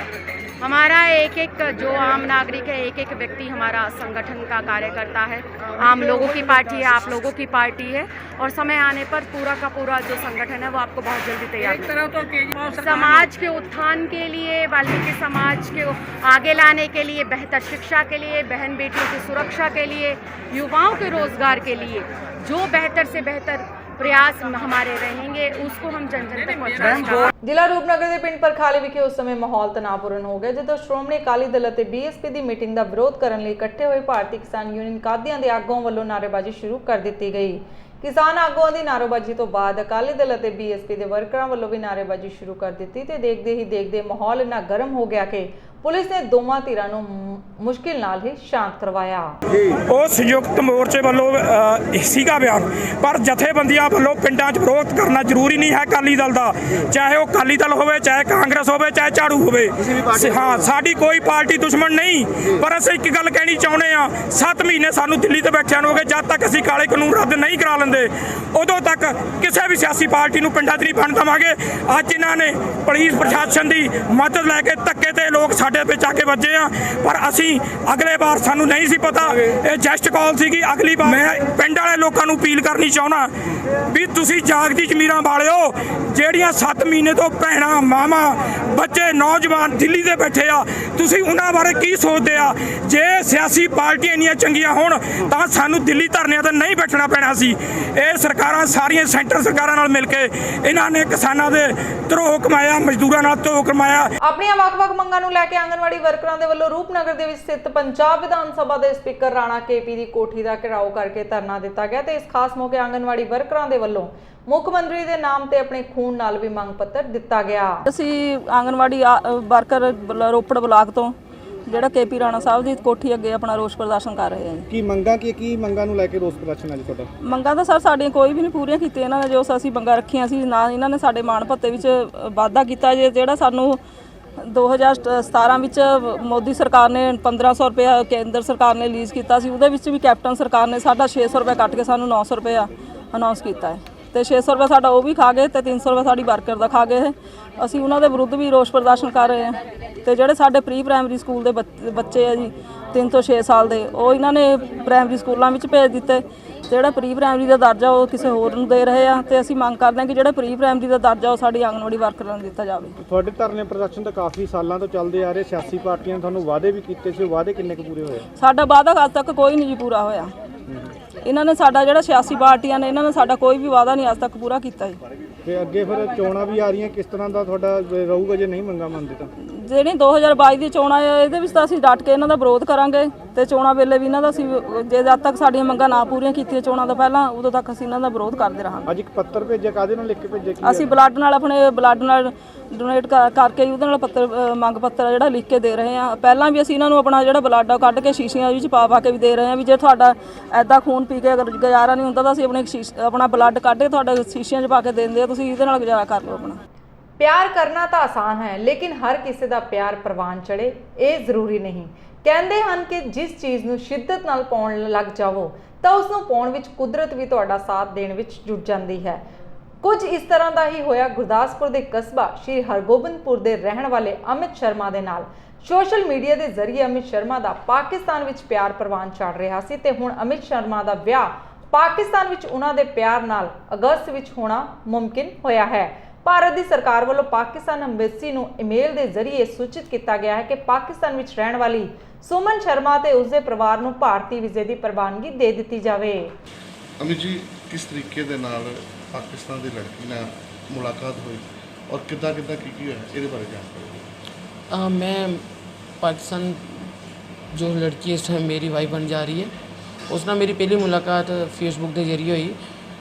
हमारा एक एक जो आम नागरिक है, एक एक व्यक्ति हमारा संगठन का कार्य करता है। आम लोगों की पार्टी है, आप लोगों की पार्टी है और समय आने पर पूरा का पूरा जो संगठन है वो आपको बहुत जल्दी तैयार समाज के उत्थान के लिए, वाल्मीकि समाज के आगे लाने के लिए, बेहतर शिक्षा के लिए, बहन बेटियों की सुरक्षा के लिए, युवाओं के रोजगार के लिए जो बेहतर से बेहतर प्रयास हमारे रहेंगे उसको हम जन जन तक पहुंचाएंगे। ਜ਼ਿਲ੍ਹਾ ਰੂਪਨਗਰ ਦੇ ਪਿੰਡ ਪਰਖਾਲੀ ਵਿਖੇ ਉਸ ਸਮੇਂ ਮਾਹੌਲ ਤਣਾਅਪੂਰਨ ਹੋ ਗਿਆ ਜਦੋਂ ਸ਼੍ਰੋਮਣੀ ਅਕਾਲੀ ਦਲ ਅਤੇ ਬੀਐਸਪੀ ਦੀ ਮੀਟਿੰਗ ਦਾ ਵਿਰੋਧ ਕਰਨ ਲਈ ਇਕੱਠੇ ਹੋਏ ਭਾਰਤੀ ਕਿਸਾਨ ਯੂਨੀਅਨ ਕਾਦੀਆਂ ਦੇ ਆਗੂਆਂ ਵੱਲੋਂ ਨਾਅਰੇਬਾਜ਼ੀ ਸ਼ੁਰੂ ਕਰ ਦਿੱਤੀ ਗਈ। ਕਿਸਾਨ ਆਗੂਆਂ ਦੀ ਨਾਅਰੇਬਾਜ਼ੀ ਤੋਂ ਬਾਅਦ ਅਕਾਲੀ ਦਲ ਅਤੇ ਬੀਐਸਪੀ ਦੇ ਵਰਕਰਾਂ ਵੱਲੋਂ ਵੀ ਨਾਅਰੇਬਾਜ਼ੀ ਸ਼ੁਰੂ ਕਰ ਦਿੱਤੀ ਤੇ ਦੇਖਦੇ ਹੀ ਦੇਖਦੇ ਮਾਹੌਲ ਇੰਨਾ ਗਰਮ ਹੋ ਗਿਆ ਕਿ ਪੁਲਿਸ ਨੇ ਦੋਵਾਂ ਧਿਰਾਂ ਨੂੰ ਮੁਸ਼ਕਿਲ ਨਾਲ ਹੀ ਸ਼ਾਂਤ ਕਰਵਾਇਆ। ਉਹ ਸੰਯੁਕਤ ਮੋਰਚੇ ਵੱਲੋਂ ਸੀਗਾ ਬਿਆਨ, ਪਰ ਜਥੇਬੰਦੀਆਂ ਵੱਲੋਂ ਪਿੰਡਾਂ 'ਚ ਵਿਰੋਧ ਕਰਨਾ ਜ਼ਰੂਰੀ ਨਹੀਂ ਹੈ ਅਕਾਲੀ ਦਲ ਦਾ, ਚਾਹੇ ਉਹ ਅਕਾਲੀ ਦਲ ਹੋਵੇ, ਚਾਹੇ ਕਾਂਗਰਸ ਹੋਵੇ, ਚਾਹੇ ਝਾੜੂ ਹੋਵੇ। ਹਾਂ, ਸਾਡੀ ਕੋਈ ਪਾਰਟੀ ਦੁਸ਼ਮਣ ਨਹੀਂ, ਪਰ ਅਸੀਂ ਇੱਕ ਗੱਲ ਕਹਿਣੀ ਚਾਹੁੰਦੇ ਹਾਂ, 7 ਮਹੀਨੇ ਸਾਨੂੰ ਦਿੱਲੀ ਤੇ ਬੈਠਿਆਂ ਨੂੰ ਹੋ ਗਏ। ਜਦ ਤੱਕ ਅਸੀਂ ਕਾਲੇ ਕਾਨੂੰਨ ਰੱਦ ਨਹੀਂ ਕਰਾ ਲੈਂਦੇ ਉਦੋਂ ਤੱਕ ਕਿਸੇ ਵੀ ਸਿਆਸੀ ਪਾਰਟੀ ਨੂੰ ਪਿੰਡਾਂ 'ਚ ਨਹੀਂ ਬਣ ਦੇਵਾਂਗੇ। ਅੱਜ ਇਹਨਾਂ ਨੇ ਪੁਲਿਸ ਪ੍ਰਸ਼ਾਸਨ ਦੀ ਮਦਦ ਲੈ ਕੇ ਧੱਕੇ ਤੇ ਲੋਕ ਸਾਡੇ ਵਿੱਚ ਆ ਕੇ ਵੱਜੇ ਆ, ਪਰ ਅਸੀਂ ਅਗਲੇ ਵਾਰ ਸਾਨੂੰ ਨਹੀਂ ਸੀ ਪਤਾ, ਇਹ ਜਸਟ ਕਾਲ ਸੀਗੀ। ਅਗਲੀ ਵਾਰ ਮੈਂ ਪਿੰਡ ਵਾਲੇ ਲੋਕਾਂ ਨੂੰ ਅਪੀਲ ਕਰਨੀ ਚਾਹੁੰਦਾ ਵੀ ਤੁਸੀਂ ਜਾਗਦੀ ਜ਼ਮੀਰਾਂ ਵਾਲਿਓ, ਜਿਹੜੀਆਂ 7 ਮਹੀਨੇ ਤੋਂ ਭੈਣਾਂ, ਮਾਵਾਂ, ਬੱਚੇ, ਨੌਜਵਾਨ ਦਿੱਲੀ ਦੇ ਬੈਠੇ ਆ, ਤੁਸੀਂ ਉਹਨਾਂ ਬਾਰੇ ਕੀ ਸੋਚਦੇ ਆ? ਜੇ ਸਿਆਸੀ ਪਾਰਟੀਆਂ ਇੰਨੀਆਂ ਚੰਗੀਆਂ ਹੋਣ ਤਾਂ ਸਾਨੂੰ ਦਿੱਲੀ ਧਰਨਿਆਂ ਤੇ ਨਹੀਂ ਬੈਠਣਾ ਪੈਣਾ ਸੀ। ਇਹ ਸਰਕਾਰਾਂ ਸਾਰੀਆਂ ਸੈਂਟਰ ਸਰਕਾਰਾਂ ਨਾਲ ਮਿਲ ਕੇ ਇਹਨਾਂ ਨੇ ਕਿਸਾਨਾਂ ਦੇ ਧਰੋਹ ਕਮਾਇਆ, ਮਜ਼ਦੂਰਾਂ ਨਾਲ ਧਰੋਹ ਕਮਾਇਆ। ਆਪਣੀਆਂ ਵੱਖ-ਵੱਖ ਮੰਗਾਂ ਨੂੰ ਲੈ ਕੇ ਆਂਗਨਵਾੜੀ ਵਰਕਰਾਂ ਦੇ ਵੱਲੋਂ ਰੂਪਨਗਰ ਦੇ ਵਿੱਚ ਸਥਿਤ ਪੰਜਾਬ ਵਿਧਾਨ ਸਭਾ ਦੇ ਸਪੀਕਰ ਰਾਣਾ KP ਦੀ ਕੋਠੀ ਦਾ ਘਿਰਾਓ ਕਰਕੇ ਧਰਨਾ ਦਿੱਤਾ ਗਿਆ ਤੇ ਇਸ ਖਾਸ ਮੌਕੇ ਆਂਗਨਵਾੜੀ ਵਰਕਰਾਂ ਦੇ ਵੱਲੋਂ ਮੁੱਖ ਮੰਤਰੀ ਦੇ ਨਾਮ ਤੇ ਆਪਣੇ ਖੂਨ ਨਾਲ ਵੀ ਮੰਗ ਪੱਤਰ ਦਿੱਤਾ ਗਿਆ। ਅਸੀਂ ਆਂਗਨਵਾੜੀ ਵਰਕਰ ਰੋਪੜ ਬਲਾਕ ਤੋਂ ਜਿਹੜਾ KP ਰਾਣਾ ਸਾਹਿਬ ਦੀ ਕੋਠੀ ਅੱਗੇ ਆਪਣਾ ਰੋਸ ਪ੍ਰਦਰਸ਼ਨ ਕਰ ਰਹੇ ਹਾਂ ਜੀ। ਕੀ ਮੰਗਾਂ ਨੂੰ ਲੈ ਕੇ ਰੋਸ ਪ੍ਰਦਰਸ਼ਨ ਅੱਜ ਤੁਹਾਡਾ? ਮੰਗਾਂ ਤਾਂ ਸਰ ਸਾਡੀਆਂ ਕੋਈ ਵੀ ਨਹੀਂ ਪੂਰੀਆਂ ਕੀਤੀਆਂ ਇਹਨਾਂ ਨੇ, ਜੋ ਅਸੀਂ ਮੰਗਾਂ ਰੱਖੀਆਂ ਸੀ ਨਾ ਇਹਨਾਂ ਨੇ ਸਾਡੇ ਮਾਣ ਭੱਤੇ ਵਿੱਚ ਵਾਧਾ ਕੀਤਾ। ਜਿਹੜਾ ਸਾਨੂੰ 2017 ਵਿੱਚ ਮੋਦੀ ਸਰਕਾਰ ਨੇ 1500 ਰੁਪਇਆ ਕੇਂਦਰ ਸਰਕਾਰ ਨੇ ਰਿਲੀਜ਼ ਕੀਤਾ ਸੀ, ਉਹਦੇ ਵਿੱਚ ਵੀ ਕੈਪਟਨ ਸਰਕਾਰ ਨੇ ਸਾਡਾ 600 ਰੁਪਏ ਕੱਟ ਕੇ ਸਾਨੂੰ 900 ਰੁਪਇਆ ਅਨਾਉਂਸ ਕੀਤਾ ਹੈ ਤੇ 600 ਰੁਪਏ ਸਾਡਾ ਉਹ ਵੀ ਖਾ ਗਏ ਤੇ 300 ਰੁਪਏ ਸਾਡੀ ਵਰਕਰ ਦਾ ਖਾ ਗਏ। ਅਸੀਂ ਉਹਨਾਂ ਦੇ ਵਿਰੁੱਧ ਵੀ ਰੋਸ ਪ੍ਰਦਰਸ਼ਨ ਕਰ ਰਹੇ ਹਾਂ ਤੇ ਜਿਹੜੇ ਸਾਡੇ ਪ੍ਰੀ ਪ੍ਰਾਇਮਰੀ ਸਕੂਲ ਦੇ ਬੱਚੇ ਆ ਜੀ 3 ਤੋਂ 6 ਸਾਲ ਦੇ, ਉਹ ਇਹਨਾਂ ਨੇ ਪ੍ਰਾਇਮਰੀ ਸਕੂਲਾਂ ਵਿੱਚ ਭੇਜ ਦਿੱਤੇ। ਜਿਹੜਾ ਪ੍ਰੀ ਪ੍ਰਾਇਮਰੀ ਦਾ ਦਰਜਾ ਉਹ ਕਿਸੇ ਹੋਰ ਨੂੰ ਦੇ ਰਹੇ ਆ ਤੇ ਅਸੀਂ ਮੰਗ ਕਰਦੇ ਹਾਂ ਕਿ ਜਿਹੜਾ ਪ੍ਰੀ ਪ੍ਰਾਇਮਰੀ ਦਾ ਦਰਜਾ ਉਹ ਸਾਡੀ ਆਂਗਨਵਾੜੀ ਵਰਕਰਾਂ ਨੂੰ ਦਿੱਤਾ ਜਾਵੇ। ਤੁਹਾਡੇ ਧਰਨੇ ਪ੍ਰਦਰਸ਼ਨ ਤਾਂ ਕਾਫੀ ਸਾਲਾਂ ਤੋਂ ਚੱਲਦੇ ਆ ਰਹੇ, ਸਿਆਸੀ ਪਾਰਟੀਆਂ ਨੇ ਤੁਹਾਨੂੰ ਵਾਅਦੇ ਵੀ ਕੀਤੇ ਸੀ, ਉਹ ਵਾਅਦੇ ਕਿੰਨੇ ਕੁ ਪੂਰੇ ਹੋਏ? ਸਾਡਾ ਵਾਅਦਾ ਅੱਜ ਤੱਕ ਕੋਈ ਨਹੀਂ ਜੀ ਪੂਰਾ ਹੋਇਆ। ਇਹਨਾਂ ਨੇ ਸਾਡਾ ਜਿਹੜਾ ਸਿਆਸੀ ਪਾਰਟੀਆਂ ਨੇ ਇਹਨਾਂ ਨੇ ਸਾਡਾ ਕੋਈ ਵੀ ਵਾਅਦਾ ਨਹੀਂ ਅੱਜ ਤੱਕ ਪੂਰਾ ਕੀਤਾ ਜੀ। ਤੇ ਅੱਗੇ ਫਿਰ ਚੋਣਾਂ ਵੀ ਆ ਰਹੀਆਂ, ਕਿਸ ਤਰ੍ਹਾਂ ਦਾ ਤੁਹਾਡਾ ਰਹੂਗਾ ਜੇ ਨਹੀਂ ਮੰਗਾ ਮੰਨਦੇ ਤਾਂ? ਜਿਹੜੀ 2022 ਦੀ ਚੋਣਾਂ ਆ ਇਹਦੇ ਵਿੱਚ ਤਾਂ ਅਸੀਂ ਡਟ ਕੇ ਇਹਨਾਂ ਦਾ ਵਿਰੋਧ ਕਰਾਂਗੇ ਤੇ ਚੋਣਾਂ ਵੇਲੇ ਵੀ ਇਹਨਾਂ ਦਾ ਅਸੀਂ ਜੇ ਜਦ ਤੱਕ ਸਾਡੀਆਂ ਮੰਗਾਂ ਨਾ ਪੂਰੀਆਂ ਕੀਤੀਆਂ ਚੋਣਾਂ ਤੋਂ ਪਹਿਲਾਂ ਉਦੋਂ ਤੱਕ ਅਸੀਂ ਇਹਨਾਂ ਦਾ ਵਿਰੋਧ ਕਰਦੇ ਰਹਾਂਗੇ। ਅੱਜ ਇੱਕ ਪੱਤਰ ਭੇਜਿਆ, ਕਾਹਦੇ ਨਾਲ ਲਿਖ ਕੇ ਭੇਜਿਆ? ਅਸੀਂ ਬਲੱਡ ਨਾਲ ਆਪਣੇ ਬਲੱਡ ਨਾਲ ਡੋਨੇਟ ਕਰਕੇ ਉਹਦੇ ਨਾਲ ਮੰਗ ਪੱਤਰ ਜਿਹੜਾ ਲਿਖ ਕੇ ਦੇ ਰਹੇ ਹਾਂ। ਪਹਿਲਾਂ ਵੀ ਅਸੀਂ ਇਹਨਾਂ ਨੂੰ ਆਪਣਾ ਜਿਹੜਾ ਬਲੱਡ ਆ ਕੱਢ ਕੇ ਸ਼ੀਸ਼ੀਆਂ ਵਿੱਚ ਪਾ ਕੇ ਵੀ ਦੇ ਰਹੇ ਹਾਂ ਵੀ ਜੇ ਤੁਹਾਡਾ ਐਦਾਂ ਖੂਨ ਪੀ ਕੇ ਅਗਰ ਗੁਜ਼ਾਰਾ ਨਹੀਂ ਹੁੰਦਾ ਤਾਂ ਅਸੀਂ ਆਪਣਾ ਬਲੱਡ ਕੱਢ ਕੇ ਤੁਹਾਡੇ ਸ਼ੀਸ਼ੀਆਂ 'ਚ ਪਾ ਕੇ ਦਿੰਦੇ ਆ, ਤੁਸੀਂ ਇਹਦੇ ਨਾਲ ਗੁਜ਼ਾਰਾ ਕਰ ਲਓ ਆਪਣਾ। ਪਿਆਰ ਕਰਨਾ ਤਾਂ ਆਸਾਨ ਹੈ ਲੇਕਿਨ ਹਰ ਕਿਸੇ ਦਾ ਪਿਆਰ ਪ੍ਰਵਾਨ ਚੜੇ ਇਹ ਜ਼ਰੂਰੀ ਨਹੀਂ। ਕਹਿੰਦੇ ਹਨ ਕਿ ਜਿਸ ਚੀਜ਼ ਨੂੰ ਸ਼ਿੱਦਤ ਨਾਲ ਪਾਉਣ ਲੱਗ ਜਾਵੋ ਤਾਂ ਉਸ ਨੂੰ ਪਾਉਣ ਵਿੱਚ ਕੁਦਰਤ ਵੀ ਤੁਹਾਡਾ ਸਾਥ ਦੇਣ ਵਿੱਚ ਜੁਟ ਜਾਂਦੀ ਹੈ। ਕੁਝ ਇਸ ਤਰ੍ਹਾਂ ਦਾ ਹੀ ਹੋਇਆ ਗੁਰਦਾਸਪੁਰ ਦੇ ਕਸਬਾ ਸ਼੍ਰੀ ਹਰਗੋਬਿੰਦਪੁਰ ਦੇ ਰਹਿਣ ਵਾਲੇ ਅਮਿਤ ਸ਼ਰਮਾ ਦੇ ਨਾਲ। ਸੋਸ਼ਲ ਮੀਡੀਆ ਦੇ ਜ਼ਰੀਏ ਅਮਿਤ ਸ਼ਰਮਾ ਦਾ ਪਾਕਿਸਤਾਨ ਵਿੱਚ ਪਿਆਰ ਪ੍ਰਵਾਨ ਚੜ ਰਿਹਾ ਸੀ ਤੇ ਹੁਣ ਅਮਿਤ ਸ਼ਰਮਾ ਦਾ ਵਿਆਹ ਪਾਕਿਸਤਾਨ ਵਿੱਚ ਉਹਨਾਂ ਦੇ ਪਿਆਰ ਨਾਲ ਅਗਸਤ ਵਿੱਚ ਹੋਣਾ ਮੁਮਕਿਨ ਹੋਇਆ ਹੈ। ਭਾਰਤ ਦੀ ਸਰਕਾਰ ਵੱਲੋਂ ਪਾਕਿਸਤਾਨ ਅੰਬੈਸੀ ਨੂੰ ਈਮੇਲ ਦੇ ਜ਼ਰੀਏ ਸੂਚਿਤ ਕੀਤਾ ਗਿਆ ਹੈ ਕਿ ਪਾਕਿਸਤਾਨ ਵਿੱਚ ਰਹਿਣ ਵਾਲੀ ਸੁਮਨ ਸ਼ਰਮਾ ਤੇ ਉਸਦੇ ਪਰਿਵਾਰ ਨੂੰ ਭਾਰਤੀ ਵੀਜ਼ੇ ਦੀ ਪ੍ਰਵਾਨਗੀ ਦੇ ਦਿੱਤੀ ਜਾਵੇ। ਅਮਿਤ ਜੀ, ਕਿਸ ਤਰੀਕੇ ਦੇ ਨਾਲ ਪਾਕਿਸਤਾਨ ਦੀ ਲੜਕੀ ਨਾਲ ਮੁਲਾਕਾਤ ਹੋਈ ਔਰ ਕਿੱਦਾਂ ਕੀ ਹੋਇਆ, ਇਹਦੇ ਬਾਰੇ ਜਾਣਕਾਰੀ। मैं पाकिस्तान जो लड़की इस टाइम मेरी वाइफ बन जा रही है, उस नाल मेरी पहली मुलाकात फेसबुक के जरिए हुई।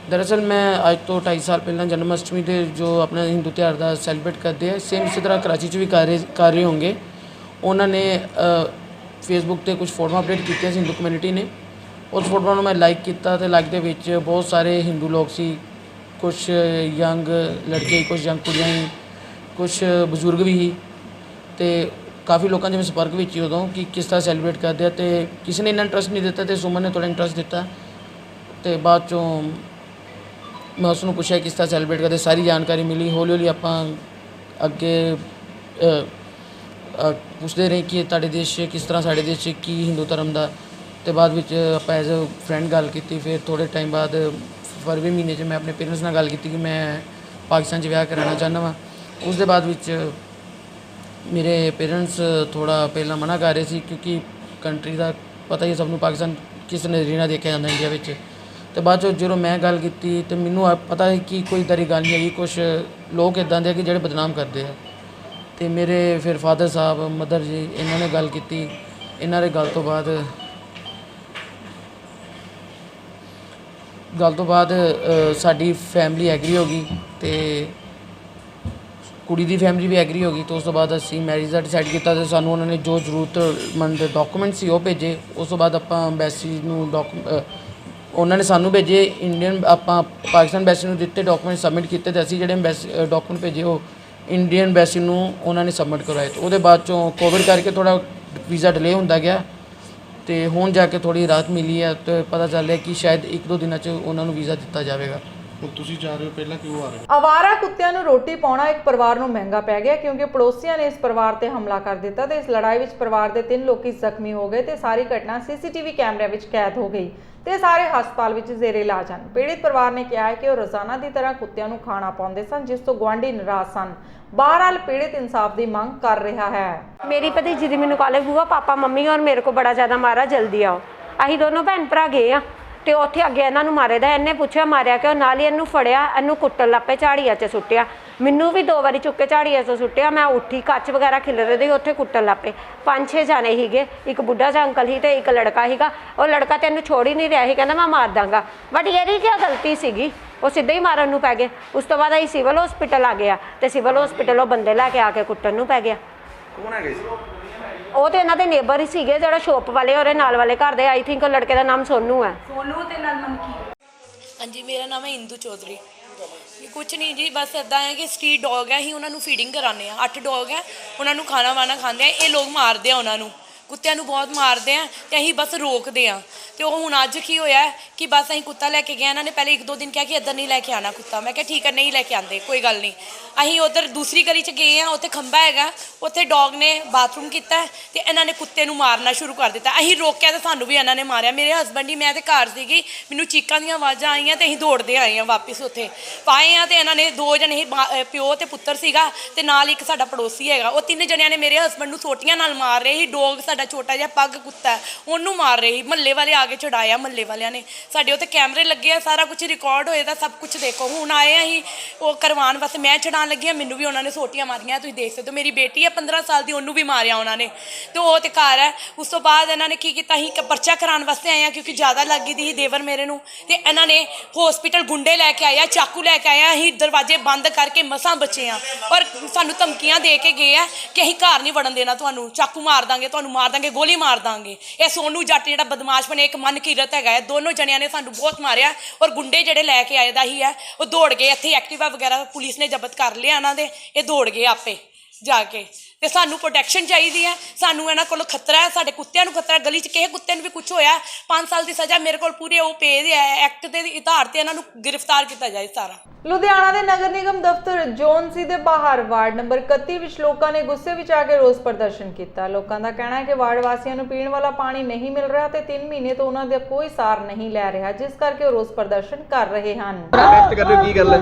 दरअसल मैं अज तो 2.5 साल पहला जन्म अष्टमी के जो अपना हिंदू त्यौहार का सैलीब्रेट करते हैं, सेम इसी तरह कराची भी कर रहे होंगे। उन्होंने फेसबुक पर कुछ फोटो अपडेट की हिंदू कम्यूनिटी ने, उस फोटो मैं लाइक किया तो लाइक के विच बहुत सारे हिंदू लोग सी, कुछ यंग लड़के, कुछ यंग कुड़ियाँ ही, कुछ बजुर्ग भी ही, तो काफ़ी लोगों ने संपर्क में ही उदों कि किस तरह सैलीब्रेट करते हैं। तो किसी ने इन्ना इंटरस्ट नहीं दिता तो सुमन ने थोड़ा इंटरस्ट दिता। तो बाद चों मैं उसको पूछा किस तरह सैलीब्रेट करते, सारी जानकारी मिली। हौली हौली आप अगे पूछते रहे कि तुहाडे देश किस तरह, साडे देश की हिंदू धर्म का। तो बाद विच आप एज ए फ्रेंड गल की। फिर थोड़े टाइम बाद फरवरी महीने मैं अपने पेरेंट्स नाल गल की कि मैं पाकिस्तान विआह कराना चाहना वा। उस दे बाद विच मेरे पेरेंट्स थोड़ा पहला मना कर रहे थे क्योंकि कंट्री का पता ही सबनों पाकिस्तान किस नज़रिए नाल देखा जाता इंडिया में। तो बाद जो मैं गल की तो मैनू पता है कि कोई इदां दी गल नहीं है। कुछ लोग इदां दे कि जिहड़े बदनाम करते हैं। तो मेरे फिर फादर साहब, मदर जी, इन्होंने गल की। इन्होंने गल तो बाद ਗੱਲ ਤੋਂ ਬਾਅਦ ਸਾਡੀ ਫੈਮਿਲੀ ਐਗਰੀ ਹੋ ਗਈ ਤੇ ਕੁੜੀ ਦੀ ਫੈਮਿਲੀ ਵੀ ਐਗਰੀ ਹੋ ਗਈ। ਤੇ ਉਸ ਤੋਂ ਬਾਅਦ ਅਸੀਂ ਮੈਰਿਜ ਦਾ ਡਿਸਾਈਡ ਕੀਤਾ ਤੇ ਸਾਨੂੰ ਉਹਨਾਂ ਨੇ ਜੋ ਜ਼ਰੂਰਤਮੰਦ ਡਾਕੂਮੈਂਟ ਸੀ ਉਹ ਭੇਜੇ। ਉਸ ਤੋਂ ਬਾਅਦ ਆਪਾਂ ਐਮਬੈਸੀ ਨੂੰ ਉਹਨਾਂ ਨੇ ਸਾਨੂੰ ਭੇਜੇ, ਇੰਡੀਅਨ ਆਪਾਂ ਪਾਕਿਸਤਾਨ ਐਮਬੈਸੀ ਨੂੰ ਦਿੱਤੇ, ਡਾਕੂਮੈਂਟ ਸਬਮਿਟ ਕੀਤੇ ਤੇ ਅਸੀਂ ਜਿਹੜੇ ਡਾਕੂਮੈਂਟ ਭੇਜੇ ਉਹ ਇੰਡੀਅਨ ਐਮਬੈਸੀ ਨੂੰ ਉਹਨਾਂ ਨੇ ਸਬਮਿਟ ਕਰਵਾਏ। ਤੇ ਉਹਦੇ ਬਾਅਦ ਚੋਂ ਕੋਵਿਡ ਕਰਕੇ ਥੋੜ੍ਹਾ ਵੀਜ਼ਾ ਡਿਲੇ ਹੁੰਦਾ ਗਿਆ ਤੇ ਹੁਣ ਜਾ ਕੇ ਥੋੜ੍ਹੀ ਰਾਹਤ ਮਿਲੀ ਹੈ ਤੇ ਪਤਾ ਚੱਲ ਰਿਹਾ ਕਿ ਸ਼ਾਇਦ 1-2 ਦਿਨਾਂ 'ਚ ਉਹਨਾਂ ਨੂੰ ਵੀਜ਼ਾ ਦਿੱਤਾ ਜਾਵੇਗਾ। ਹੁਣ ਤੁਸੀਂ ਜਾ ਰਹੇ ਹੋ, ਪਹਿਲਾਂ ਕਿਉਂ ਆ ਰਹੇ ਹੋ? ਆਵਾਰਾ ਕੁੱਤਿਆਂ ਨੂੰ ਰੋਟੀ ਪਾਉਣਾ ਇੱਕ ਪਰਿਵਾਰ ਨੂੰ ਮਹਿੰਗਾ ਪੈ ਗਿਆ ਕਿਉਂਕਿ ਪੜੋਸੀਆਂ ਨੇ ਇਸ ਪਰਿਵਾਰ ਤੇ ਹਮਲਾ ਕਰ ਦਿੱਤਾ ਤੇ ਇਸ ਲੜਾਈ ਵਿੱਚ ਪਰਿਵਾਰ ਦੇ 3 ਲੋਕੀ ਜ਼ਖਮੀ ਹੋ ਗਏ ਤੇ ਸਾਰੀ ਘਟਨਾ ਸੀਸੀਟੀਵੀ ਕੈਮਰਿਆਂ ਵਿੱਚ ਕੈਦ ਹੋ ਗਈ ਤੇ ਸਾਰੇ ਹਸਪਤਾਲ ਵਿੱਚ ਜ਼ੇਰੇ ਇਲਾਜ ਹਨ। ਪੀੜਿਤ ਪਰਿਵਾਰ ਨੇ ਕਿਹਾ ਹੈ ਕਿ ਉਹ ਰੋਜ਼ਾਨਾ ਦੀ ਤਰ੍ਹਾਂ ਕੁੱਤਿਆਂ ਨੂੰ ਖਾਣਾ ਪਾਉਂਦੇ ਸਨ ਜਿਸ ਤੋਂ ਗੁਆਂਢੀ ਨਾਰਾਜ਼ ਸਨ। बहरहाल पीड़ित इंसाफ की मांग कर रहा है। मेरी भतीजी दी मैनूं कॉल बुआ पापा मम्मी और मेरे को बड़ा ज़्यादा मारा, जल्दी आओ। असीं दोनों भैन भरा गए आ ते उत्थे अगे इन्हां नूं मारे दा, इन्हें पुछया मारिया क्यों, नाल ही इन्हूं फड़िया, इन्हूं कुट्टण लग पे, झाड़िया च सुट्टिया, मैनूं भी 2 बारी चुक के झाड़िया च सुट्टिया। मैं उठी, कच वगैरह खिलरे दे उत्थे कुट्टण लग पे। 5-6 जाने हीगे, एक बुढ़ा जा अंकल ही ते एक लड़का हीगा। वो लड़का ते इन्हूं छोड़ ही नहीं रहा ही, कहंदा मैं मार दांगा, बट येरी क्या गलती सीगी, वो सीधे ही मारन नूं पै गए। उस तो बाद असीं सिविल हॉस्पिटल आ गया ते सिविल हॉस्पिटल बंदे लैके आके कुट्टण नूं पै गया। कौन है ਉਹ ਤੇ ਇਹਨਾਂ ਦੇ ਨੇਬਰ ਹੀ ਸੀਗੇ, ਜਿਹੜਾ ਸ਼ੋਪ ਵਾਲੇ ਉਹਦੇ ਨਾਲ ਵਾਲੇ ਘਰ ਦੇ। ਆਈ ਥਿੰਕ ਉਹ ਲੜਕੇ ਦਾ ਨਾਮ ਸੋਨੂ ਹੈ। ਸੋਨੂ ਤੇ ਨਾਲ ਮਨਕੀ। ਹਾਂਜੀ, ਮੇਰਾ ਨਾਮ ਹੈ ਇੰਦੂ ਚੌਧਰੀ। ਕੁਛ ਨਹੀਂ ਜੀ, ਬਸ ਇੱਦਾਂ ਹੈ ਕਿ ਸਟਰੀਟ ਡੌਗ ਹੈ, ਅਸੀਂ ਉਹਨਾਂ ਨੂੰ ਫੀਡਿੰਗ ਕਰਾਉਂਦੇ ਹਾਂ। 8 ਡੌਗ ਹੈ, ਉਹਨਾਂ ਨੂੰ ਖਾਣਾ ਵਾਣਾ ਖਾਂਦੇ ਆ। ਇਹ ਲੋਕ ਮਾਰਦੇ ਆ ਉਹਨਾਂ ਨੂੰ, ਕੁੱਤਿਆਂ ਨੂੰ ਬਹੁਤ ਮਾਰਦੇ ਆ ਤੇ ਅਸੀਂ ਬਸ ਰੋਕਦੇ ਆ। ਤੇ ਉਹ ਹੁਣ ਅੱਜ ਕੀ ਹੋਇਆ ਕਿ ਬਸ ਅਸੀਂ ਕੁੱਤਾ ਲੈ ਕੇ ਗਏ। ਇਹਨਾਂ ਨੇ ਪਹਿਲੇ 1-2 ਦਿਨ ਕਿਹਾ ਕਿ ਇੱਧਰ ਨਹੀਂ ਲੈ ਕੇ ਆਉਣਾ ਕੁੱਤਾ। ਮੈਂ ਕਿਹਾ ਠੀਕ ਹੈ, ਨਹੀਂ ਲੈ ਕੇ ਆਉਂਦੇ, ਕੋਈ ਗੱਲ ਨਹੀਂ। ਅਸੀਂ ਉੱਧਰ ਦੂਸਰੀ ਗਲੀ 'ਚ ਗਏ ਆ, ਉੱਥੇ ਖੰਭਾ ਹੈਗਾ, ਉੱਥੇ ਡੌਗ ਨੇ ਬਾਥਰੂਮ ਕੀਤਾ ਤੇ ਇਹਨਾਂ ਨੇ ਕੁੱਤੇ ਨੂੰ ਮਾਰਨਾ ਸ਼ੁਰੂ ਕਰ ਦਿੱਤਾ। ਅਸੀਂ ਰੋਕਿਆ ਤੇ ਸਾਨੂੰ ਵੀ ਇਹਨਾਂ ਨੇ ਮਾਰਿਆ। ਮੇਰੇ ਹਸਬੈਂਡ ਹੀ, ਮੈਂ ਤੇ ਘਰ ਸੀਗੀ, ਮੈਨੂੰ ਚੀਕਾਂ ਦੀਆਂ ਆਵਾਜ਼ਾਂ ਆਈਆਂ ਤੇ ਅਸੀਂ ਦੌੜਦੇ ਆਏ ਆ ਵਾਪਸ। ਉੱਥੇ ਪਾਏ ਆ ਤੇ ਇਹਨਾਂ ਨੇ 2 ਜਣੇ ਹੀ, ਪਿਓ ਤੇ ਪੁੱਤਰ ਸੀਗਾ ਤੇ ਨਾਲ ਇੱਕ ਸਾਡਾ ਪੜੋਸੀ ਹੈਗਾ। ਉਹ 3 ਜਣਿਆਂ ਨੇ ਮੇਰੇ ਹਸਬੈਂਡ ਨੂੰ ਸੋਟੀਆਂ ਨਾਲ ਮਾਰ ਰਹੇ ਸੀ। ਡੌਗ ਸਾਡਾ ਛੋਟਾ ਜਿਹਾ ਪੱਗ ਕੁੱਤਾ ਉਹਨੂੰ ਮਾਰ ਰਹੇ ਸੀ। ਮਹੱਲੇ ਵਾਲੇ ਆ ਕੇ ਛੁਡਾਇਆ, ਮਹੱਲੇ ਵਾਲਿਆਂ ਨੇ। ਸਾਡੇ ਉੱਥੇ ਕੈਮਰੇ ਲੱਗੇ ਆ, ਸਾਰਾ ਕੁਝ ਰਿਕਾਰਡ ਹੋਏ ਦਾ, ਸਭ ਕੁਝ ਦੇਖੋ। ਹੁਣ ਆਏ ਆ ਅਸੀਂ ਉਹ ਕਰਵਾਉਣ ਵਾਸਤੇ, ਮੈਂ ਛਡਾਉਣ ਲੱਗੀ ਆ, ਮੈਨੂੰ ਵੀ ਉਹਨਾਂ ਨੇ ਸੋਟੀਆਂ ਮਾਰੀਆਂ, ਤੁਸੀਂ ਦੇਖ ਸਕਦੇ ਹੋ। ਮੇਰੀ ਬੇਟੀ ਹੈ 15 ਸਾਲ ਦੀ, ਉਹਨੂੰ ਵੀ ਮਾਰਿਆ ਉਹਨਾਂ ਨੇ ਤੇ ਉਹ ਤੇ ਘਰ ਹੈ। ਉਸ ਤੋਂ ਬਾਅਦ ਇਹਨਾਂ ਨੇ ਕੀ ਕੀਤਾ, ਅਸੀਂ ਪਰਚਾ ਕਰਾਉਣ ਵਾਸਤੇ ਆਏ ਆ ਕਿਉਂਕਿ ਜ਼ਿਆਦਾ ਲੱਗ ਗਈ ਸੀ ਦੇਵਰ ਮੇਰੇ ਨੂੰ। ਤੇ ਇਹਨਾਂ ਨੇ ਹਸਪੀਟਲ ਗੁੰਡੇ ਲੈ ਕੇ ਆਇਆ, ਚਾਕੂ ਲੈ ਕੇ ਆਇਆ। ਅਸੀਂ ਦਰਵਾਜ਼ੇ ਬੰਦ ਕਰਕੇ ਮਸਾਂ ਬਚੇ ਆ ਔਰ ਸਾਨੂੰ ਧਮਕੀਆਂ ਦੇ ਕੇ ਗਏ ਆ ਕਿ ਅਸੀਂ ਘਰ ਨਹੀਂ ਵੜਨ ਦੇਣਾ, ਤੁਹਾਨੂੰ ਚਾਕੂ ਮਾਰ ਦਾਂਗੇ, ਤੁਹਾਨੂੰ ਮਾਰ ਦਾਂਗੇ, ਗੋਲੀ ਮਾਰ ਦਾਂਗੇ। ਇਹ ਸੋਨੂ ਜੱਟ ਜਿਹੜਾ ਬਦਮਾਸ਼ ਬਣੇ, ਇੱਕ ਮਨਕੀਰਤ ਹੈਗਾ ਹੈ, ਦੋਨੋਂ ਜਣਿਆਂ ਨੇ ਸਾਨੂੰ ਬਹੁਤ ਮਾਰਿਆ। ਔਰ ਗੁੰਡੇ ਜਿਹੜੇ ਲੈ ਕੇ ਆਏ ਦਾ ਹੀ ਹੈ ਉਹ ਦੌੜ ਗਏ। ਇੱਥੇ ਐਕਟਿਵਾ ਵਗੈਰਾ ਪੁਲਿਸ ਨੇ ਜ਼ਬਤ ਕਰ ਲਿਆ ਇਹਨਾਂ ਦੇ, ਇਹ ਦੌੜ ਗਏ ਆਪੇ ਜਾ ਕੇ। ਤੇ ਸਾਨੂੰ ਪ੍ਰੋਟੈਕਸ਼ਨ ਚਾਹੀਦੀ ਹੈ, ਸਾਨੂੰ ਇਹਨਾਂ ਕੋਲੋਂ ਖਤਰਾ ਹੈ, ਸਾਡੇ ਕੁੱਤਿਆਂ ਨੂੰ ਖਤਰਾ। ਗਲੀ 'ਚ ਕਿਸੇ ਕੁੱਤੇ ਨੂੰ ਵੀ ਕੁਛ ਹੋਇਆ 5 ਸਾਲ ਦੀ ਸਜ਼ਾ ਮੇਰੇ ਕੋਲ ਪੂਰੇ ਉਹ ਪੇ ਦੇ ਐਕਟ ਦੇ ਆਧਾਰ ਤੇ ਇਹਨਾਂ ਨੂੰ ਗ੍ਰਿਫਤਾਰ ਕੀਤਾ ਜਾਏ ਸਾਰਾ। ਲੁਧਿਆਣਾ ਦੇ ਨਗਰ ਨਿਗਮ ਦਫ਼ਤਰ ਜੋਨ ਸੀ ਦੇ ਬਾਹਰ ਵਾਰਡ ਨੰਬਰ 31 ਵਿੱਚ ਲੋਕਾਂ ਨੇ ਗੁੱਸੇ ਵਿੱਚ ਆ ਕੇ ਰੋਸ ਪ੍ਰਦਰਸ਼ਨ ਕੀਤਾ। ਲੋਕਾਂ ਦਾ ਕਹਿਣਾ ਹੈ ਕਿ ਵਾਰਡ ਵਾਸੀਆਂ ਨੂੰ ਪੀਣ ਵਾਲਾ ਪਾਣੀ ਨਹੀਂ ਮਿਲ ਰਿਹਾ ਤੇ 3 ਮਹੀਨੇ ਤੋਂ ਉਹਨਾਂ ਦਾ ਕੋਈ ਸਾਰ ਨਹੀਂ ਲੈ ਰਿਹਾ, ਜਿਸ ਕਰਕੇ ਉਹ ਰੋਸ ਪ੍ਰਦਰਸ਼ਨ ਕਰ ਰਹੇ ਹਨ। ਪ੍ਰੈਸਟ ਕਰ ਰਹੇ ਹੋ, ਕੀ ਗੱਲ ਹੈ?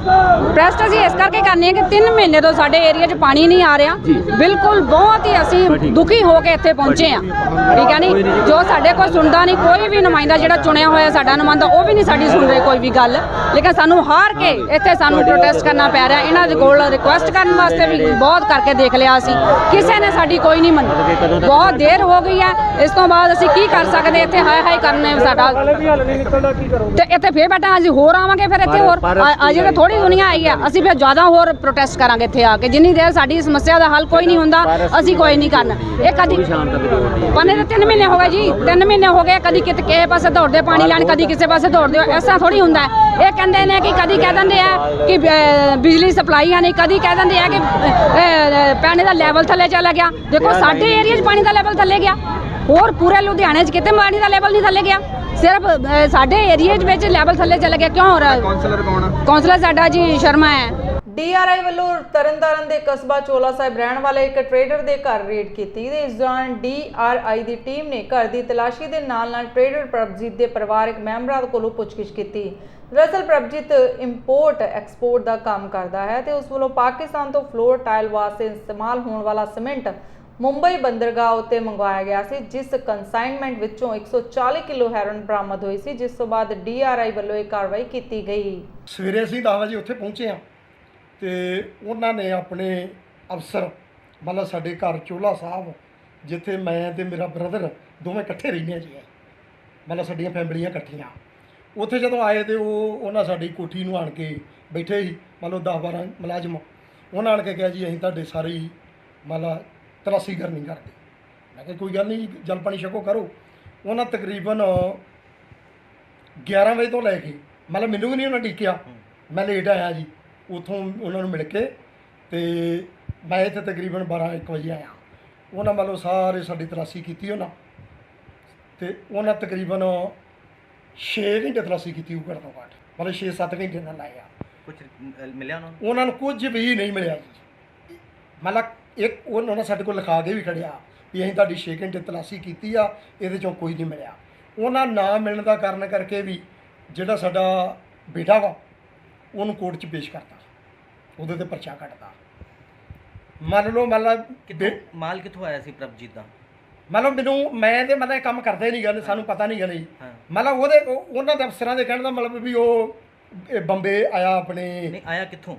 ਪ੍ਰੈਸਟ ਅਸੀਂ ਇਸ ਕਰਕੇ ਕਰਨੇ ਆ ਕਿ 3 ਮਹੀਨੇ ਤੋਂ ਸਾਡੇ ਏਰੀਆ 'ਚ ਪਾਣੀ ਨਹੀਂ ਆ ਰਿਹਾ। ਬਿਲਕੁਲ ਬਹੁਤ ਹੀ ਅਸੀਂ ਦੁਖੀ ਹੋ ਕੇ ਇੱਥੇ ਪਹੁੰਚੇ ਆ, ਠੀਕ ਹੈ ਨਹੀਂ। ਜੋ ਸਾਡੇ ਕੋਲ ਸੁਣਦਾ ਨਹੀਂ, ਕੋਈ ਵੀ ਨੁਮਾਇੰਦਾ ਜਿਹੜਾ ਚੁਣਿਆ ਹੋਇਆ ਸਾਡਾ ਨੁਮਾਇੰਦਾ, ਉਹ ਵੀ ਨਹੀਂ ਸਾਡੀ ਸੁਣ ਰਹੇ ਕੋਈ ਵੀ ਗੱਲ। ਲੇਕਿਨ ਸਾਨੂੰ ਹਾਰ ਕੇ ਇੱਥੇ ਸਾਨੂੰ ਪ੍ਰੋਟੈਸਟ ਕਰਨਾ ਪੈ ਰਿਹਾ। ਇਹਨਾਂ ਦੇ ਕੋਲ ਰਿਕੁਐਸਟ ਕਰਨ ਵਾਸਤੇ ਵੀ ਬਹੁਤ ਕਰਕੇ ਦੇਖ ਲਿਆ ਅਸੀਂ, ਕਿਸੇ ਨੇ ਸਾਡੀ ਕੋਈ ਨਹੀਂ ਮੰਨੀ। ਬਹੁਤ ਦੇਰ ਹੋ ਗਈ ਹੈ, ਇਸ ਤੋਂ ਬਾਅਦ ਅਸੀਂ ਕੀ ਕਰ ਸਕਦੇ? ਇੱਥੇ ਹਾਏ ਹਾਏ ਕਰਨੇ ਸਾਡਾ ਤੇ ਇੱਥੇ ਫੇਰ ਬੈਠਾ। ਅਸੀਂ ਹੋਰ ਆਵਾਂਗੇ ਫਿਰ ਇੱਥੇ ਹੋਰ, ਅਜੇ ਤਾਂ ਥੋੜੀ ਦੁਨੀਆ ਆਈ ਹੈ, ਅਸੀਂ ਫਿਰ ਜ਼ਿਆਦਾ ਹੋਰ ਪ੍ਰੋਟੈਸਟ ਕਰਾਂਗੇ ਇੱਥੇ ਆ ਕੇ। ਜਿੰਨੀ ਦੇਰ ਸਾਡੀ ਸਮੱਸਿਆ ਦਾ ਹੱਲ ਕੋਈ ਨਹੀਂ ਹੁੰਦਾ ਅਸੀਂ ਕੋਈ ਨਹੀਂ ਕਰਨਾ। ਇਹ ਕਦੀ ਪਾਣੀ ਦੇ 3 ਮਹੀਨੇ ਹੋ ਗਏ ਜੀ, 3 ਮਹੀਨੇ ਹੋ ਗਏ, ਕਦੀ ਕਿਤੇ ਕਿਸੇ ਪਾਸੇ ਦੌੜਦੇ ਪਾਣੀ ਲੈਣ, ਕਦੀ ਕਿਸੇ ਪਾਸੇ ਦੌੜਦੇ। ਇਸ ਤਰ੍ਹਾਂ ਥੋੜੀ ਹੁੰਦਾ ਹੈ। ਇਹ ਕਹਿੰਦੇ ਨੇ ਕਿ ਕਦੀ ਕਹਿ ਦਿੰਦੇ ਆ ਕਿ ਬਿਜਲੀ ਸਪਲਾਈ ਆ ਨਹੀਂ, ਕਦੀ ਕਹਿ ਦਿੰਦੇ ਆ ਕਿ ਪਾਣੀ ਦਾ ਲੈਵਲ ਥੱਲੇ ਚਲਾ ਗਿਆ। ਦੇਖੋ ਸਾਡੇ ਏਰੀਆ 'ਚ ਪਾਣੀ ਦਾ ਲੈਵਲ ਥੱਲੇ ਗਿਆ, ਹੋਰ ਪੂਰੇ ਲੁਧਿਆਣੇ 'ਚ ਕਿਤੇ ਪਾਣੀ ਦਾ ਲੈਵਲ ਨਹੀਂ ਥੱਲੇ ਗਿਆ, ਸਿਰਫ ਸਾਡੇ ਏਰੀਆ ਵਿੱਚ ਲੈਵਲ ਥੱਲੇ ਚਲਾ ਗਿਆ। ਕਿਉਂ ਹੋ ਰਿਹਾ? ਕਾਉਂਸਲਰ ਕੌਣ ਆ? ਕਾਉਂਸਲਰ ਸਾਡਾ ਜੀ ਸ਼ਰਮਾ ਹੈ। DRI ਵੱਲੋਂ ਤਰਨਤਾਰਨ ਦੇ ਕਸਬਾ ਚੋਲਾ ਸਾਹਿਬ ਰਹਿਣ ਵਾਲੇ ਇੱਕ ਟਰੇਡਰ ਦੇ ਘਰ ਰੇਡ ਕੀਤੀ ਤੇ ਇਸ ਦੌਰਾਨ DRI ਦੀ ਟੀਮ ਨੇ ਘਰ ਦੀ ਤਲਾਸ਼ੀ ਦੇ ਨਾਲ-ਨਾਲ ਟਰੇਡਰ ਪ੍ਰਭਜੀਤ ਦੇ ਪਰਿਵਾਰਕ ਮੈਂਬਰਾਂ ਕੋਲੋਂ ਪੁੱਛਗਿੱਛ ਕੀਤੀ। ਦਰਅਸਲ ਪ੍ਰਭਜੀਤ ਇੰਪੋਰਟ ਐਕਸਪੋਰਟ ਦਾ ਕੰਮ ਕਰਦਾ ਹੈ ਤੇ ਉਸ ਵੱਲੋਂ ਪਾਕਿਸਤਾਨ ਤੋਂ ਫਲੋਰ ਟਾਇਲ ਵਾਸਤੇ ਇਸਤੇਮਾਲ ਹੋਣ ਵਾਲਾ ਸੀਮੈਂਟ ਮੁੰਬਈ ਬੰਦਰਗਾਹ ਉੱਤੇ ਮੰਗਵਾਇਆ ਗਿਆ ਸੀ, ਜਿਸ ਕੰਸਾਈਨਮੈਂਟ ਵਿੱਚੋਂ 140 ਕਿਲੋ ਹੈਰੋਇਨ ਬਰਾਮਦ ਹੋਈ ਸੀ, ਜਿਸ ਤੋਂ ਬਾਅਦ DRI ਵੱਲੋਂ ਇਹ ਕਾਰਵਾਈ ਕੀਤੀ ਗਈ। ਸਵੇਰੇ ਅਸੀਂ 10 ਵਜੇ ਉੱਥੇ ਪਹੁੰਚੇ ਹਾਂ ਤੇ ਉਹਨਾਂ ਨੇ ਆਪਣੇ ਅਫਸਰ ਮਤਲਬ ਸਾਡੇ ਘਰ ਚੋਲਾ ਸਾਹਿਬ, ਜਿੱਥੇ ਮੈਂ ਤੇ ਮੇਰਾ ਬ੍ਰਦਰ ਦੋਵੇਂ ਇਕੱਠੇ ਰਹਿੰਦੇ ਹਾਂ ਜੀ, ਮਤਲਬ ਸਾਡੀਆਂ ਫੈਮਲੀਆਂ ਇਕੱਠੀਆਂ, ਉੱਥੇ ਜਦੋਂ ਆਏ ਤੇ ਉਹਨਾਂ ਸਾਡੀ ਕੋਠੀ ਨੂੰ ਆਣ ਕੇ ਬੈਠੇ ਸੀ, ਮੰਨ ਲਓ 10-12 ਮੁਲਾਜ਼ਮ। ਉਹਨਾਂ ਆਣ ਕੇ ਕਿਹਾ ਜੀ ਅਸੀਂ ਤੁਹਾਡੇ ਸਾਰੇ ਹੀ ਮੰਨ ਲਾ ਤਲਾਸ਼ੀ ਕਰਨੀ ਕਰਦੇ। ਮੈਂ ਕਿਹਾ ਕੋਈ ਗੱਲ ਨਹੀਂ, ਜਲ ਪਾਣੀ ਛਕੋ ਕਰੋ। ਉਹਨਾਂ ਤਕਰੀਬਨ 11 ਵਜੇ ਤੋਂ ਲੈ ਕੇ ਮਤਲਬ ਮੈਨੂੰ ਵੀ ਨਹੀਂ ਉਹਨਾਂ ਡੀਕਿਆ, ਮੈਂ ਲੇਟ ਆਇਆ ਜੀ ਉੱਥੋਂ ਉਹਨਾਂ ਨੂੰ ਮਿਲ ਕੇ, ਤੇ ਮੈਂ ਇੱਥੇ ਤਕਰੀਬਨ 12-1 ਵਜੇ ਆਇਆ। ਉਹਨਾਂ ਮਤਲਬ ਸਾਰੇ ਸਾਡੀ ਤਲਾਸ਼ੀ ਕੀਤੀ ਉਹਨਾਂ, ਤੇ ਉਹਨਾਂ ਤਕਰੀਬਨ 6 ਘੰਟੇ ਤਲਾਸ਼ੀ ਕੀਤੀ ਉਹ ਘੱਟ ਤੋਂ ਘੱਟ, ਮਤਲਬ 6-7 ਘੰਟੇ ਨਾਲ ਲਾਇਆ। ਕੁਝ ਮਿਲਿਆ ਉਹਨਾਂ ਨੂੰ ਕੁਝ ਵੀ ਨਹੀਂ ਮਿਲਿਆ ਜੀ। ਮਤਲਬ ਇੱਕ ਉਹਨਾਂ ਨੇ ਸਾਡੇ ਕੋਲ ਲਿਖਾ ਕੇ ਵੀ ਖੜਿਆ ਵੀ ਅਸੀਂ ਤੁਹਾਡੀ 6 ਘੰਟੇ ਤਲਾਸ਼ੀ ਕੀਤੀ ਆ, ਇਹਦੇ 'ਚੋਂ ਕੋਈ ਨਹੀਂ ਮਿਲਿਆ। ਉਹਨਾਂ ਨਾ ਮਿਲਣ ਦਾ ਕਾਰਨ ਕਰਕੇ ਵੀ ਜਿਹੜਾ ਸਾਡਾ ਬੇਟਾ ਵਾ ਉਹਨੂੰ ਕੋਰਟ 'ਚ ਪੇਸ਼ ਕਰਤਾ, ਉਹਦੇ 'ਤੇ ਪਰਚਾ ਕੱਟਦਾ। ਮੰਨ ਲਓ ਮਾਲ ਕਿੱਥੋਂ ਆਇਆ ਸੀ ਪ੍ਰਭਜੀਤ ਦਾ? ਮਤਲਬ ਮੈਂ ਤੇ ਮਤਲਬ ਇਹ ਕੰਮ ਕਰਦੇ ਨਹੀਂ ਗਾ, ਸਾਨੂੰ ਪਤਾ ਨਹੀਂ ਗਾ ਨਹੀਂ। ਮਤਲਬ ਉਹਨਾਂ ਦੇ ਅਫਸਰਾਂ ਦੇ ਕਹਿਣ ਦਾ ਮਤਲਬ ਵੀ ਉਹ ਬੰਬੇ ਆਇਆ ਆਪਣੇ। ਨਹੀਂ ਆਇਆ ਕਿੱਥੋਂ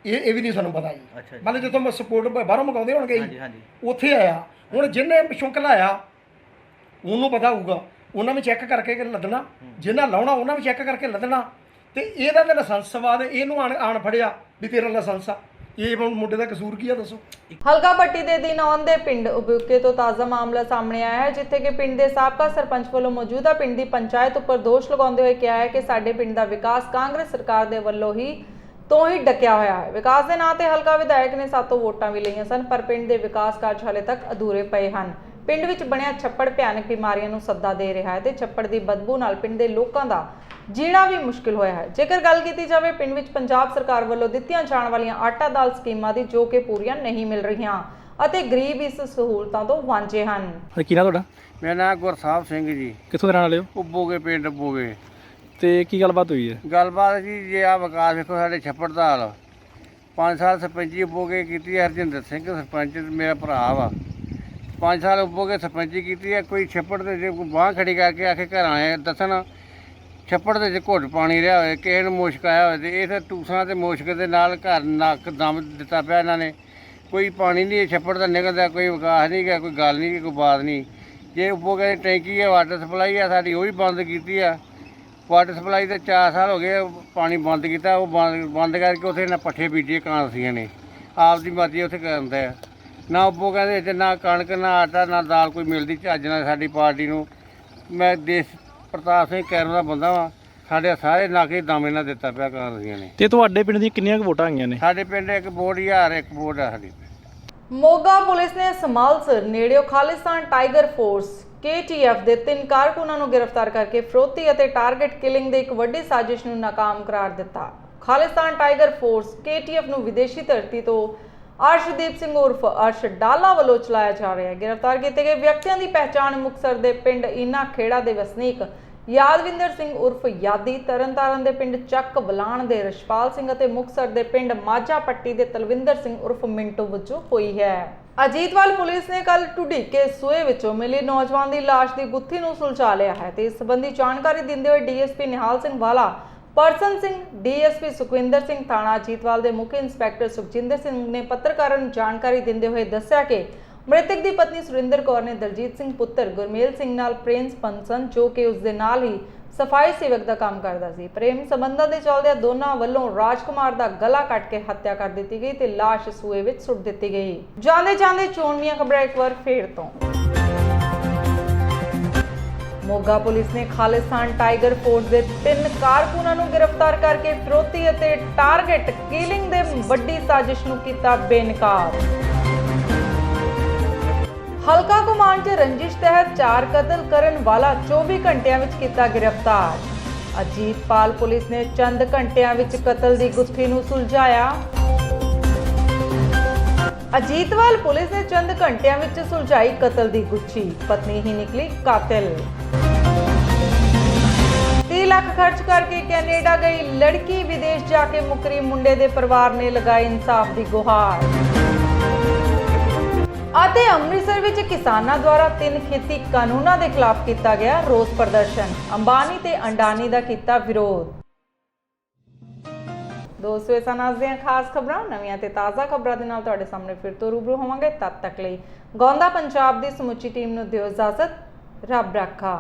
ਇਹ ਵੀ ਨਹੀਂ ਸਾਨੂੰ ਪਤਾ ਜੀ। ਅੱਛਾ ਜੀ। ਮਤਲਬ ਜਿੱਥੋਂ ਸਪੋਰਟ ਬਾਹਰੋਂ ਮੰਗਾਉਂਦੇ ਹੋਣਗੇ ਹਾਂਜੀ ਹਾਂਜੀ, ਉੱਥੇ ਆਇਆ। ਹੁਣ ਜਿਹਨੇ ਪਿੱਛੋਂ ਘਲਾਇਆ ਉਹਨੂੰ ਪਤਾ ਹੋਊਗਾ, ਉਹਨਾਂ ਵੀ ਚੈੱਕ ਕਰਕੇ ਲੱਦਣਾ, ਜਿਹਨਾਂ ਲਾਉਣਾ ਉਹਨਾਂ ਵੀ ਚੈੱਕ ਕਰਕੇ ਲੱਦਣਾ। ਤੇ ਇਹਦਾ ਤਾਂ ਲਾਇਸੈਂਸ ਸਵਾਦ ਇਹਨੂੰ ਆਣ ਫੜਿਆ ਵੀ ਤੇਰਾ ਲਾਇਸੈਂਸ ਆ। ਇਹ ਮੁੰਡੇ ਦਾ ਕਸੂਰ ਕੀ ਆ ਦੱਸੋ? ਹਲਕਾ ਪੱਟੀ ਦੇ ਦਿਨ ਆਉਂਦੇ ਪਿੰਡ ਉਬੁਕੇ ਤੋਂ ਤਾਜ਼ਾ ਮਾਮਲਾ ਸਾਹਮਣੇ ਆਇਆ ਹੈ, ਜਿੱਥੇ ਕਿ ਪਿੰਡ ਦੇ ਸਾਬਕਾ ਸਰਪੰਚ ਵੱਲੋਂ ਮੌਜੂਦਾ ਪਿੰਡ ਦੀ ਪੰਚਾਇਤ ਉੱਪਰ ਦੋਸ਼ ਲਗਾਉਂਦੇ ਹੋਏ ਕਿਹਾ ਹੈ ਕਿ ਸਾਡੇ ਪਿੰਡ ਦਾ ਵਿਕਾਸ ਕਾਂਗਰਸ ਸਰਕਾਰ ਦੇ ਵੱਲੋਂ ਹੀ ਡਕਿਆ ਹੋਇਆ ਹੈ। ਵਿਕਾਸ ਦੇ ਨਾਂ ਤੇ ਹਲਕਾ ਵਿਧਾਇਕ ਨੇ 7 ਵੋਟਾਂ ਵੀ ਲਈਆਂ ਸਨ, ਪਰ ਪਿੰਡ ਦੇ ਵਿਕਾਸ ਕਾਰਜ ਹਾਲੇ ਤੱਕ ਅਧੂਰੇ ਪਏ ਹਨ। ਪਿੰਡ ਵਿੱਚ ਬਣਿਆ ਛੱਪੜ ਭਿਆਨਕ ਬਿਮਾਰੀਆਂ ਨੂੰ ਸੱਦਾ ਦੇ ਰਿਹਾ ਹੈ ਤੇ ਛੱਪੜ ਦੀ ਬਦਬੂ ਨਾਲ ਪਿੰਡ ਦੇ ਲੋਕਾਂ ਦਾ ਜੀਣਾ ਵੀ ਮੁਸ਼ਕਿਲ ਹੋਇਆ ਹੈ। ਜੇਕਰ ਗੱਲ ਕੀਤੀ ਜਾਵੇ ਪਿੰਡ ਵਿੱਚ ਪੰਜਾਬ ਸਰਕਾਰ ਵੱਲੋਂ ਦਿੱਤੀਆਂ ਜਾਣ ਵਾਲੀਆਂ ਆਟਾ ਦਾਲ ਸਕੀਮਾਂ ਦੀ, ਜੋ ਕਿ ਪੂਰੀਆਂ ਨਹੀਂ ਮਿਲ ਰਹੀਆਂ ਅਤੇ ਗਰੀਬ ਇਸ ਸਹੂਲਤਾਂ ਤੋਂ ਵਾਂਝੇ ਹਨ। ਕੀ ਨਾਮ ਤੁਹਾਡਾ? ਮੇਰਾ ਨਾਮ ਗੁਰਸਾਹਿਬ ਸਿੰਘ ਜੀ। ਕਿੱਥੋਂ ਦੇ ਰਹਿਣ ਵਾਲੇ ਹੋ? ਉੱਬੋਗੇ ਪਿੰਡ ਉੱਬੋਗੇ। ਤੇ ਕੀ ਗੱਲਬਾਤ ਹੋਈ ਹੈ? ਗੱਲਬਾਤ ਜੀ ਜੇ ਆ ਵਿਕਾਸ ਵੇਖੋ ਸਾਡੇ ਛੱਪੜ ਦਾ ਹਾਲ। 5 ਸਾਲ ਸਰਪੰਚੀ ਉੱਬੋਗੇ ਕੀਤੀ ਹੈ, ਹਰਜਿੰਦਰ ਸਿੰਘ ਸਰਪੰਚ ਮੇਰਾ ਭਰਾ ਵਾ। 5 ਸਾਲ ਉੱਬੋਗੇ ਸਰਪੰਚੀ ਕੀਤੀ ਹੈ। ਕੋਈ ਛੱਪੜ ਦੇ ਜੇ ਕੋਈ ਬਾਂਹ ਖੜੀ ਕਰਕੇ ਆਖੇ ਘਰ ਆਏ ਦੱਸਣ ਛੱਪੜ ਦੇ ਜੇ ਘੁੱਟ ਪਾਣੀ ਰਿਹਾ ਹੋਵੇ, ਕਿਸੇ ਨੂੰ ਮੁਸ਼ਕ ਆਇਆ ਹੋਵੇ, ਤੇ ਇਹ ਤਾਂ ਟੂਸਾਂ ਤੇ ਮੁਸ਼ਕ ਦੇ ਨਾਲ ਘਰ ਨੱਕ ਦਮ ਦਿੱਤਾ ਪਿਆ ਇਹਨਾਂ ਨੇ। ਕੋਈ ਪਾਣੀ ਨਹੀਂ ਛੱਪੜ ਦਾ ਨਿਕਲਦਾ, ਕੋਈ ਵਿਕਾਸ ਨਹੀਂ ਗਾ, ਕੋਈ ਗੱਲ ਨਹੀਂ, ਕੋਈ ਬਾਤ ਨਹੀਂ। ਜੇ ਉੱਬੋਗੇ ਦੀ ਟੈਂਕੀ ਹੈ, ਵਾਟਰ ਸਪਲਾਈ ਆ ਸਾਡੀ, ਉਹ ਵੀ ਬੰਦ ਕੀਤੀ ਆ। ਵਾਟਰ ਸਪਲਾਈ ਦੇ 4 ਸਾਲ ਹੋ ਗਏ ਪਾਣੀ ਬੰਦ ਕੀਤਾ। ਉਹ ਬੰਦ ਕਰਕੇ ਉੱਥੇ ਨਾ ਪੱਠੇ ਬੀਜੇ ਕਾਂਸੀਆਂ ਨੇ, ਆਪਦੀ ਮਰਜ਼ੀ ਉੱਥੇ ਕਰਦੇ ਆ। ਨਾ ਉੱਬੋਗੇ ਦੇ ਵਿੱਚ ਨਾ ਕਣਕ, ਨਾ ਆਟਾ, ਨਾ ਦਾਲ ਕੋਈ ਮਿਲਦੀ ਚੱਜ ਨਾਲ ਸਾਡੀ ਪਾਰਟੀ ਨੂੰ। ਮੈਂ ਦੇਸ਼ ਪ੍ਰਤਾਪ ਸਿੰਘ ਕੈਰੋਂ ਦਾ ਬੰਦਾ ਵਾਂ। ਸਾਡੇ ਸਾਰੇ ਨਾਕੇ ਦਮ ਇਹਨਾਂ ਦਿੱਤਾ ਪਿਆ ਕਾਂਸੀਆਂ ਨੇ। ਤੇ ਤੁਹਾਡੇ ਪਿੰਡ ਦੀਆਂ ਕਿੰਨੀਆਂ ਕੁ ਵੋਟਾਂ ਆਈਆਂ ਨੇ? ਸਾਡੇ ਪਿੰਡ ਇੱਕ ਵੋਟ 1000 ਇੱਕ ਵੋਟ ਆ ਸਾਡੀ। ਮੋਗਾ ਪੁਲਿਸ ਨੇ ਸਮਾਲਸਰ ਨੇੜਿਓਂ ਖਾਲਿਸਤਾਨ ਟਾਈਗਰ ਫੋਰਸ KTF ਦੇ 3 ਕਾਰਕੁਨਾਂ ਨੂੰ ਗ੍ਰਿਫਤਾਰ ਕਰਕੇ ਫਰੋਤੀ ਅਤੇ ਟਾਰਗੇਟ ਕਿਲਿੰਗ ਦੇ ਇੱਕ ਵੱਡੀ ਸਾਜ਼ਿਸ਼ ਨੂੰ ਨਾਕਾਮ ਕਰਾਰ ਦਿੱਤਾ। ਖਾਲਿਸਤਾਨ ਟਾਈਗਰ ਫੋਰਸ KTF ਨੂੰ ਵਿਦੇਸ਼ੀ ਧਰਤੀ ਤੋਂ ਅਰਸ਼ਦੀਪ ਸਿੰਘ ਉਰਫ ਅਰਸ਼ ਡਾਲਾ ਵੱਲੋਂ ਚਲਾਇਆ ਜਾ ਰਿਹਾ ਹੈ। ਗ੍ਰਿਫਤਾਰ ਕੀਤੇ ਗਏ ਵਿਅਕਤੀਆਂ ਦੀ ਪਹਿਚਾਣ ਮੁਕਤਸਰ ਦੇ ਪਿੰਡ ਇਨਾ ਖੇੜਾ ਦੇ ਵਸਨੀਕ ਯਾਦਵਿੰਦਰ ਸਿੰਘ ਉਰਫ ਯਾਦੀ, ਤਰਨਤਾਰਨ ਦੇ ਪਿੰਡ ਚੱਕ ਬਲਾਣ ਦੇ ਰਸ਼ਪਾਲ ਸਿੰਘ ਅਤੇ ਮੁਕਤਸਰ ਦੇ ਪਿੰਡ ਮਾਝਾ ਪੱਟੀ ਦੇ ਤਲਵਿੰਦਰ ਸਿੰਘ ਉਰਫ ਮਿੰਟੂ ਵਜੋਂ ਹੋਈ ਹੈ। ਅਜੀਤਵਾਲ ਪੁਲਿਸ ਨੇ ਕੱਲ ਢੁੱਡੀਕੇ ਸੂਏ ਵਿੱਚੋਂ ਮਿਲੀ ਨੌਜਵਾਨ ਦੀ ਲਾਸ਼ ਦੀ ਗੁੱਥੀ ਨੂੰ ਸੁਲਝਾ ਲਿਆ ਹੈ ਤੇ ਇਸ ਸੰਬੰਧੀ ਜਾਣਕਾਰੀ ਦਿੰਦੇ ਹੋਏ DSP ਨਿਹਾਲ ਸਿੰਘ ਵਾਲਾ, ਪਰਸਨ ਸਿੰਘ, DSP ਸੁਖਵਿੰਦਰ ਸਿੰਘ ਥਾਣਾ ਅਜੀਤਵਾਲ ਦੇ ਮੁੱਖ ਇੰਸਪੈਕਟਰ ਸੁਖਜਿੰਦਰ ਸਿੰਘ ਨੇ ਪੱਤਰਕਾਰਾਂ ਨੂੰ ਜਾਣਕਾਰੀ ਦਿੰਦੇ ਹੋਏ ਦੱਸਿਆ ਕਿ ਮ੍ਰਿਤਕ ਦੀ ਪਤਨੀ ਸੁਰਿੰਦਰ ਕੌਰ ਨੇ ਦਲਜੀਤ ਸਿੰਘ ਪੁੱਤਰ ਗੁਰਮੇਲ ਸਿੰਘ ਨਾਲ ਪ੍ਰੇਮ ਸੰਬੰਧ ਸਨ, ਜੋ ਕਿ ਉਸ ਦੇ ਨਾਲ ਹੀ ਸਫਾਈ ਸੇਵਕ ਦਾ ਕੰਮ ਕਰਦਾ ਸੀ। ਪ੍ਰੇਮ ਸੰਬੰਧਾਂ ਦੇ ਚੱਲਦਿਆਂ ਦੋਨਾਂ ਵੱਲੋਂ ਰਾਜਕੁਮਾਰ ਦਾ ਗਲਾ ਕੱਟ ਕੇ ਹੱਤਿਆ ਕਰ ਦਿੱਤੀ ਗਈ ਤੇ ਲਾਸ਼ ਸੂਏ ਵਿੱਚ ਸੁੱਟ ਦਿੱਤੀ ਗਈ। ਜਾਂਦੇ ਜਾਂਦੇ ਚੋਣਵੀਆਂ ਖਬਰਾਂ ਇੱਕ ਵਾਰ ਫੇਰ ਤੋਂ। ਮੋਗਾ ਪੁਲਿਸ ਨੇ ਖਾਲਿਸਤਾਨ ਟਾਈਗਰ ਫੋਰਸ ਦੇ 3 ਕਾਰਕੁਨਾਂ ਨੂੰ ਗ੍ਰਿਫਤਾਰ ਕਰਕੇ ਫਰੋਤੀ ਅਤੇ ਟਾਰਗੇਟ ਕਿਲਿੰਗ ਦੇ ਵੱਡੀ ਸਾਜ਼ਿਸ਼ ਨੂੰ ਕੀਤਾ ਬੇਨਕਾਬ। ਹਲਕਾ ਕਮਾਂਡ 'ਚ ਰੰਜਿਸ਼ ਤਹਿਤ 4 ਕਤਲ ਕਰਨ ਵਾਲਾ 24 ਘੰਟਿਆਂ ਵਿੱਚ ਕੀਤਾ ਗ੍ਰਿਫਤਾਰ। ਅਜੀਤਪਾਲ ਪੁਲਿਸ ਨੇ ਚੰਦ ਘੰਟਿਆਂ ਵਿੱਚ ਕਤਲ ਦੀ ਗੁੱਥੀ ਨੂੰ ਸੁਲਝਾਇਆ। ਅਜੀਤਵਾਲ ਪੁਲਿਸ ਨੇ ਚੰਦ ਘੰਟਿਆਂ ਵਿੱਚ ਸੁਲਝਾਈ ਕਤਲ ਦੀ ਗੁੱਥੀ, ਪਤਨੀ ਹੀ ਨਿਕਲੀ ਕਾਤਿਲ। 30 ਲੱਖ ਖਰਚ ਕਰਕੇ ਕੈਨੇਡਾ ਗਈ ਲੜਕੀ ਵਿਦੇਸ਼ ਜਾ ਕੇ ਮੁਕਰੀ, ਮੁੰਡੇ ਦੇ ਪਰਿਵਾਰ ਨੇ ਲਗਾਈ ਇਨਸਾਫ ਦੀ ਗੁਹਾਰ। ਅਤੇ ਅੰਮ੍ਰਿਤਸਰ ਵਿੱਚ ਕਿਸਾਨਾਂ ਦੁਆਰਾ 3 ਖੇਤੀ ਕਾਨੂੰਨਾਂ ਦੇ ਖਿਲਾਫ ਕੀਤਾ ਗਿਆ ਰੋਸ ਪ੍ਰਦਰਸ਼ਨ, ਅੰਬਾਨੀ ਤੇ ਅੰਡਾਨੀ ਦਾ ਕੀਤਾ ਵਿਰੋਧ। ਦੋਸਤੋ, ਇਹ ਸਨ ਅੱਜ ਦੀਆਂ ਖਾਸ ਖਬਰਾਂ। ਨਵੀਆਂ ਤੇ ਤਾਜ਼ਾ ਖਬਰਾਂ ਦੇ ਨਾਲ ਤੁਹਾਡੇ ਸਾਹਮਣੇ ਫਿਰ ਤੋਂ ਰੂਬਰੂ ਹੋਵਾਂਗੇ। ਤਦ ਤੱਕ ਲਈ ਗੋਂਦਾ ਪੰਜਾਬ ਦੀ ਸਮੁੱਚੀ ਟੀਮ ਨੂੰ ਦਿਓ ਇਜਾਜ਼ਤ। ਰੱਬ ਰਾਖਾ।